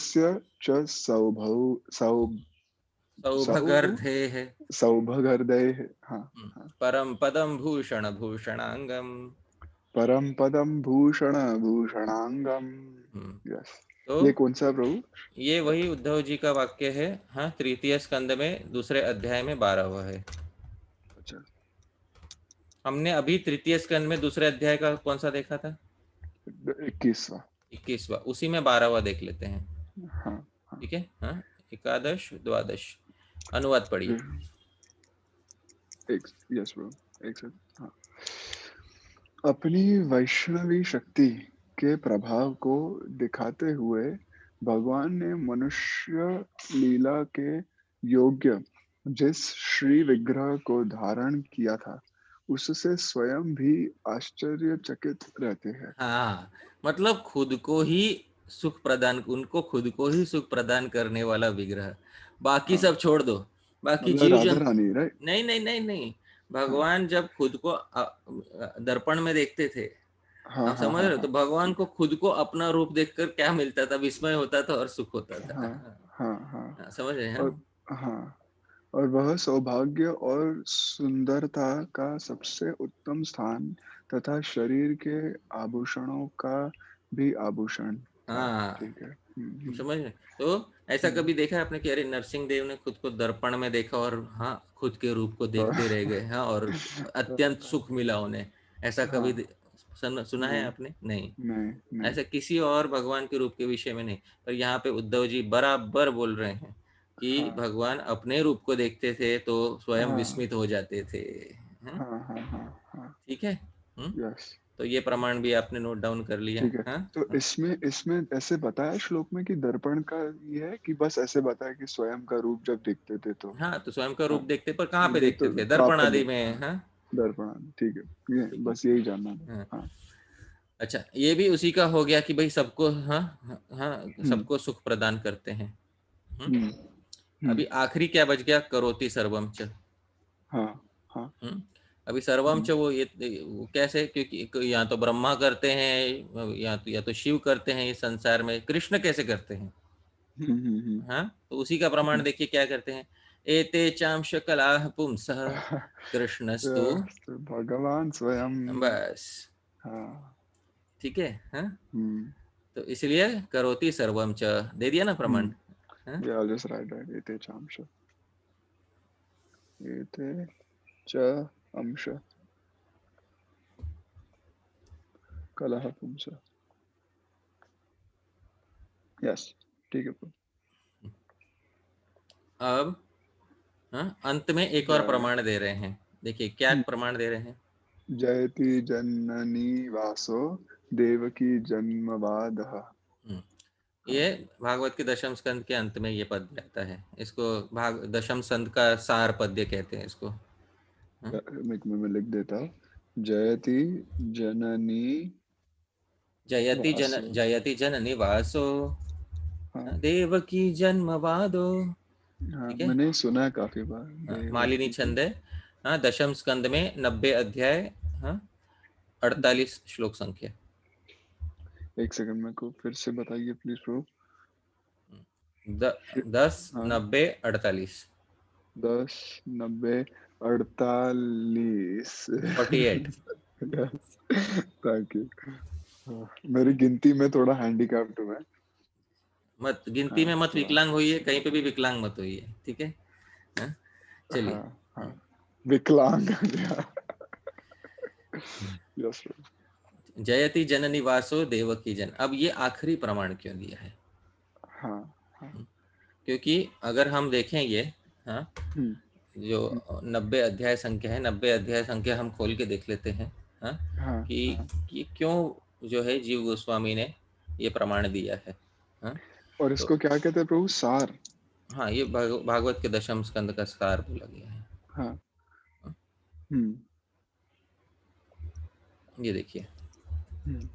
A: सौभगर्धेः,
B: सौभगर्दैः। हाँ, हाँ।
A: परम पदम भूषण भूषणांगम।
B: परम पदम भूषण भूषणांगम। यस।
A: तो
B: ये कौन सा प्रभु?
A: ये वही उद्धव जी का वाक्य है। हाँ, तृतीय स्कंद में दूसरे अध्याय में 12वां है।
B: अच्छा।
A: हमने अभी तृतीय स्कंद में दूसरे अध्याय का कौन सा देखा था?
B: 21वां।
A: 21वां, उसी में 12वां देख लेते हैं।
B: हाँ, हाँ।
A: ठीक है। हाँ, एकादश द्वादश, अनुवाद पढ़िए।
B: एक, यस प्रभु, एक सेकंड। हाँ। अपनी वैष्णवी शक्ति के प्रभाव को दिखाते हुए भगवान ने मनुष्य लीला के योग्य जिस श्री विग्रह को धारण किया था, उससे स्वयं भी आश्चर्यचकित रहते हैं।
A: हाँ, मतलब खुद को ही सुख प्रदान, उनको खुद को ही सुख प्रदान करने वाला विग्रह, बाकी
B: हाँ,
A: सब छोड़ दो, बाकी
B: मतलब
A: जीव
B: राधा
A: जंतु।
B: रानी, राइट?
A: नहीं, नहीं, नहीं, नहीं।
B: हाँ,
A: भगवान जब खुद को दर्पण में देखते थे,
B: हाँ
A: आप
B: हाँ
A: समझ
B: हाँ
A: रहे हो? तो
B: हाँ
A: भगवान को खुद को अपना रूप देखकर क्या मिलता था? विस्मय होता था और सुख होता था।
B: हाँ हाँ हाँ।
A: हाँ, समझ रहे हैं
B: और
A: हम?
B: हाँ, और वह सौभाग्य और सुंदरता का सबसे उत्तम स्थान तथा शरीर के आभूषणों का भी आभूषण था।
A: हाँ,
B: ठीक है।
A: समझ रहे? तो ऐसा
B: हम्म,
A: कभी देखा है आपने कि अरे नरसिंह देव ने खुद को दर्पण में देखा और हाँ खुद के रूप को देखते रह गए, हाँ, और अत्यंत सुख मिला उन्हें? ऐसा कभी
B: हाँ,
A: सुना है
B: नहीं
A: आपने? नहीं।
B: नहीं नहीं।
A: ऐसा किसी और भगवान के रूप के विषय में नहीं। पर यहाँ पे उद्धव जी बराबर बोल रहे हैं कि
B: हाँ
A: भगवान अपने रूप को देखते थे तो स्वयं
B: हाँ
A: विस्मित हो जाते थे।
B: हाँ हाँ हाँ हाँ।
A: ठीक है।
B: यस।
A: तो ये प्रमाण भी आपने नोट डाउन कर लिया।
B: ठीक है।
A: हाँ
B: तो
A: हाँ
B: इसमें इसमें ऐसे बताया श्लोक में कि दर्पण का ये है कि बस ऐसे बताया कि स्वयं का रूप जब दिखते थे तो।
A: हाँ, तो स्वयं का रूप
B: हाँ,
A: देखते, पर कहाँ पे
B: ये
A: देखते
B: तो
A: थे? दर्पण
B: प्राप्त
A: आदि
B: देख।
A: में।
B: हाँ,
A: हाँ,
B: दर्पण। ठीक है, ये
A: ठीक है।
B: बस यही जानना था।
A: हाँ,
B: हाँ।
A: अच्छा, ये भी उसी का हो गया कि भाई सबको, हाँ हाँ हाँ,
B: हम्म
A: सबको सुख प्रदान करते हैं। हम्म।
B: हम्म हम्म।
A: अभी आखिरी क्या बच गया? करोति सर्वम च।
B: हाँ हाँ।
A: अभी सर्वम च
B: हम्म
A: वो कैसे? क्योंकि या तो ब्रह्मा करते हैं, या तो शिव करते हैं, इस संसार में कृष्ण कैसे करते हैं?
B: हम्म हम्म हम्म,
A: हाँ, तो उसी का प्रमाण
B: हम्म।
A: देखिए क्या करते हैं। एते चांश कलाः पुंसः कृष्णस्तु।
B: तो भगवान स्वयं।
A: बस,
B: हाँ।
A: ठीक है। हाँ,
B: हम्म
A: तो इसलिए करोति सर्वम च दे दिया ना प्रमाण।
B: हम्म।
A: हाँ,
B: Yeah, I'll just write that. एते च अंश। एते च अंश कलह पुंस। यस। ठीक है।
A: अब हाँ, अंत में एक और
B: जय।
A: प्रमाण दे रहे हैं। देखिए क्या प्रमाण दे रहे हैं।
B: जयति जननी वासो देवकी जन्मवादः।
A: हम्म,
B: हाँ।
A: ये भागवत के दशम स्कंद के अंत में ये पद रहता है। इसको दशम स्कंद का सार पद्य कहते हैं इसको। हाँ?
B: मैं लिख देता हूँ। जयति जननी वासो।
A: जयति जननी वासो
B: हाँ
A: देवकी जन्मवादो।
B: हाँ,
A: ठीक है।
B: मैंने सुना है काफी बार
A: हाँ, मालिनी
B: देवकी के।
A: छंद है। हाँ, दशम स्कंद में 90 अध्याय। हाँ, 48 श्लोक संख्या।
B: एक सेकंड मेरे को फिर से बताइए प्लीज प्रो।
A: 10,
B: हाँ।
A: 90, 48।
B: 10 90 48।
A: 48।
B: Thank you. मेरी गिनती में थोड़ा हैंडीकैप्ड हूँ मैं।
A: मत गिनती
B: हाँ
A: में मत
B: थोड़ा।
A: विकलांग होइए, कहीं पे भी विकलांग मत होइए। ठीक है। हाँ, चलिए।
B: हाँ हाँ। विकलांग। यस।
A: जयति जननी वासो देवकी जन। अब ये आखिरी प्रमाण क्यों दिया है?
B: हाँ हाँ।
A: क्योंकि अगर हम देखें ये, हाँ,
B: हम्म
A: जो 90 अध्याय संख्या है, 90 अध्याय संख्या हम खोल के देख लेते हैं। हाँ,
B: हाँ हाँ।
A: कि क्यों जो है जीव गोस्वामी ने ये प्रमाण दिया है। हाँ,
B: और
A: तो
B: इसको क्या कहते हैं प्रभु? सार।
A: हाँ, ये भागवत के दशम स्कंद का सार बोला गया है।
B: हाँ।
A: हाँ,
B: हम्म
A: ये देखिए।
B: हम्म।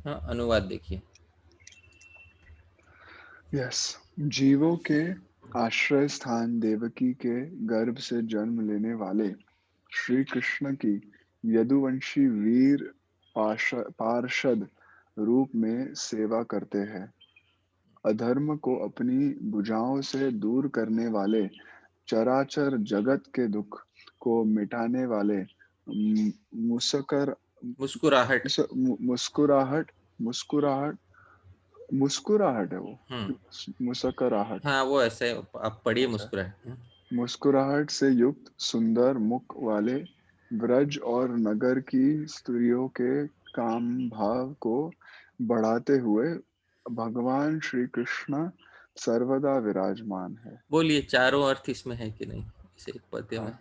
A: हाँ, अनुवाद देखिए।
B: यस। जीवों के आश्रय स्थान देवकी के गर्भ से जन्म लेने वाले श्री कृष्ण की यदुवंशी वीर पार्षद रूप में सेवा करते हैं। अधर्म को अपनी भुजाओं से दूर करने वाले, चराचर जगत के दुख को मिटाने वाले, मुस्कर
A: मुस्कुराहट।
B: मुस्कुराहट मुस्कुराहट मुस्कुराहट है वो
A: हम्म।
B: मुस्कुराहट।
A: हाँ, वो ऐसे आप पढ़िए
B: अच्छा।
A: मुस्कुराहट।
B: मुस्कुराहट से युक्त सुंदर मुख वाले ब्रज और नगर की स्त्रियों के काम भाव को बढ़ाते हुए भगवान श्री कृष्ण सर्वदा विराजमान है।
A: बोलिए, चारों अर्थ इसमें है कि नहीं? इसे एक पद्य
B: हाँ
A: में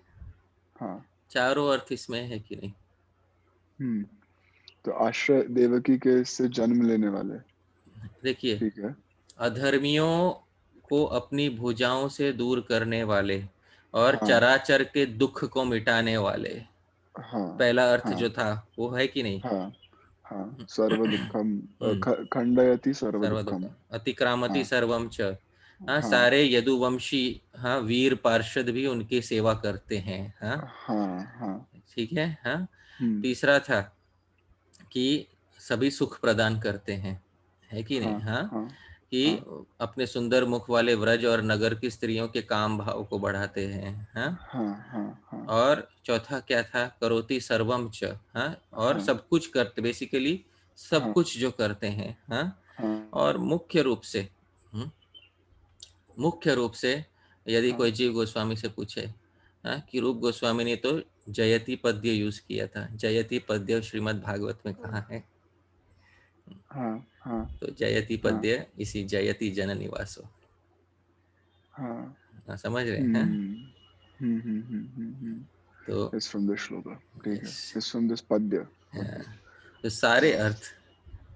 B: हाँ।
A: चारों अर्थ इसमें है कि नहीं?
B: हम्म। तो आश्रय देवकी के से जन्म लेने वाले।
A: देखिए,
B: ठीक है।
A: अधर्मियों को अपनी भुजाओं से दूर करने वाले और
B: हाँ
A: चराचर के दुख को मिटाने वाले।
B: हाँ
A: पहला अर्थ
B: हाँ
A: जो था वो है कि नहीं?
B: हाँ हाँ। सर्व दुखम
A: हम्म।
B: खंडयति सर्व
A: सर्वदुख
B: दुखम।
A: अतिक्रामति
B: हाँ
A: सर्वम च। हाँ,
B: हाँ
A: सारे यदुवंशी, हाँ, वीर पार्षद भी उनकी सेवा करते हैं। हाँ,
B: हाँ हाँ।
A: ठीक है। हाँ,
B: हम्म,
A: तीसरा था कि सभी सुख प्रदान करते हैं, है कि नहीं।
B: हाँ,
A: हाँ,
B: हाँ,
A: कि
B: हाँ,
A: अपने सुंदर मुख वाले व्रज और नगर की स्त्रियों के काम भाव को बढ़ाते हैं। हाँ,
B: हाँ, हाँ, हाँ,
A: और चौथा क्या था, करोति सर्वम च। हाँ, और
B: हाँ,
A: सब कुछ करते, बेसिकली सब
B: हाँ,
A: कुछ जो करते हैं। हाँ,
B: हाँ,
A: और मुख्य रूप से, हम्म, मुख्य रूप से यदि
B: हाँ,
A: कोई जीव गोस्वामी से पूछे, हाँ, कि रूप गोस्वामी ने तो जयति पद्य यूज किया था, जयति पद्य श्रीमद् भागवत में कहाँ है,
B: हाँ, हाँ,
A: तो जयति
B: हाँ,
A: पद्य इसी जयति जन निवासो।
B: हाँ,
A: हाँ, समझ रहे हैं।
B: हम्म,
A: तो
B: It's from this श्लोका, ठीक है,
A: यस,
B: it's from this पद्य,
A: हाँ,
B: ओके,
A: तो सारे
B: हाँ,
A: अर्थ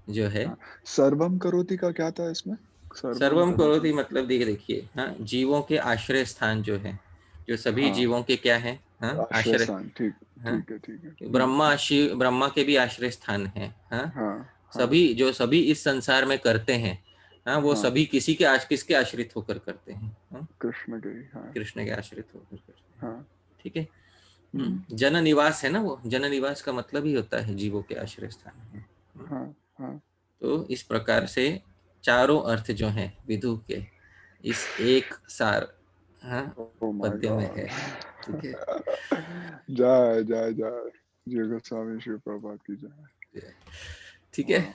A: जो है,
B: हाँ, सर्वम करोति का क्या था इसमें, सर्वम
A: सर्वम
B: करोति,
A: करोति मतलब देखिए, हाँ, जीवों के आश्रय स्थान जो है, जो सभी
B: हाँ,
A: जीवों के क्या है, हाँ,
B: आश्रय
A: आश्रय।
B: स्थान, ठीक,
A: हाँ,
B: ठीक है, ठीक है,
A: ब्रह्मा शिव, ब्रह्मा के भी आश्रय स्थान है। हाँ,
B: हाँ, हाँ,
A: सभी जो सभी इस संसार में करते हैं, हाँ, वो
B: हाँ,
A: सभी किसके आश्रित होकर करते हैं, हाँ,
B: कृष्ण के, हाँ,
A: कृष्ण के आश्रित होकर करते हैं।
B: हाँ,
A: ठीक है।
B: हम्म,
A: जन निवास है ना, वो जन निवास का मतलब ही होता है जीवों के आश्रय स्थान।
B: हाँ, हाँ,
A: तो इस प्रकार से चारों अर्थ जो हैं विदु के इस एक सार, हाँ,
B: ओ माय
A: पद्य में है।
B: गॉड,
A: ठीक है।
B: जय जय जय, जय गोस्वामी शिव प्रभात की जय,
A: ठीक है।
B: वाह,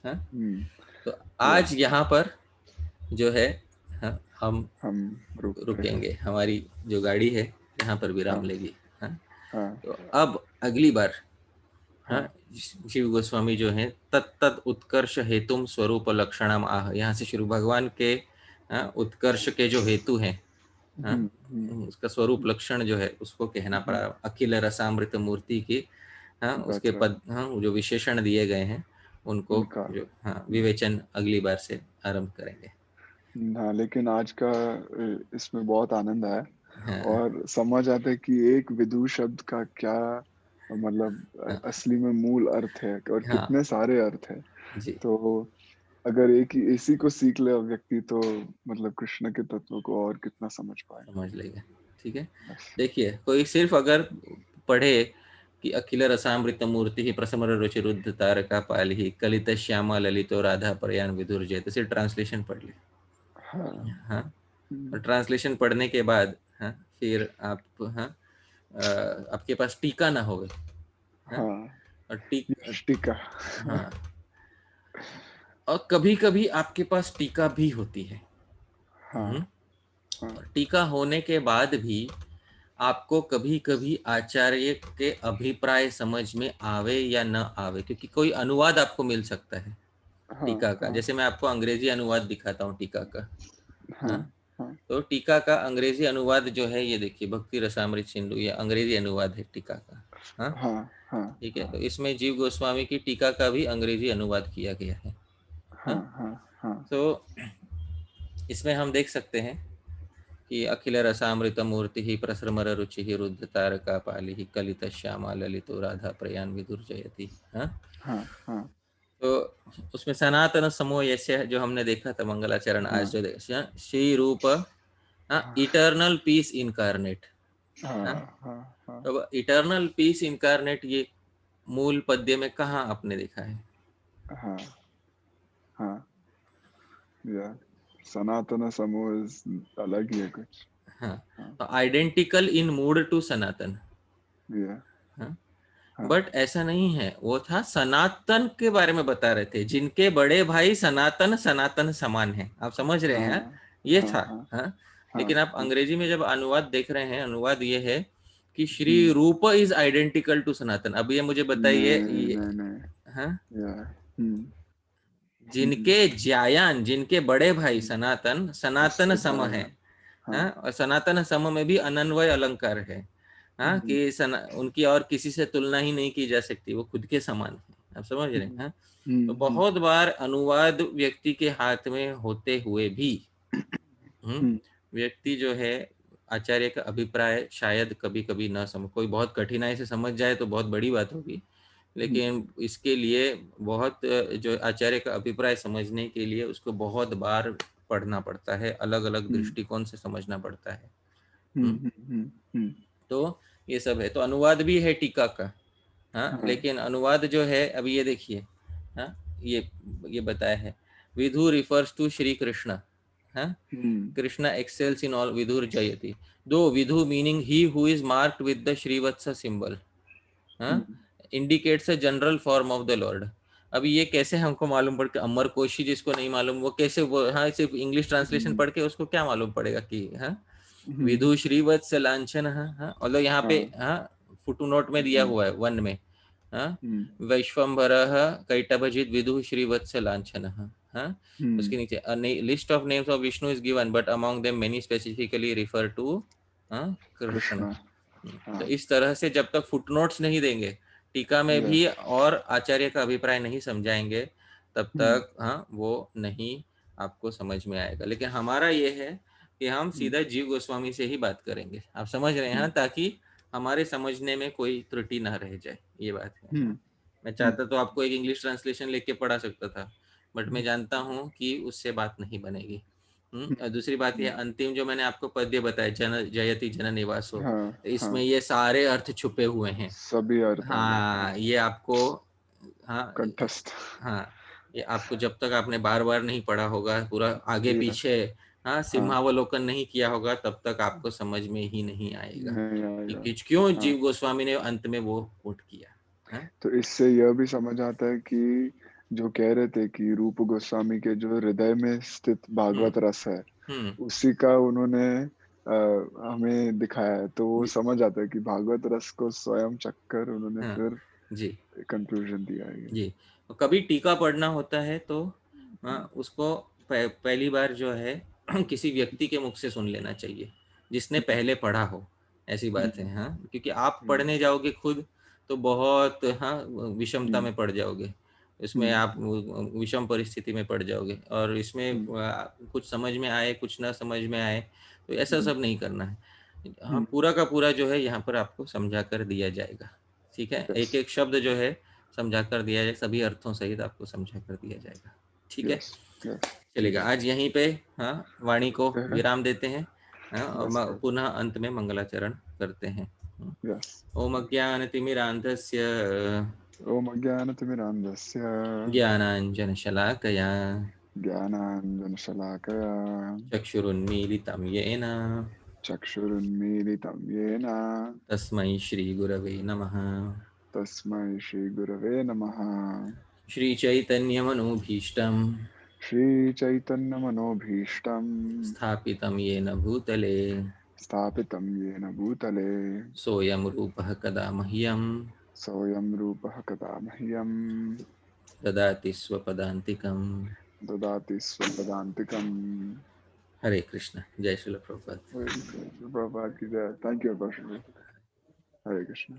A: हाँ,
B: हम्म,
A: तो
B: या,
A: आज यहाँ पर जो है, हाँ, हम
B: हम रुकते हैं,
A: रुकेंगे, हमारी जो गाड़ी है यहाँ पर विराम
B: हाँ,
A: लेगी। हाँ,
B: हाँ,
A: तो अब अगली बार, हाँ,
B: हाँ,
A: शिव गोस्वामी जो है तत्त उत्कर्ष हेतुम स्वरूप लक्षणम आह, यहाँ से शुरू, भगवान के, हाँ, उत्कर्ष के जो हेतु हैं, हाँ, उसका स्वरूप लक्षण जो है उसको कहना पड़ा, अखिल रसामृत मूर्ति की, हाँ, उसके
B: that's right,
A: पद, हाँ, जो विशेषण दिए गए हैं उनको
B: उनका,
A: जो, हाँ, विवेचन अगली बार से आरंभ करेंगे।
B: हाँ, लेकिन आज का इसमें बहुत आनंद आया
A: हाँ,
B: और समझ आता है कि एक विदु शब्द का क्या मतलब
A: हाँ,
B: असली में मूल अर्थ है और
A: हाँ
B: कितने सारे अर्थ है।
A: जी,
B: तो अगर एक ही इसी को सीख ले व्यक्ति तो मतलब कृष्ण के तत्व को और कितना समझ पाएगा।
A: समझ लेगा। ठीक है।
B: बस,
A: देखिए, कोई सिर्फ अगर पढ़े कि अखिल रसामृत मूर्ति ही प्रसमर रुचि रुद्ध तारका पाली ही कलित श्यामा ललितो राधा प्रयाण विदुर जय, तो सिर्फ ट्रांसलेशन पढ़ ले।
B: हाँ,
A: हाँ,
B: हम्म,
A: और ट्रांसलेशन पढ़ने के बाद, हाँ, फिर आप, हाँ, आपके पास टीका ना होवे, हाँ,
B: हाँ,
A: और
B: यष्टिका,
A: हाँ, और कभी कभी आपके पास टीका भी होती है।
B: हाँ, हाँ,
A: और टीका होने के बाद भी आपको कभी कभी आचार्य के अभिप्राय समझ में आवे या न आवे, क्योंकि कोई अनुवाद आपको मिल सकता है
B: हाँ,
A: टीका का।
B: हाँ,
A: जैसे मैं आपको अंग्रेजी अनुवाद दिखाता हूँ टीका का।
B: हाँ,
A: हाँ,
B: हाँ,
A: तो टीका का अंग्रेजी अनुवाद जो है, ये देखिए, भक्ति रसामृत सिंधु, ये अंग्रेजी अनुवाद है टीका का। हाँ,
B: हाँ, हाँ,
A: ठीक है।
B: हाँ,
A: तो इसमें जीव गोस्वामी की टीका का भी अंग्रेजी अनुवाद किया गया है। हाँ,
B: हाँ, हाँ, हाँ,
A: तो इसमें हम देख सकते हैं कि अखिल रसामृत मूर्ति ही प्रसरमर रुचि ही रुद्ध तारका पाली ही कलित श्यामा ललितो राधा प्रयाण विदुर जयति। हाँ,
B: हाँ, हाँ,
A: तो उसमें सनातन समूह ऐसे जो हमने देखा था मंगलाचरण
B: हाँ,
A: आज जो देखा, श्री रूप, हाँ,
B: हाँ,
A: इटर्नल पीस इनकारनेट। हाँ,
B: हाँ, हाँ, हाँ,
A: तो इटर्नल पीस इनकारनेट ये मूल पद्य में कहाँ आपने देखा है।
B: हाँ, हाँ, या सनातन समूह अलग ही है कुछ।
A: हाँ,
B: हाँ,
A: तो आइडेंटिकल इन मूड टू सनातन।
B: या,
A: हाँ,
B: हाँ,
A: बट ऐसा नहीं है, वो था सनातन के बारे में बता रहे थे, जिनके बड़े भाई सनातन सनातन समान है, आप समझ रहे हैं।
B: हाँ,
A: ये
B: हाँ,
A: था।
B: हाँ,
A: हाँ,
B: हाँ,
A: लेकिन आप
B: हाँ,
A: अंग्रेजी में जब अनुवाद देख रहे हैं, अनुवाद ये है कि श्री
B: हम्म,
A: रूप इज आइडेंटिकल टू सनातन। अब ये मुझे बताइए,
B: नहीं,
A: ये,
B: नहीं, नहीं,
A: हाँ,
B: या, हम्म,
A: जिनके ज्यायान, जिनके बड़े भाई
B: हम्म,
A: सनातन सनातन
B: उससे
A: सम
B: बड़ा
A: है।
B: है, हाँ,
A: हाँ, और सनातन सम में भी अनन्वय अलंकार है। हाँ,
B: हम्म,
A: कि उनकी और किसी से तुलना ही नहीं की जा सकती, वो खुद के समान है। आप समझ रहे हैं।
B: हम्म,
A: हाँ, तो
B: हम्म,
A: बहुत बार अनुवाद व्यक्ति के हाथ में होते हुए भी,
B: हम्म,
A: व्यक्ति जो है आचार्य का अभिप्राय शायद कभी कभी ना समझ, कोई बहुत कठिनाई से समझ जाए तो बहुत बड़ी बात होगी,
B: हम्म,
A: लेकिन इसके लिए बहुत जो आचार्य का अभिप्राय समझने के लिए उसको बहुत बार पढ़ना पड़ता है, अलग अलग
B: हम्म,
A: दृष्टिकोण से समझना पड़ता है।
B: हम्म,
A: हम्म,
B: हम्म, हम्म,
A: तो ये सब है। तो अनुवाद भी है टीका का, हाँ,
B: हाँ।
A: लेकिन अनुवाद जो है अभी ये देखिए, हाँ, ये बताया है, विधु रिफर्स टू श्री कृष्ण, हाँ, Krishna excels in all vidhur jayati, though vidhu meaning he who is marked with the Srivatsa symbol, हाँ, indicates a general form of the lord। अभी ये कैसे हमको मालूम पड़ के, अमर कोशी जिसको नहीं मालूम वो कैसे, वो हाँ सिर्फ इंग्लिश ट्रांसलेशन पढ़ के उसको क्या मालूम पड़ेगा कि हाँ विधु श्रीवत्स लांछन, हाँ हाँ, और यहाँ पे हाँ फुटनोट में दिया हुआ है 1 में, हाँ, वैश्वम्भरः कैटभजित विदुः श्रीवत्स लांछनः, हाँ, उसके नीचे list of names of Vishnu is given but among them many specifically refer to Krishna. तो इस तरह से जब तक फुटनोट्स नहीं देंगे, टीका में भी और आचार्य का अभिप्राय नहीं समझाएंगे, तब तक हाँ वो नहीं आपको समझ में आएगा। लेकिन हमारा ये है कि हम सीधा जीव गोस्वामी से ही बात करेंगे, आप समझ रहे हैं, ताकि हमारे समझने में कोई त्रुटि ना रह जाए, ये बात है। मैं चाहता तो आपको एक इंग्लिश ट्रांसलेशन लेके पढ़ा सकता था, बट मैं जानता हूँ कि उससे बात नहीं बनेगी। और दूसरी बात ये, अंतिम जो मैंने आपको पद्य बताया, जन जयति जन निवासो, इसमें ये सारे अर्थ छुपे हुए हैं,
B: सभी अर्थ।
A: हाँ, ये आपको, हाँ
B: कंठस्थ।
A: हाँ, ये आपको जब तक आपने बार बार नहीं पढ़ा होगा, पूरा आगे पीछे हाँ सिंहावलोकन नहीं किया होगा, तब तक आपको समझ में ही नहीं आएगा कि क्यों जीव गोस्वामी ने अंत में वो कोट किया।
B: तो इससे यह भी समझ आता है कि जो कह रहे थे कि रूप गोस्वामी के जो हृदय में स्थित भागवत रस है, उसी का उन्होंने हमें दिखाया है। तो वो समझ आता है कि भागवत रस को स्वयं चखकर उन्होंने फिर
A: जी
B: कंक्लूजन दिया है।
A: जी, तो कभी टीका पढ़ना होता है तो उसको पहली बार जो है किसी व्यक्ति के मुख से सुन लेना चाहिए जिसने पहले पढ़ा हो, ऐसी बात है। हाँ, क्योंकि आप पढ़ने जाओगे खुद तो बहुत हाँ विषमता में पड़ जाओगे, इसमें आप विषम परिस्थिति में पड़ जाओगे, और इसमें कुछ समझ में आए कुछ ना समझ में आए, तो ऐसा सब नहीं करना है। हाँ, पूरा का पूरा जो है यहाँ पर आपको समझा कर दिया जाएगा, ठीक है, एक एक शब्द जो है समझा कर दिया जाए, सभी अर्थों सहित आपको समझा कर दिया जाएगा, ठीक है। चलेगा, आज यहीं पे हाँ वाणी को विराम देते हैं, हाँ, और पुनः अंत में मंगलाचरण करते हैं। ओम अज्ञानतिमिरान्धस्य
B: ओम अज्ञानतिमिरान्धस्य
A: ज्ञानाञ्जनशलाकया
B: ज्ञानाञ्जनशलाकया
A: चक्षुरुन्मीलितं येन
B: चक्षुरुन्मीलितं येन
A: तस्मै श्रीगुरवे नमः।
B: तस्मै श्रीगुरवे नमः।
A: श्रीचैतन्यमनोभीष्टं
B: श्रीचैतन्यमनोभीष्टं
A: स्थापितं येन भूतले
B: स्थापितं येन भूतले
A: सोऽयं रूपः कदा मह्यं
B: सोऽयं रूपः कदा मह्यं
A: ददाति स्वपदान्तिकं।
B: ददाति स्वपदान्तिकम्।
A: हरे कृष्ण, जय श्रील प्रभुपाद।
B: प्रभुपाद की जय। Thank you. हरे कृष्ण।